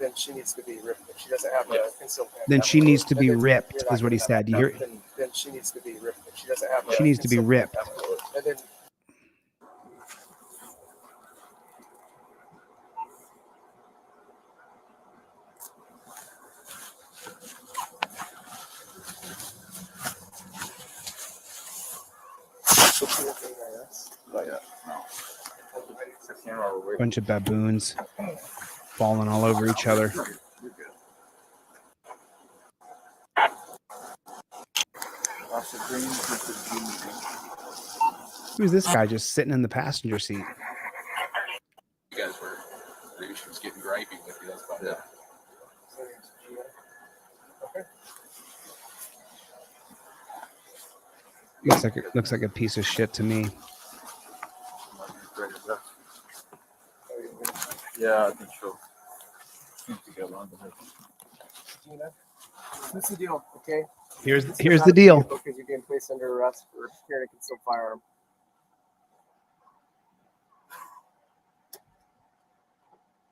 Then she needs to be ripped. She doesn't have a concealed carry. Then she needs to be ripped, is what he said. You hear? Then she needs to be ripped. She doesn't have. She needs to be ripped. And then. Bunch of baboons falling all over each other. Who's this guy just sitting in the passenger seat? You guys were, maybe she was getting gripey with you. That's about it. Looks like a piece of shit to me. Yeah, I think so. What's the deal? Okay. Here's the deal. Because you're being placed under arrest for carrying a concealed firearm.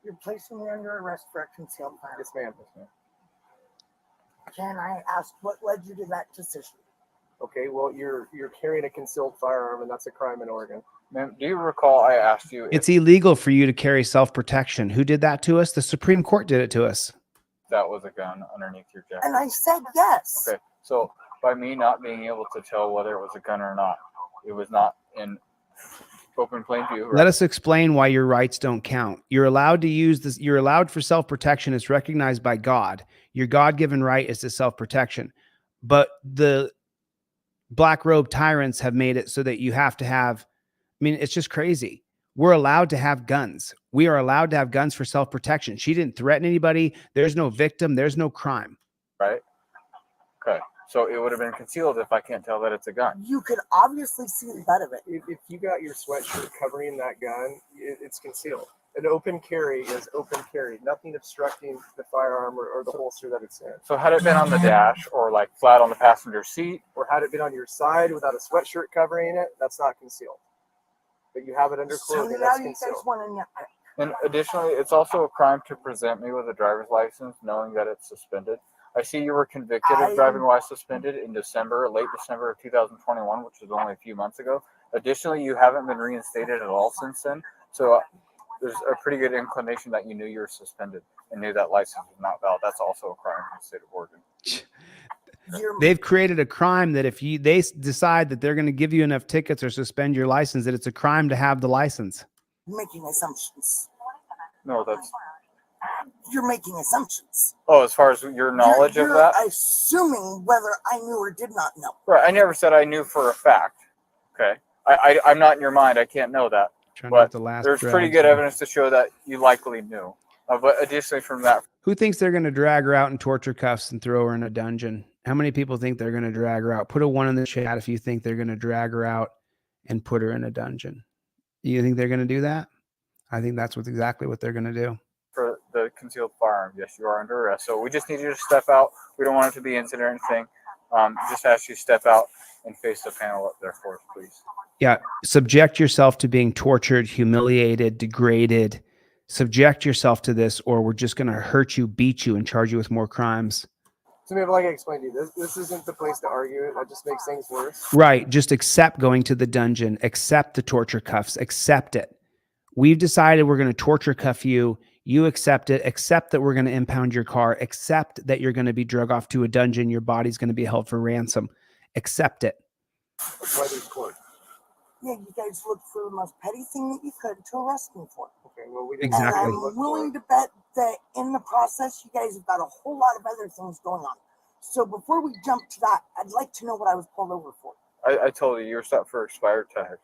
You're placing me under arrest for a concealed firearm. Yes, ma'am. Yes, ma'am. Can I ask what led you to that decision? Okay, well, you're carrying a concealed firearm, and that's a crime in Oregon. Ma'am, do you recall I asked you It's illegal for you to carry self-protection. Who did that to us? The Supreme Court did it to us. if that was a gun underneath your jacket? And I said yes. Okay, so by me not being able to tell whether it was a gun or not, it was not in open plain view. Right? Let us explain why your rights don't count. You're allowed to use this. You're allowed for self-protection. It's recognized by God. Your God-given right is to self-protection. But the black robe tyrants have made it so that you have to have, I mean, it's just crazy. We're allowed to have guns. We are allowed to have guns for self-protection. She didn't threaten anybody. There's no victim. There's no crime. Right? Okay. So it would have been concealed if I can't tell that it's a gun. You could obviously see the butt of it. If you got your sweatshirt covering that gun, it's concealed. An open carry is open carry. Nothing obstructing the firearm or the holster that it's in. So had it been on the dash or like flat on the passenger seat, or had it been on your side without a sweatshirt covering it, that's not concealed. But you have it under So clothing, now that's you guys concealed. want to nitpick. and additionally, it's also a crime to present me with a driver's license knowing that it's suspended. I see you were convicted of driving while suspended in December, late December of 2021, which was only a few months ago. Additionally, you haven't been reinstated at all since then. So there's a pretty good inclination that you knew you were suspended and knew that license was not valid. That's also a crime in the state of Oregon. They've created a crime that if they decide that they're going to give you enough tickets or suspend your license, that it's a crime to have the license. Making assumptions. No, that's... You're making assumptions. Oh, as far as your knowledge you're of that? Assuming whether I knew or did not know. Right. I never said I knew for a fact. Okay. I'm not in your mind. I can't know that. But there's pretty good evidence to show that you likely knew. But additionally from that. Who thinks they're going to drag her out in torture cuffs and throw her in a dungeon? How many people think they're going to drag her out? Put a 1 in the chat if you think they're going to drag her out and put her in a dungeon. You think they're going to do that? I think that's exactly what they're going to do. For the concealed firearm, yes, you are under arrest. So we just need you to step out. We don't want it to be incident or anything. Just ask you to step out and face the panel up there for us, please. Yeah. Subject yourself to being tortured, humiliated, degraded. Subject yourself to this, or we're just going to hurt you, beat you, and charge you with more crimes. So maybe like I explained to you, this isn't the place to argue it. That just makes things worse. Right. Just accept going to the dungeon. Accept the torture cuffs. Accept it. We've decided we're going to torture cuff you. You accept it. Accept that we're going to impound your car. Accept that you're going to be drug off to a dungeon. Your body's going to be held for ransom. Accept it. That's why there's court. Yeah, you guys looked for the most petty thing that you could to arrest me for. Okay, well, we didn't. Exactly. And I'm willing to bet that in the process, you guys have got a whole lot of other things going on. So before we jump to that, I'd like to know what I was pulled over for. I told you were stopped for expired tags.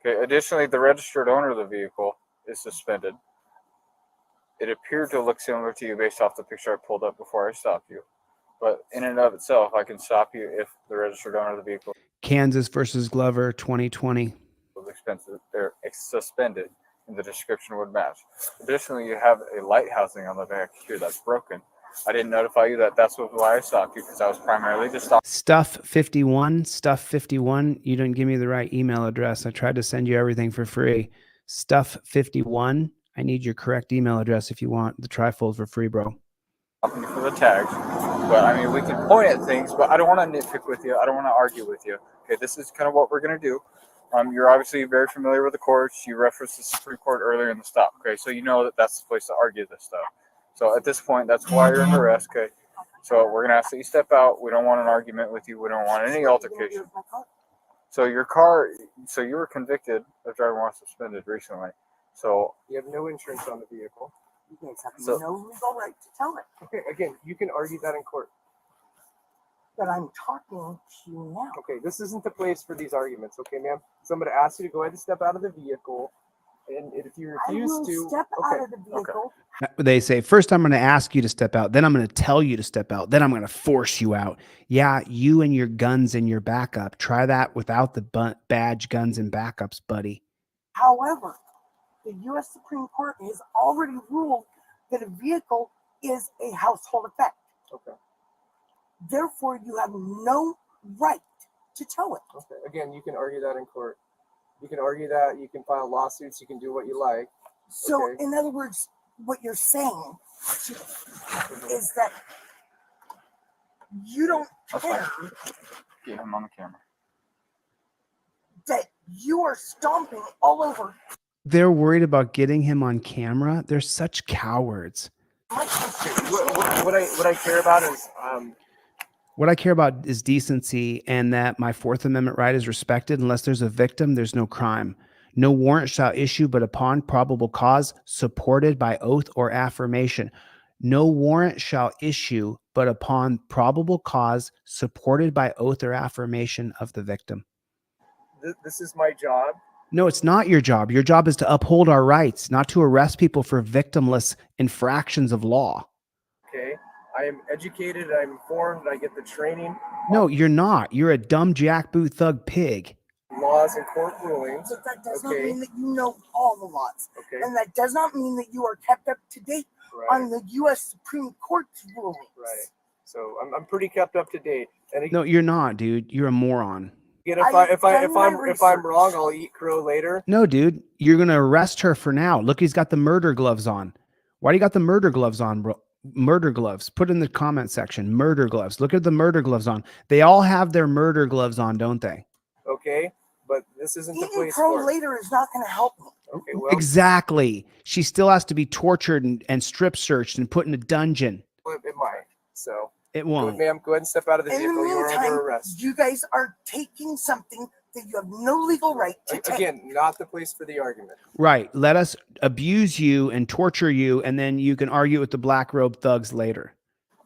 Okay. Additionally, the registered owner of the vehicle is suspended. It appeared to look similar to you based off the picture I pulled up before I stopped you. But in and of itself, I can stop you if the registered owner of the vehicle Kansas versus Glover 2020. was expensive. They're suspended, and the description would match. Additionally, you have a light housing on the back here that's broken. I didn't notify you that that's why I stopped you, because I was primarily just stopping. Stuff 51. You didn't give me the right email address. I tried to send you everything for free. Stuff 51. I need your correct email address if you want the trifold for free, bro. Stopping you for the tags. But I mean, we can point at things, but I don't want to nitpick with you. I don't want to argue with you. Okay, this is kind of what we're going to do. You're obviously very familiar with the courts. You referenced the Supreme Court earlier in the stop. Okay, so you know that that's the place to argue this stuff. So at this point, that's why you're under arrest. Okay, so we're going to ask that you step out. We don't want an argument with you. We don't want any altercation. So your car, so you were convicted of driving while suspended recently. So you have no insurance on the vehicle. You guys have no legal right to tell it. Okay, again, you can argue that in court. But I'm talking to you now. Okay, this isn't the place for these arguments, okay, ma'am? So I'm going to ask you to go ahead and step out of the vehicle. And if you refuse to... step out of the vehicle. They say, first I'm going to ask you to step out. Then I'm going to tell you to step out. Then I'm going to force you out. Yeah, you and your guns and your backup. Try that without the badge, guns, and backups, buddy. However, the U.S. Supreme Court has already ruled that a vehicle is a household effect. Okay. Therefore, you have no right to tow it. Okay. Again, you can argue that in court. You can argue that. You can file lawsuits. You can do what you like. So, Okay. in other words, what you're saying is that you don't That's care fine. Get him on the camera. that you are stomping all over They're worried about getting him on camera. They're such cowards. my country. What I care about is What I care about is decency and that my Fourth Amendment right is respected. Unless there's a victim, there's no crime. No warrant shall issue but upon probable cause, supported by oath or affirmation. No warrant shall issue but upon probable cause, supported by oath or affirmation of the victim. this is my job. No, it's not your job. Your job is to uphold our rights, not to arrest people for victimless infractions of law. Okay, I am educated. I'm informed. I get the training, No, you're not. You're a dumb jackboot thug pig. laws, and court rulings. But that does not Okay. mean that you know all the laws. Okay, And that does not mean that you are kept up to date right, on the U.S. Supreme Court's rulings. right. So I'm pretty kept up to date. And No, you're not, dude. You're a moron. again, I've if done my I'm research. wrong, I'll eat crow later. No, dude. You're going to arrest her for now. Look, he's got the murder gloves on. Why do you got the murder gloves on, bro? Murder gloves. Put in the comment section. Murder gloves. Look at the murder gloves on. They all have their murder gloves on, don't they? Okay, but this isn't the Eating place crow for it. later is not going to help me. Okay, well, Exactly. She still has to be tortured and strip searched and put in a dungeon. it might. So, It won't. ma'am, go ahead and step out of the In the vehicle. You are under meantime, arrest. you guys are taking something that you have no legal right to take. Again, not the place for the argument. Right. Let us abuse you and torture you, and then you can argue with the black robe thugs later.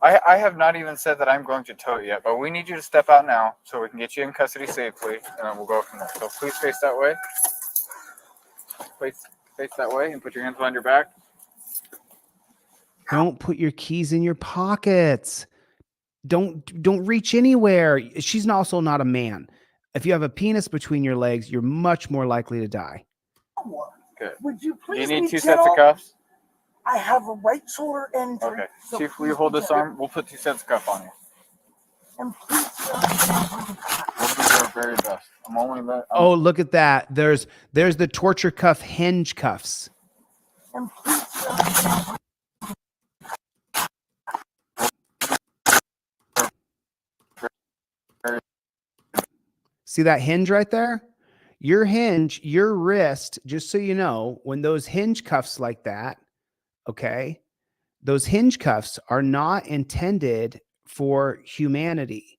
I have not even said that I'm going to tow it yet, but we need you to step out now so we can get you in custody safely, and then we'll go from there. So please face that way. Face that way and put your hands behind your back. Don't put your keys in your pockets. Don't reach anywhere. She's also not a man. If you have a penis between your legs, you're much more likely to die. Good. Would you Do please you need be 2 sets gentle? of cuffs? I have a right shoulder injury. Okay. so Chief, will please you hold be this gentle. arm? We'll put 2 sets of cuffs on you. And please, We'll do our very best. I'm only let. Oh, look at that. There's the torture cuff hinge cuffs. and please, See that hinge right there? Your hinge, your wrist, just so you know, when those hinge cuffs like that, okay, those hinge cuffs are not intended for humanity.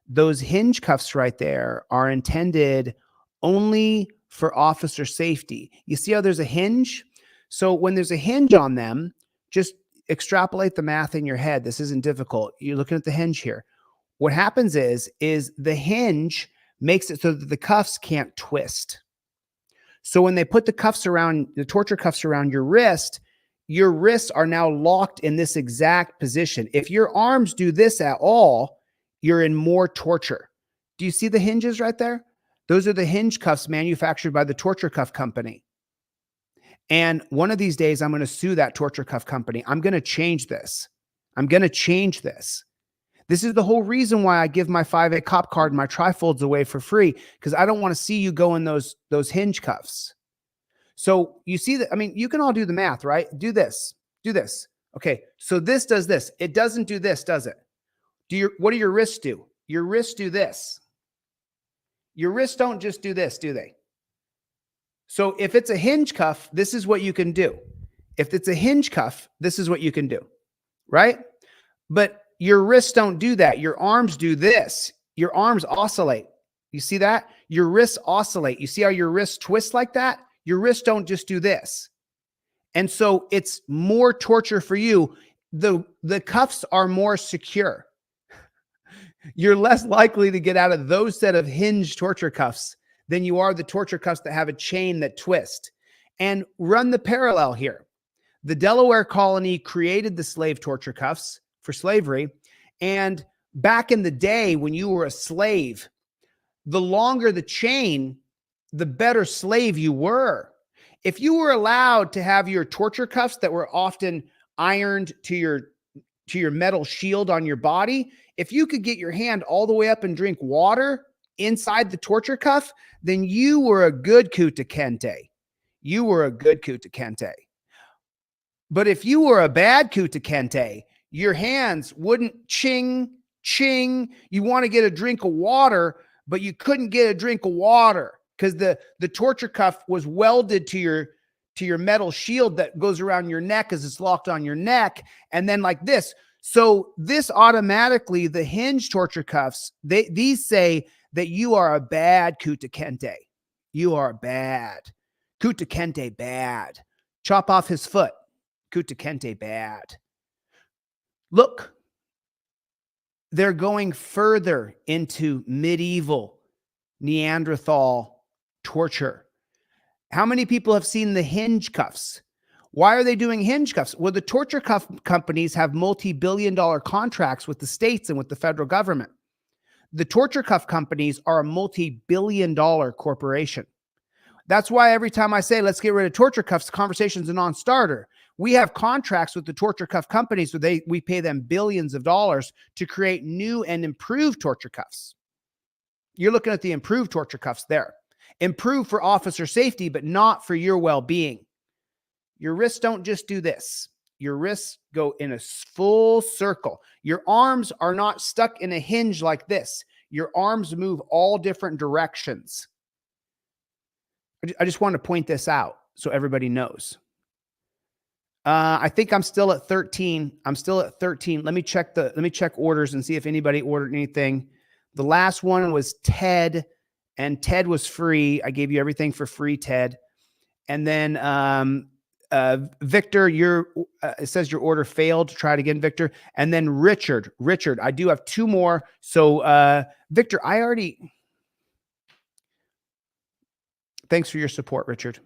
Those hinge cuffs right there are intended only for officer safety. You see how there's a hinge? So when there's a hinge on them, just extrapolate the math in your head. This isn't difficult. You're looking at the hinge here. What happens is the hinge makes it so that the cuffs can't twist. So when they put the cuffs around, the torture cuffs around your wrists are now locked in this exact position. If your arms do this at all, you're in more torture. Do you see the hinges right there? Those are the hinge cuffs manufactured by the torture cuff company. And one of these days, I'm going to sue that torture cuff company. I'm going to change this. I'm going to change this. This is the whole reason why I give my 5A-COP card and my Trifolds away for free, because I don't want to see you go in those hinge cuffs. So you see that, I mean, you can all do the math, right? Do this. Okay, so this does this. It doesn't do this, does it? What do your wrists do? Your wrists do this. Your wrists don't just do this, do they? So if it's a hinge cuff, this is what you can do. If it's a hinge cuff, this is what you can do, right? But your wrists don't do that. Your arms do this. Your arms oscillate. You see that? Your wrists oscillate. You see how your wrists twist like that? Your wrists don't just do this. And so it's more torture for you. The cuffs are more secure. You're less likely to get out of those set of hinge torture cuffs than you are the torture cuffs that have a chain that twist. And run the parallel here. The Delaware colony created the slave torture cuffs for slavery. And back in the day when you were a slave, the longer the chain, the better slave you were. If you were allowed to have your torture cuffs that were often ironed to your metal shield on your body, if you could get your hand all the way up and drink water inside the torture cuff, then you were a good Kuta Kente. You were a good Kuta Kente. But if you were a bad Kunta Kinte, your hands wouldn't ching, ching. You want to get a drink of water, but you couldn't get a drink of water because the torture cuff was welded to your metal shield that goes around your neck as it's locked on your neck. And then like this. So this automatically, the hinge torture cuffs, these say that you are a bad Kunta Kinte. You are bad. Kunta Kinte bad. Chop off his foot. Kunta Kinte bad. Look, they're going further into medieval Neanderthal torture. How many people have seen the hinge cuffs? Why are they doing hinge cuffs? Well, the torture cuff companies have multi-billion-dollar contracts with the states and with the federal government. The torture cuff companies are a multi-billion-dollar corporation. That's why every time I say, let's get rid of torture cuffs, the conversation's a non-starter. We have contracts with the torture cuff companies where we pay them billions of dollars to create new and improved torture cuffs. You're looking at the improved torture cuffs there. Improved for officer safety, but not for your well-being. Your wrists don't just do this. Your wrists go in a full circle. Your arms are not stuck in a hinge like this. Your arms move all different directions. I just want to point this out so everybody knows. I think I'm still at 13. I'm still at 13. Let me check orders and see if anybody ordered anything. The last one was Ted, and Ted was free. I gave you everything for free, Ted. And then Victor, it says your order failed. Try it again, Victor. And then Richard, I do have two more. So Victor, thanks for your support, Richard.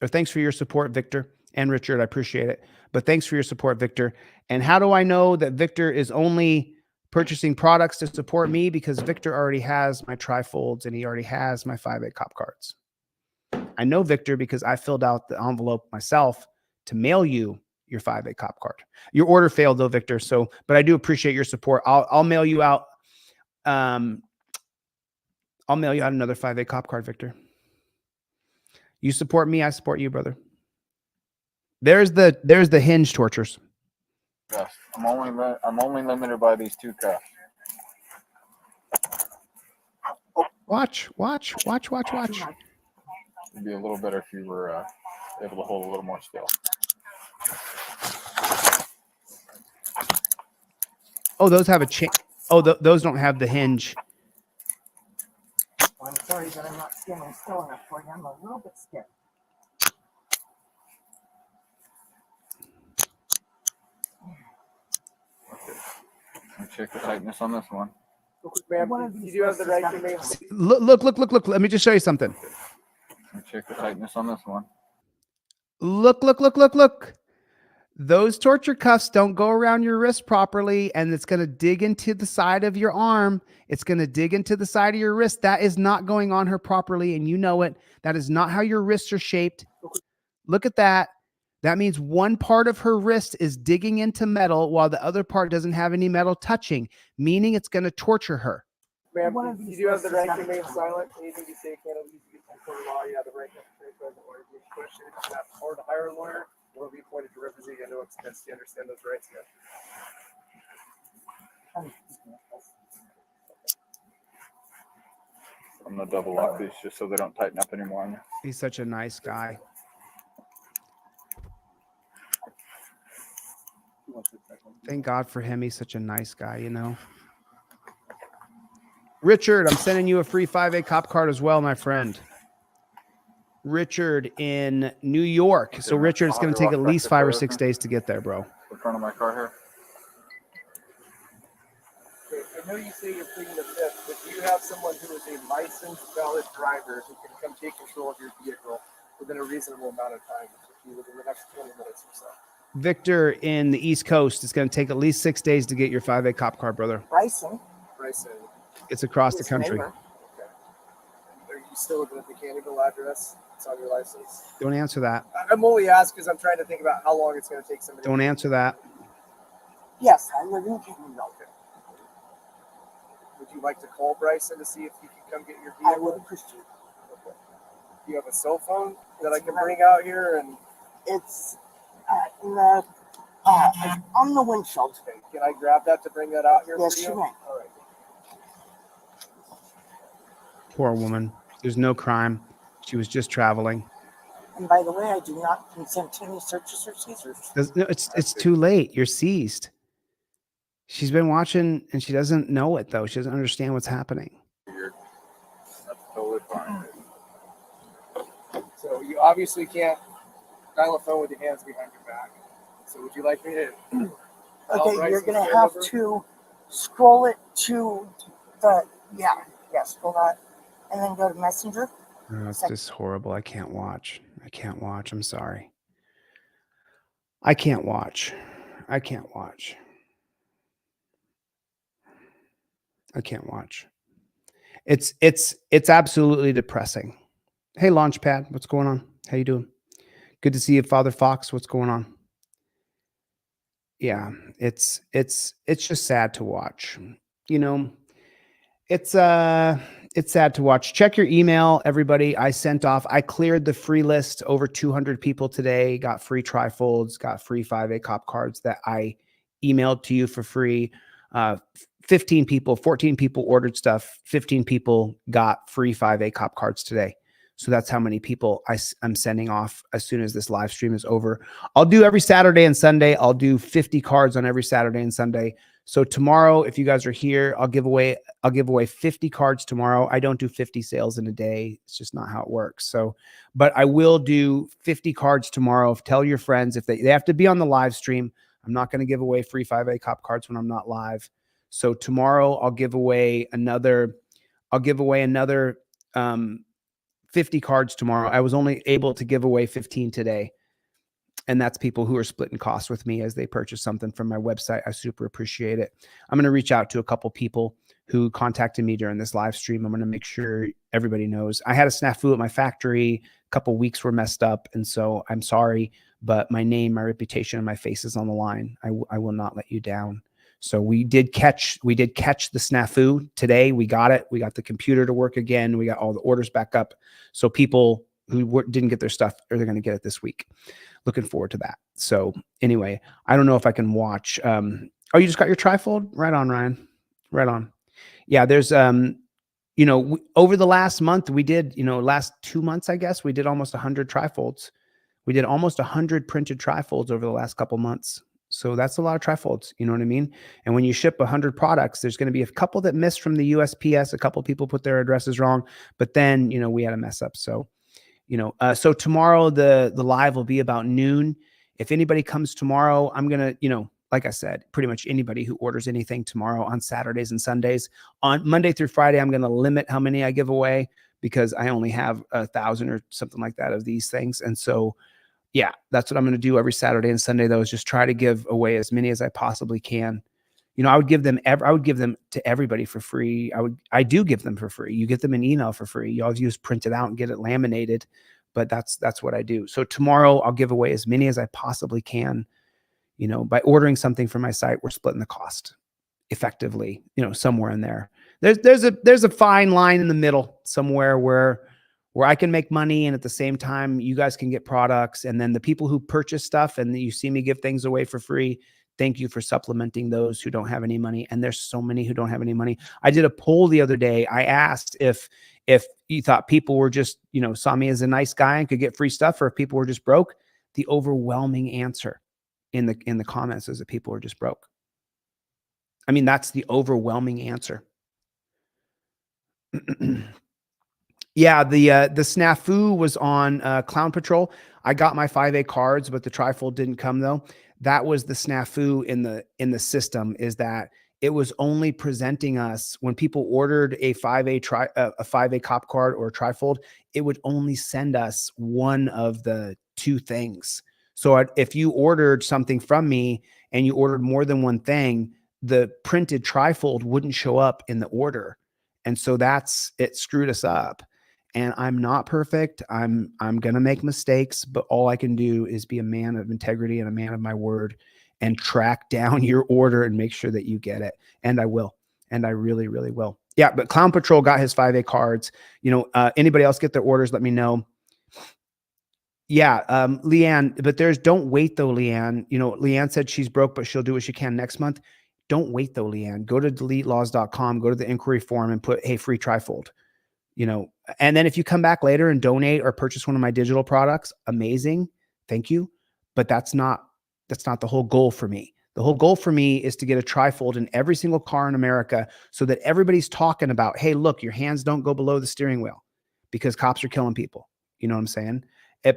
Or thanks for your support, Victor and Richard. I appreciate it. But thanks for your support, Victor. And how do I know that Victor is only purchasing products to support me? Because Victor already has my Trifolds and he already has my 5A-COP-CARDS. I know Victor because I filled out the envelope myself to mail you your 5A-COP card. Your order failed though, Victor. So, but I do appreciate your support. I'll mail you out. I'll mail you out another 5A-COP card, Victor. You support me, I support you, brother. There's the hinge tortures. Yes, I'm only limited by these two cuffs. Watch. It'd be a little better if you were able to hold a little more still. Oh, those have a chain. Oh, those don't have the hinge. I'm sorry that I'm not standing still enough for you. I'm a little bit scared. Okay. Let me check the tightness on this one. You do have the right to make. Look. Let me just show you something. Let me check the tightness on this one. Look. Those torture cuffs don't go around your wrist properly, and it's going to dig into the side of your arm. It's going to dig into the side of your wrist. That is not going on her properly, and you know it. That is not how your wrists are shaped. Look at that. That means one part of her wrist is digging into metal while the other part doesn't have any metal touching, meaning it's going to torture her. Ma'am, you do have the right to remain silent. Anything you say can't be before the law. You have the right to remain silent or be questioned or to hire a lawyer or be appointed to represent you at no expense. Do you understand those rights, ma'am? I'm gonna double lock these just so they don't tighten up anymore on you. He's such a nice guy. Thank God for him. He's such a nice guy, you know. Richard, I'm sending you a free 5A-COP card as well, my friend. Richard in New York. So Richard, it's going to take at least 5 or 6 days to get there, bro. The front of my car here. Okay, I know you say you're pleading the fifth, but do you have someone who is a licensed, valid driver who can come take control of your vehicle within a reasonable amount of time, within the next 20 minutes or so? Victor in the East Coast, it's going to take at least 6 days to get your 5A-COP card, brother. Bryson. It's across the country. Okay. Are you still living at the Candyville address? It's on your license. Don't answer that. I'm only asking because I'm trying to think about how long it's going to take somebody. Don't answer that. Yes, I live in Candyville. Okay. Would you like to call Bryson to see if he can come get your vehicle? I would appreciate it. Okay. Do you have a cell phone that I can bring out here? And it's No, on the windshield. Okay, can I grab that to bring that out here? Yes, for you? you may. All right. Poor woman. There's no crime. She was just traveling. And by the way, I do not consent to any searches or seizures. No, it's too late. You're seized. She's been watching and she doesn't know it though. She doesn't understand what's happening. That's totally fine. So you obviously can't dial a phone with your hands behind your back. So would you like me to? Okay, you're gonna have to scroll it to the scroll that, and then go to Messenger. Oh, it's just horrible. I can't watch. I can't watch. I'm sorry. I can't watch. I can't watch. I can't watch. It's absolutely depressing. Hey, Launchpad, what's going on? How you doing? Good to see you, Father Fox. What's going on? Yeah, it's just sad to watch. You know, it's sad to watch. Check your email, everybody. I cleared the free list. Over 200 people today got free trifolds, got free 5A cards that I emailed to you for free. 14 people ordered stuff. 15 people got free 5A cards today. So that's how many people I'm sending off as soon as this live stream is over. I'll do every Saturday and Sunday. I'll do 50 cards on every Saturday and Sunday. So tomorrow, if you guys are here, I'll give away 50 cards tomorrow. I don't do 50 sales in a day. It's just not how it works. So, but I will do 50 cards tomorrow. Tell your friends if they have to be on the live stream. I'm not going to give away free 5A cards when I'm not live. So tomorrow I'll give away another 50 cards tomorrow. I was only able to give away 15 today. And that's people who are splitting costs with me as they purchase something from my website. I super appreciate it. I'm going to reach out to a couple people who contacted me during this live stream. I'm going to make sure everybody knows. I had a snafu at my factory. A couple weeks were messed up. And so I'm sorry, but my name, my reputation, and my face is on the line. I will not let you down. So we did catch the snafu today. We got it. We got the computer to work again. We got all the orders back up. So people who didn't get their stuff, they're going to get it this week. Looking forward to that. So anyway, I don't know if I can watch. Oh, you just got your trifold? Right on, Ryan. Right on. Yeah, there's, over the last month, we did, last 2 months, I guess, we did almost 100 trifolds. We did almost 100 printed trifolds over the last couple months. So that's a lot of trifolds, you know what I mean? And when you ship 100 products, there's going to be a couple that missed from the USPS. A couple people put their addresses wrong, but then, we had a mess up. So, so tomorrow the live will be about noon. If anybody comes tomorrow, I'm going to, like I said, pretty much anybody who orders anything tomorrow on Saturdays and Sundays. On Monday through Friday, I'm going to limit how many I give away because I only have 1,000 or something like that of these things. And so, yeah, that's what I'm going to do every Saturday and Sunday, though, is just try to give away as many as I possibly can. I would give them to everybody for free. I do give them for free. You get them an email for free. You always use print it out and get it laminated, but that's what I do. So tomorrow I'll give away as many as I possibly can. By ordering something from my site, we're splitting the cost effectively, somewhere in there. There's a fine line in the middle somewhere where I can make money and at the same time you guys can get products. And then the people who purchase stuff and you see me give things away for free, thank you for supplementing those who don't have any money. And there's so many who don't have any money. I did a poll the other day. I asked if you thought people were just, saw me as a nice guy and could get free stuff, or if people were just broke. The overwhelming answer in the comments is that people were just broke. I mean, that's the overwhelming answer. Yeah, the snafu was on Clown Patrol. I got my 5A cards, but the trifold didn't come though. That was the snafu in the system, is that it was only presenting us when people ordered a 5A cop card or a trifold, it would only send us one of the two things. So if you ordered something from me and you ordered more than one thing, the printed trifold wouldn't show up in the order. And so it screwed us up. And I'm not perfect. I'm going to make mistakes, but all I can do is be a man of integrity and a man of my word and track down your order and make sure that you get it. And I will. And I really, really will. Yeah, but Clown Patrol got his 5A cards. Anybody else get their orders, let me know. Yeah, Leanne, but don't wait though, Leanne. You know, Leanne said she's broke, but she'll do what she can next month. Don't wait though, Leanne. Go to deletelaws.com, go to the inquiry form and put, hey, free Trifold. You know, and then if you come back later and donate or purchase one of my digital products, amazing. Thank you. But that's not the whole goal for me. The whole goal for me is to get a Trifold in every single car in America so that everybody's talking about, hey, look, your hands don't go below the steering wheel because cops are killing people. You know what I'm saying?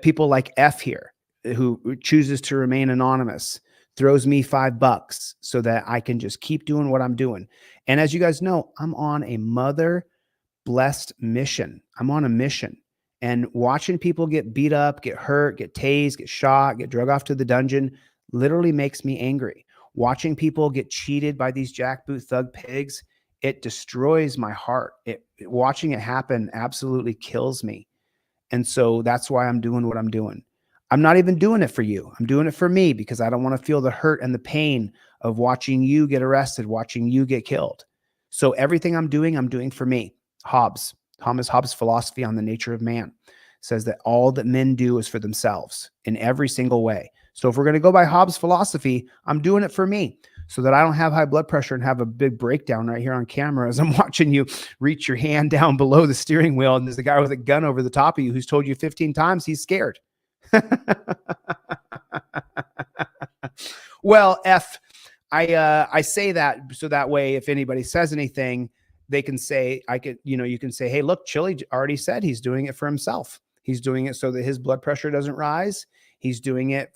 People like F here, who chooses to remain anonymous, throws me $5 so that I can just keep doing what I'm doing. And as you guys know, I'm on a mother blessed mission. I'm on a mission, and watching people get beat up, get hurt, get tased, get shot, get drug off to the dungeon literally makes me angry. Watching people get cheated by these jackboot thug pigs, it destroys my heart. Watching it happen absolutely kills me. And so that's why I'm doing what I'm doing. I'm not even doing it for you. I'm doing it for me because I don't want to feel the hurt and the pain of watching you get arrested, watching you get killed. So everything I'm doing for me. Thomas Hobbes' philosophy on the nature of man says that all that men do is for themselves in every single way. So if we're going to go by Hobbes' philosophy, I'm doing it for me so that I don't have high blood pressure and have a big breakdown right here on camera as I'm watching you reach your hand down below the steering wheel. And there's a guy with a gun over the top of you who's told you 15 times he's scared. Well, F, I say that so that way if anybody says anything, they can say, you can say, hey, look, Chille already said he's doing it for himself. He's doing it so that his blood pressure doesn't rise. He's doing it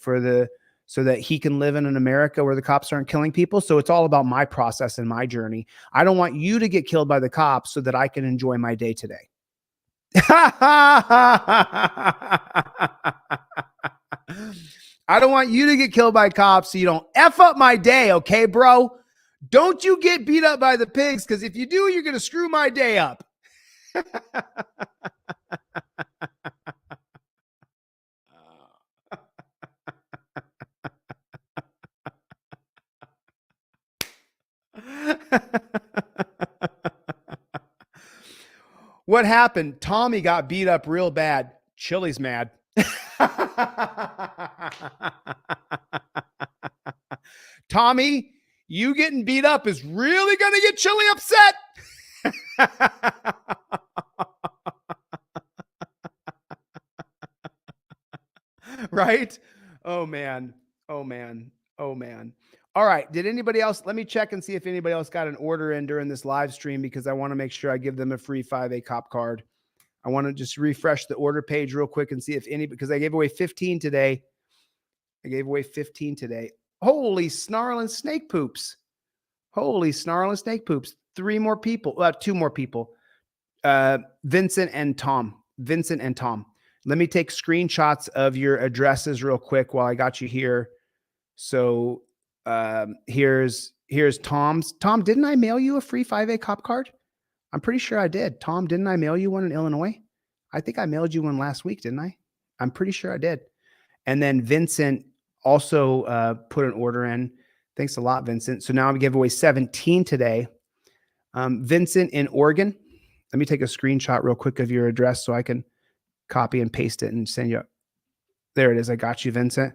so that he can live in an America where the cops aren't killing people. So it's all about my process and my journey. I don't want you to get killed by the cops so that I can enjoy my day today. I don't want you to get killed by cops so you don't F up my day, okay, bro? Don't you get beat up by the pigs, because if you do, you're going to screw my day up. What happened? Tommy got beat up real bad. Chille's mad. Tommy, you getting beat up is really going to get Chille upset. Right? Oh, man. Oh, man. Oh, man. All right. Did anybody else? Let me check and see if anybody else got an order in during this live stream, because I want to make sure I give them a free 5A cop card. I want to just refresh the order page real quick and see if any, because I gave away 15 today. Holy snarling snake poops. Holy snarling snake poops. 2 more people. Vincent and Tom. Let me take screenshots of your addresses real quick while I got you here. So here's Tom's. Tom, didn't I mail you a free 5A cop card? I'm pretty sure I did. Tom, didn't I mail you one in Illinois? I think I mailed you one last week, didn't I? I'm pretty sure I did. And then Vincent also put an order in. Thanks a lot, Vincent. So now I'm giving away 17 today. Vincent in Oregon. Let me take a screenshot real quick of your address so I can copy and paste it and send you. There it is. I got you, Vincent.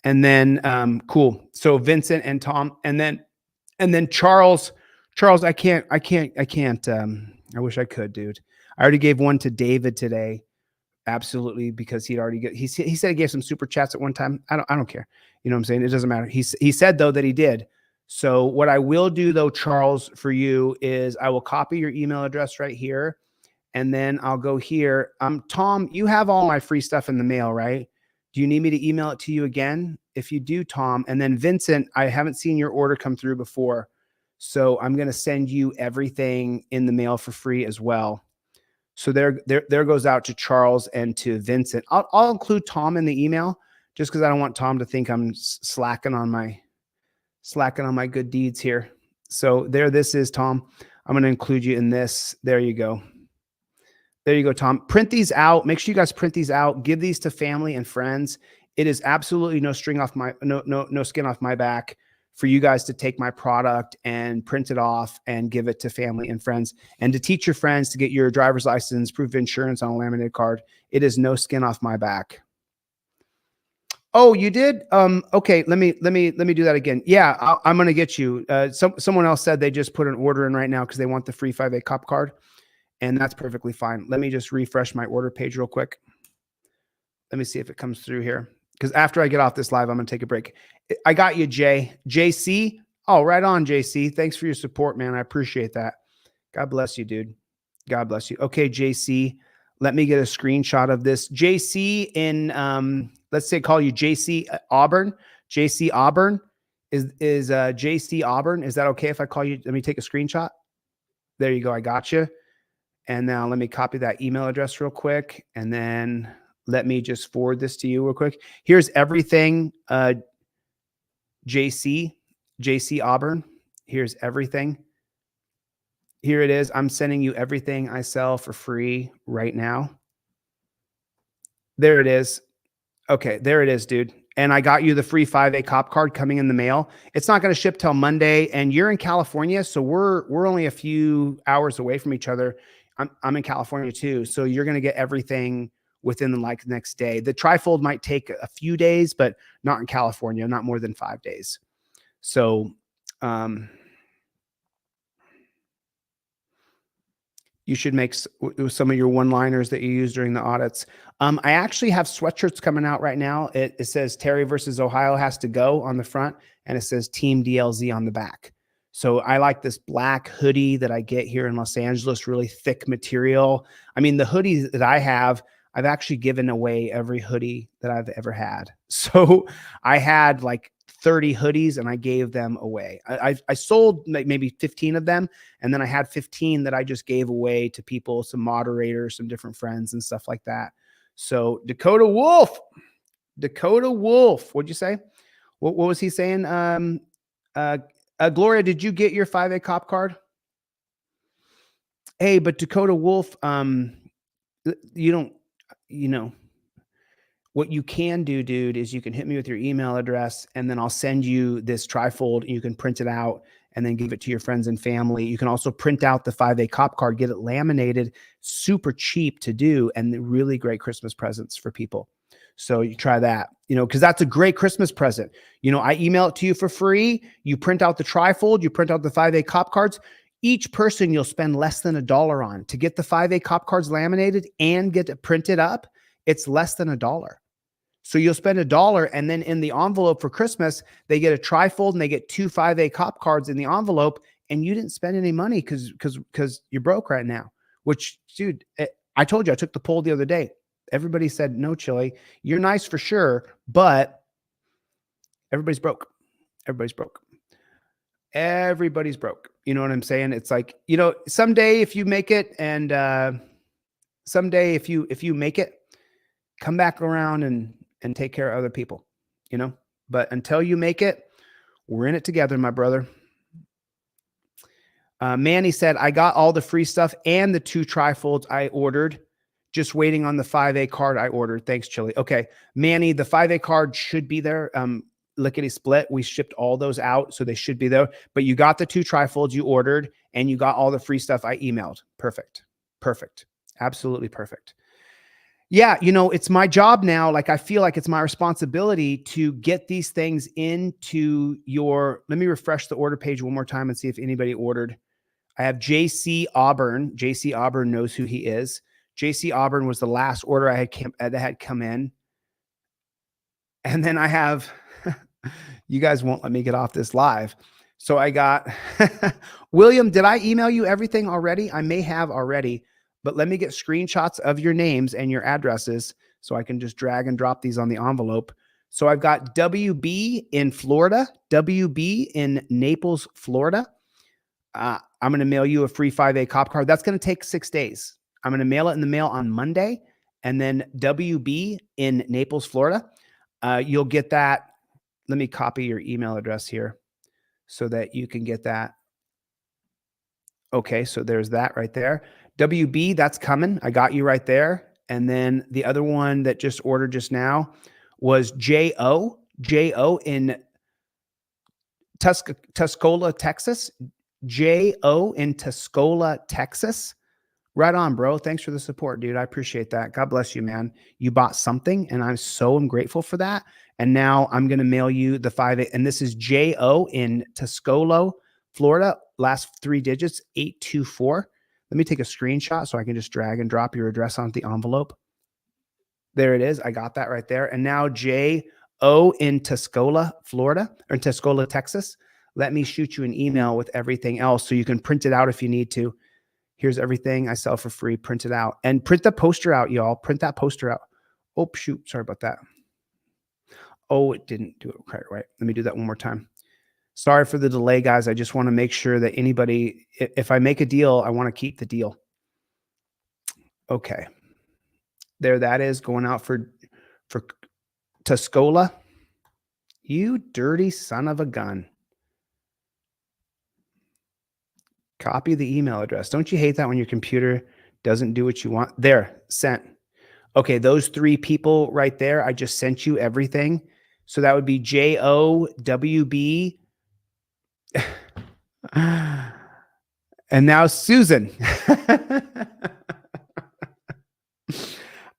And then cool. So Vincent and Tom, and then Charles. Charles, I can't. I wish I could, dude. I already gave one to David today. Absolutely, because he said he gave some super chats at one time. I don't care. You know what I'm saying? It doesn't matter. He said though that he did. So what I will do though, Charles, for you is I will copy your email address right here, and then I'll go here. Tom, you have all my free stuff in the mail, right? Do you need me to email it to you again? If you do, Tom, and then Vincent, I haven't seen your order come through before, so I'm going to send you everything in the mail for free as well. So there goes out to Charles and to Vincent. I'll include Tom in the email just because I don't want Tom to think I'm slacking on my good deeds here. So this is Tom. I'm going to include you in this. There you go. There you go, Tom. Print these out. Make sure you guys print these out. Give these to family and friends. It is absolutely no skin off my back for you guys to take my product and print it off and give it to family and friends, and to teach your friends to get your driver's license, proof of insurance on a laminated card. It is no skin off my back. Oh, you did? Okay. Let me do that again. Yeah, I'm going to get you. Someone else said they just put an order in right now because they want the free 5A cop card, and that's perfectly fine. Let me just refresh my order page real quick. Let me see if it comes through here. Because after I get off this live, I'm going to take a break. I got you, JC. Oh, right on, JC. Thanks for your support, man. I appreciate that. God bless you, dude. God bless you. Okay, JC. Let me get a screenshot of this. JC in, let's say call you JC Auburn. JC Auburn is JC Auburn. Is that okay if I call you? Let me take a screenshot. There you go. I got you. And now let me copy that email address real quick. And then let me just forward this to you real quick. Here's everything. JC Auburn. Here's everything. Here it is. I'm sending you everything I sell for free right now. There it is. Okay, there it is, dude. And I got you the free 5A cop card coming in the mail. It's not going to ship till Monday, and you're in California, so we're only a few hours away from each other. I'm in California too, so you're going to get everything within the next day. The Trifold might take a few days, but not in California, not more than 5 days. So, you should make some of your one-liners that you use during the audits. I actually have sweatshirts coming out right now. It says Terry versus Ohio has to go on the front, and it says Team DLZ on the back. So I like this black hoodie that I get here in Los Angeles, really thick material. I mean, the hoodies that I have, I've actually given away every hoodie that I've ever had. So I had like 30 hoodies and I gave them away. I sold maybe 15 of them. And then I had 15 that I just gave away to people, some moderators, some different friends and stuff like that. So Dakota Wolf, what'd you say? What was he saying? Gloria, did you get your 5A cop card? Hey, but Dakota Wolf, what you can do, dude, is you can hit me with your email address and then I'll send you this trifold. You can print it out and then give it to your friends and family. You can also print out the 5A cop card, get it laminated, super cheap to do, and really great Christmas presents for people. So you try that, because that's a great Christmas present. I email it to you for free. You print out the trifold, you print out the 5A cop cards. Each person you'll spend less than $1 on to get the 5A cop cards laminated and get it printed up. It's less than $1. So you'll spend $1, and then in the envelope for Christmas, they get a trifold and they get 2 5A cop cards in the envelope, and you didn't spend any money because you're broke right now. Which, dude, I told you, I took the poll the other day. Everybody said, no, Chille, you're nice for sure, but everybody's broke. Everybody's broke. Everybody's broke. You know what I'm saying? It's like, someday if you make it, and someday if you make it, come back around and take care of other people, but until you make it, we're in it together, my brother. Manny said, I got all the free stuff and the 2 trifolds I ordered, just waiting on the 5A card I ordered. Thanks, Chille. Okay. Manny, the 5A card should be there. Lickety split. We shipped all those out, so they should be there, but you got the 2 trifolds you ordered and you got all the free stuff I emailed. Perfect. Perfect. Absolutely perfect. Yeah, it's my job now. Like, I feel like it's my responsibility to get these things into your, let me refresh the order page one more time and see if anybody ordered. I have JC Auburn. JC Auburn knows who he is. JC Auburn was the last order I had come in. And then I have, you guys won't let me get off this live. So I got, William, did I email you everything already? I may have already. But let me get screenshots of your names and your addresses so I can just drag and drop these on the envelope. So I've got WB in Florida, WB in Naples, Florida. I'm going to mail you a free 5A cop card. That's going to take 6 days. I'm going to mail it in the mail on Monday. And then WB in Naples, Florida. You'll get that. Let me copy your email address here so that you can get that. Okay, so there's that right there. WB, that's coming. I got you right there. And then the other one that just ordered just now was JO in Tuscola, Texas. JO in Tuscola, Texas. Right on, bro. Thanks for the support, dude. I appreciate that. God bless you, man. You bought something, and I'm so grateful for that. And now I'm going to mail you the 5A. And this is JO in Tuscolo, Florida. Last 3 digits, 824. Let me take a screenshot so I can just drag and drop your address onto the envelope. There it is. I got that right there. And now JO in Tuscola, Florida, or in Tuscola, Texas. Let me shoot you an email with everything else so you can print it out if you need to. Here's everything I sell for free. Print it out. And print the poster out, y'all. Print that poster out. Oh, shoot. Sorry about that. Oh, it didn't do it quite right. Let me do that one more time. Sorry for the delay, guys. I just want to make sure that anybody, if I make a deal, I want to keep the deal. Okay. There that is going out for Tuscola. You dirty son of a gun. Copy the email address. Don't you hate that when your computer doesn't do what you want? There, sent. Okay, those 3 people right there, I just sent you everything. So that would be JOWB. And now Susan.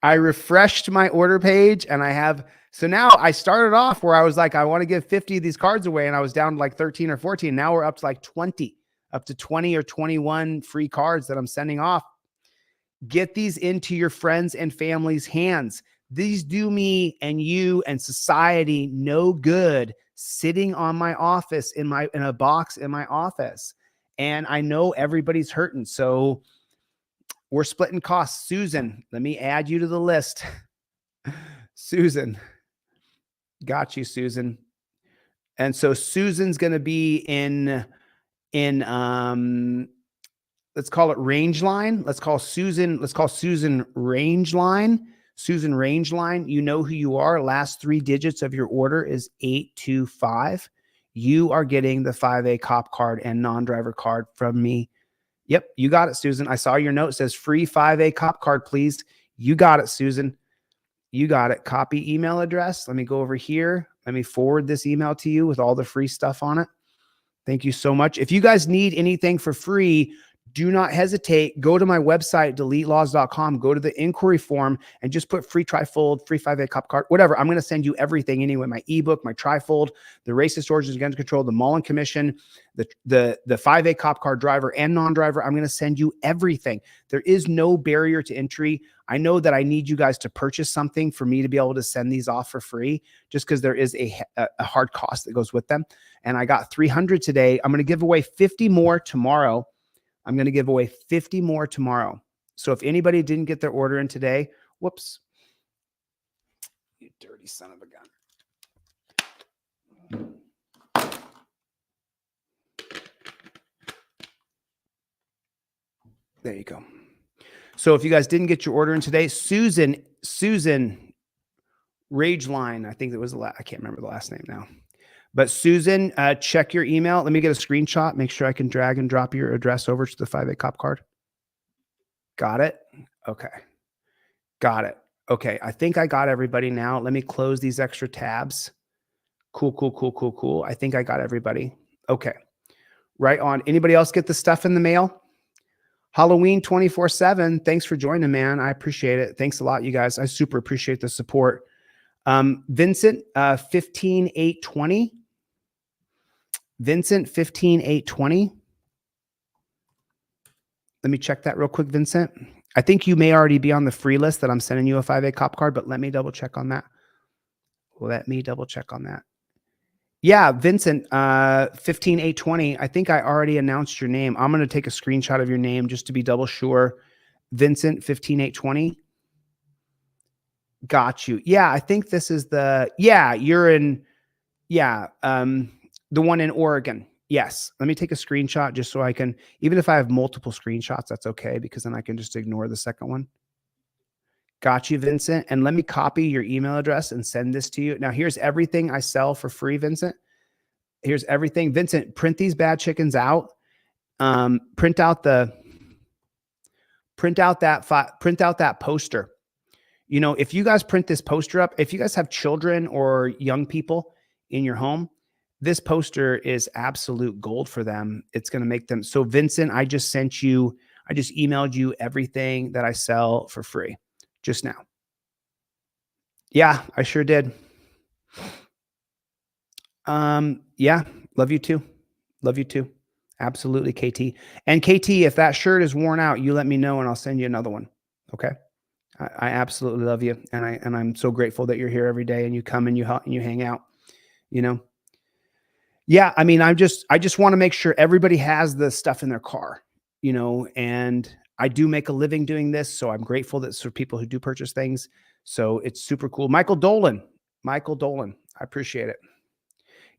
I refreshed my order page and I have, so now I started off where I was like, I want to give 50 of these cards away. And I was down to like 13 or 14. Now we're up to like 20. Up to 20 or 21 free cards that I'm sending off. Get these into your friends and family's hands. These do me and you and society no good sitting on my office in a box in my office. And I know everybody's hurting. So we're splitting costs. Susan, let me add you to the list. Susan. Got you, Susan. And so Susan's going to be in let's call it range line. Let's call Susan range line. Susan range line. You know who you are. Last 3 digits of your order is 825. You are getting the 5A cop card and non-driver card from me. Yep, you got it, Susan. I saw your note. It says free 5A cop card, please. You got it, Susan. You got it. Copy email address. Let me go over here. Let me forward this email to you with all the free stuff on it. Thank you so much. If you guys need anything for free, do not hesitate. Go to my website, deletelaws.com. Go to the inquiry form and just put free Trifold, free 5A cop card, whatever. I'm going to send you everything anyway. My ebook, my Trifold, the Racist Origins Against Control, the Mullen Commission, the 5A cop card driver and non-driver. I'm going to send you everything. There is no barrier to entry. I know that I need you guys to purchase something for me to be able to send these off for free, just because there is a hard cost that goes with them. And I got 300 today. I'm going to give away 50 more tomorrow. I'm going to give away 50 more tomorrow. So if anybody didn't get their order in today, whoops. You dirty son of a gun. There you go. So if you guys didn't get your order in today, Susan Rageline, I think that was I can't remember the last name now. But Susan, check your email. Let me get a screenshot. Make sure I can drag and drop your address over to the 5A cop card. Got it? Okay. Got it. Okay. I think I got everybody now. Let me close these extra tabs. Cool, cool, cool, cool, cool. I think I got everybody. Okay. Right on. Anybody else get the stuff in the mail? Halloween 24/7. Thanks for joining, man. I appreciate it. Thanks a lot, you guys. I super appreciate the support. Vincent, 15820. Vincent, 15820. Let me check that real quick, Vincent. I think you may already be on the free list that I'm sending you a 5A cop card, but let me double check on that. Let me double check on that. Yeah, Vincent, 15820. I think I already announced your name. I'm going to take a screenshot of your name just to be double sure. Vincent, 15820. Got you. Yeah, I think this is you're in, the one in Oregon. Yes. Let me take a screenshot just so I can, even if I have multiple screenshots, that's okay, because then I can just ignore the second one. Got you, Vincent. And let me copy your email address and send this to you. Now, here's everything I sell for free, Vincent. Here's everything. Vincent, print these bad chickens out. Print out that poster. You know, if you guys print this poster up, if you guys have children or young people in your home, this poster is absolute gold for them. It's going to make them. So Vincent, I just sent you I just emailed you everything that I sell for free just now. Yeah, I sure did. Yeah, love you too. Love you too. Absolutely, KT. And KT, if that shirt is worn out, you let me know and I'll send you another one. Okay. I absolutely love you. And I'm so grateful that you're here every day and you come and you hang out, you know? Yeah. I mean, I just want to make sure everybody has the stuff in their car, you know, and I do make a living doing this. So I'm grateful that for people who do purchase things. So it's super cool. Michael Dolan, I appreciate it.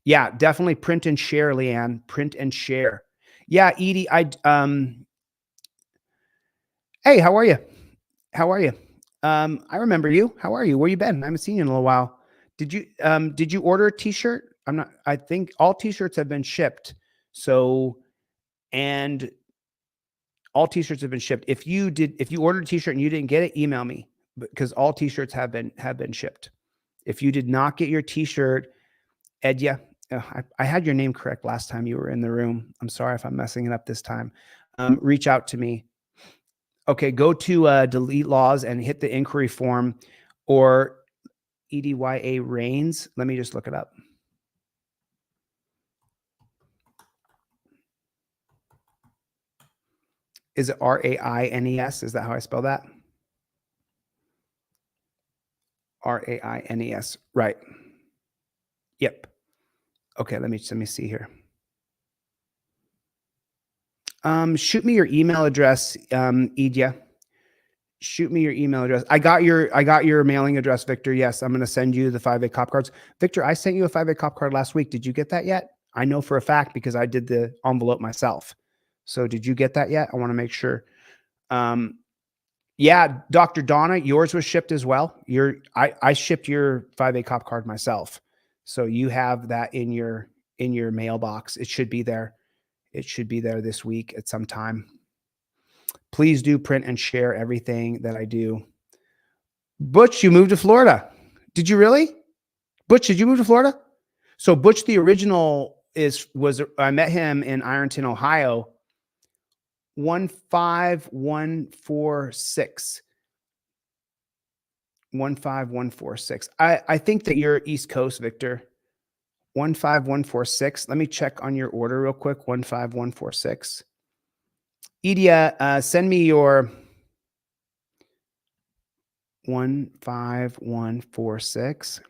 Yeah, definitely print and share, Leanne. Print and share. Yeah, Edie, hey, how are you? How are you? I remember you. How are you? Where you been? I haven't seen you in a little while. Did you order a t-shirt? I think all t-shirts have been shipped. So, and all t-shirts have been shipped. If you ordered a t-shirt and you didn't get it, email me because all t-shirts have been shipped. If you did not get your t-shirt, Edya, I had your name correct last time you were in the room. I'm sorry if I'm messing it up this time. Reach out to me. Okay, go to delete laws and hit the inquiry form or EDYA Reigns. Let me just look it up. Is it R-A-I-N-E-S? Is that how I spell that? R-A-I-N-E-S. Right. Yep. Okay, let me see here. Shoot me your email address, Edya. Shoot me your email address. I got your mailing address, Victor. Yes, I'm going to send you the 5A COP cards. Victor, I sent you a 5A COP card last week. Did you get that yet? I know for a fact because I did the envelope myself. So did you get that yet? I want to make sure. Yeah, Dr. Donna, yours was shipped as well. I shipped your 5A COP card myself. So you have that in your mailbox. It should be there. It should be there this week at some time. Please do print and share everything that I do. Butch, you moved to Florida. Did you really? Butch, did you move to Florida? So Butch, the original I met him in Ironton, Ohio. 15146. 15146. I think that you're East Coast, Victor. 15146. Let me check on your order real quick. 15146. Edya, send me your 15146.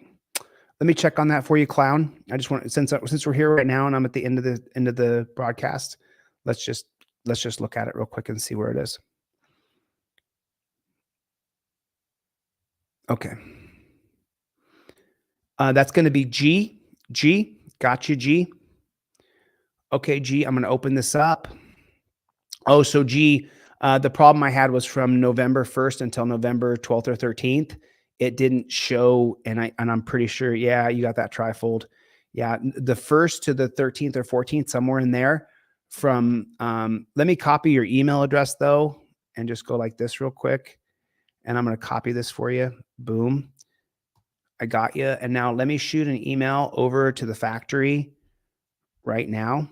Let me check on that for you, clown. I just want, since we're here right now and I'm at the end of the broadcast, let's just look at it real quick and see where it is. Okay. That's going to be G. Got you, G. Okay, G, I'm going to open this up. Oh, so G, the problem I had was from November 1st until November 12th or 13th. It didn't show, and I'm pretty sure, yeah, you got that trifold. Yeah, the 1st to the 13th or 14th, somewhere in there. From, let me copy your email address though, and just go like this real quick. And I'm going to copy this for you. Boom. I got you. And now let me shoot an email over to the factory right now.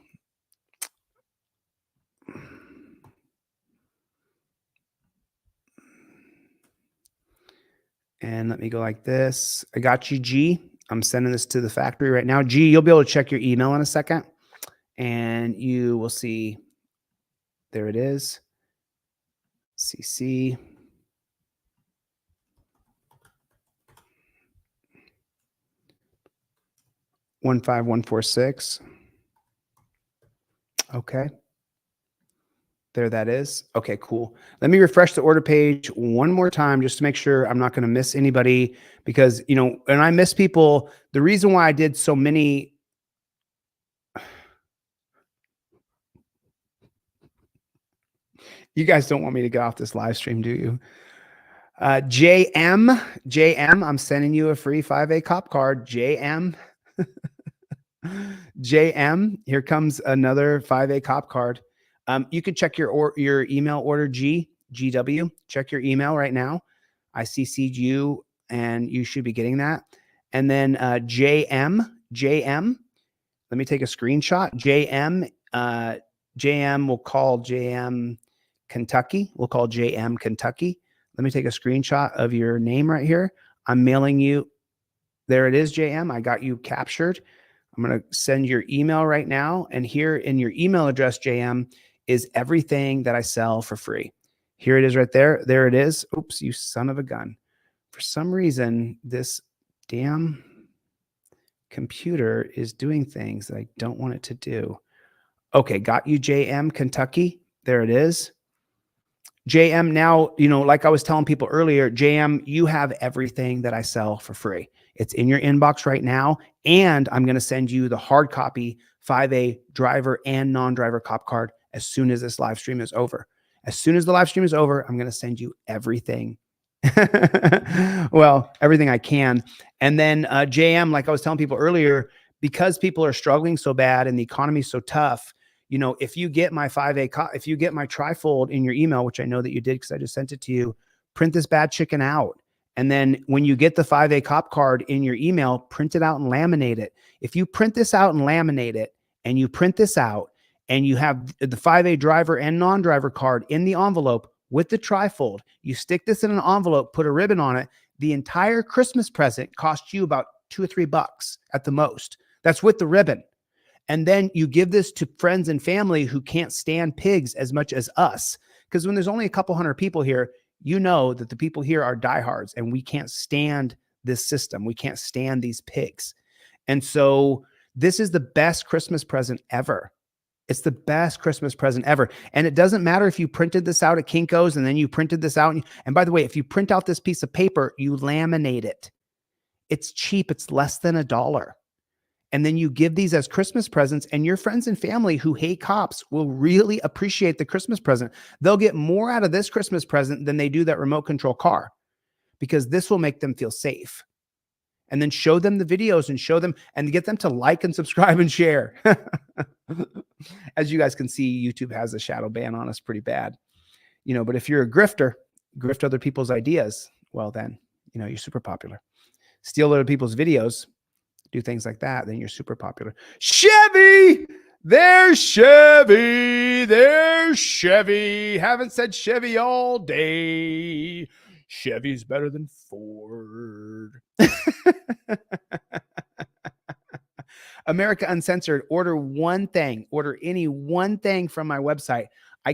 And let me go like this. I got you, G. I'm sending this to the factory right now. G, you'll be able to check your email in a second. And you will see, there it is. CC. $15146. Okay. There that is. Okay, cool. Let me refresh the order page one more time just to make sure I'm not going to miss anybody, because, you know, and I miss people. The reason why I did so many. You guys don't want me to get off this live stream, do you? JM, I'm sending you a free 5A COP card. JM. JM, here comes another 5A COP card. You can check your email order, GW. Check your email right now. I CC'd you, and you should be getting that. And then JM. Let me take a screenshot. JM. JM will call JM Kentucky. We'll call JM Kentucky. Let me take a screenshot of your name right here. I'm mailing you. There it is, JM. I got you captured. I'm going to send your email right now. And here in your email address, JM, is everything that I sell for free. Here it is right there. There it is. Oops, you son of a gun. For some reason, this damn computer is doing things that I don't want it to do. Okay, got you, JM Kentucky. There it is. JM, now, you know, like I was telling people earlier, JM, you have everything that I sell for free. It's in your inbox right now. And I'm going to send you the hard copy 5A driver and non-driver cop card as soon as this live stream is over. As soon as the live stream is over, I'm going to send you everything. Well, everything I can. And then JM, like I was telling people earlier, because people are struggling so bad and the economy is so tough, you know, if you get my 5A, if you get my Trifold in your email, which I know that you did because I just sent it to you, print this bad chicken out. And then when you get the 5A cop card in your email, print it out and laminate it. If you print this out and laminate it, and you print this out, and you have the 5A driver and non-driver card in the envelope with the Trifold, you stick this in an envelope, put a ribbon on it, the entire Christmas present costs you about $2 or $3 at the most. That's with the ribbon. And then you give this to friends and family who can't stand pigs as much as us. Because when there's only a couple hundred people here, you know that the people here are diehards and we can't stand this system. We can't stand these pigs. And so this is the best Christmas present ever. It's the best Christmas present ever. And it doesn't matter if you printed this out at Kinko's and then you printed this out. And by the way, if you print out this piece of paper, you laminate it. It's cheap. It's less than $1. And then you give these as Christmas presents, and your friends and family who hate cops will really appreciate the Christmas present. They'll get more out of this Christmas present than they do that remote control car, because this will make them feel safe. And then show them the videos and show them and get them to like and subscribe and share. As you guys can see, YouTube has a shadow ban on us pretty bad, you know, but if you're a grifter, grift other people's ideas, well, then, you know, you're super popular. Steal other people's videos, do things like that, then you're super popular. Chevy! There's Chevy! There's Chevy! Haven't said Chevy all day. Chevy's better than Ford. America Uncensored, order one thing. Order any one thing from my website. I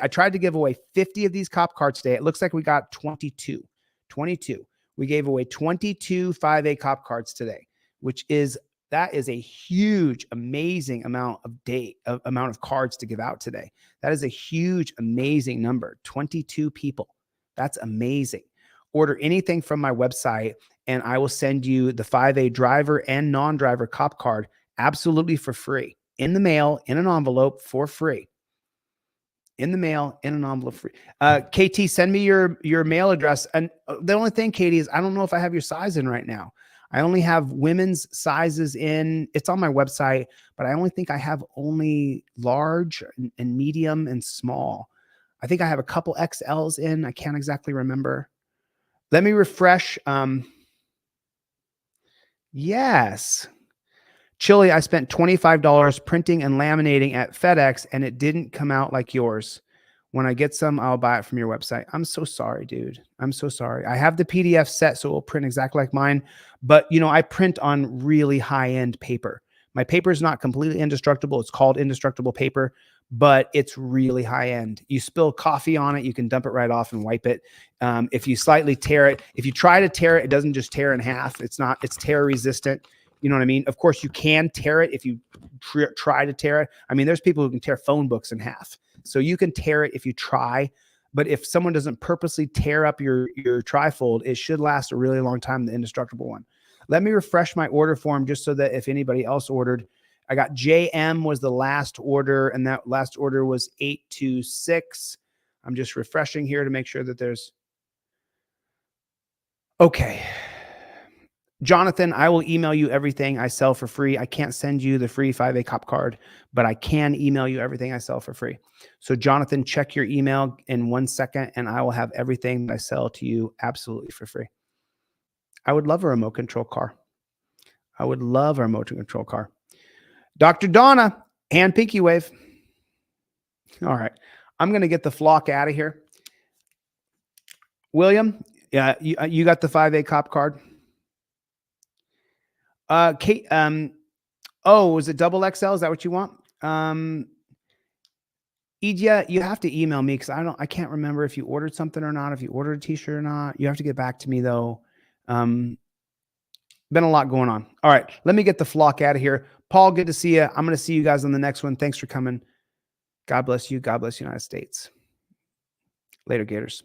tried to give away 50 of these cop cards today. It looks like we got 22. 22. We gave away 22 5A cop cards today, that is a huge, amazing amount of cards to give out today. That is a huge, amazing number. 22 people. That's amazing. Order anything from my website, and I will send you the 5A driver and non-driver cop card absolutely for free. In the mail, in an envelope, for free. In the mail, in an envelope, free. KT, send me your mail address. And the only thing, Katie, is I don't know if I have your size in right now. I only have women's sizes in. It's on my website, but I only think I have only large and medium and small. I think I have a couple XLs in. I can't exactly remember. Let me refresh. Yes. Chille, I spent $25 printing and laminating at FedEx, and it didn't come out like yours. When I get some, I'll buy it from your website. I'm so sorry, dude. I'm so sorry. I have the PDF set, so it will print exactly like mine. But, you know, I print on really high-end paper. My paper is not completely indestructible. It's called indestructible paper, but it's really high-end. You spill coffee on it, you can dump it right off and wipe it. If you slightly tear it, if you try to tear it, it doesn't just tear in half. It's tear-resistant. You know what I mean? Of course, you can tear it if you try to tear it. I mean, there's people who can tear phone books in half. So you can tear it if you try. But if someone doesn't purposely tear up your Trifold, it should last a really long time, the indestructible one. Let me refresh my order form just so that if anybody else ordered, I got JM was the last order, and that last order was 826. I'm just refreshing here to make sure that there's... Okay. Jonathan, I will email you everything I sell for free. I can't send you the free 5A cop card, but I can email you everything I sell for free. So Jonathan, check your email in 1 second, and I will have everything that I sell to you absolutely for free. I would love a remote control car. I would love a remote control car. Dr. Donna, hand pinky wave. All right. I'm going to get the flock out of here. William, yeah, you got the 5A-COP card. Kate, oh, was it double XL? Is that what you want? Edia, you have to email me because I can't remember if you ordered something or not, if you ordered a t-shirt or not. You have to get back to me though. Been a lot going on. All right, let me get the flock out of here. Paul, good to see you. I'm going to see you guys on the next one. Thanks for coming. God bless you. God bless the United States. Later, Gators.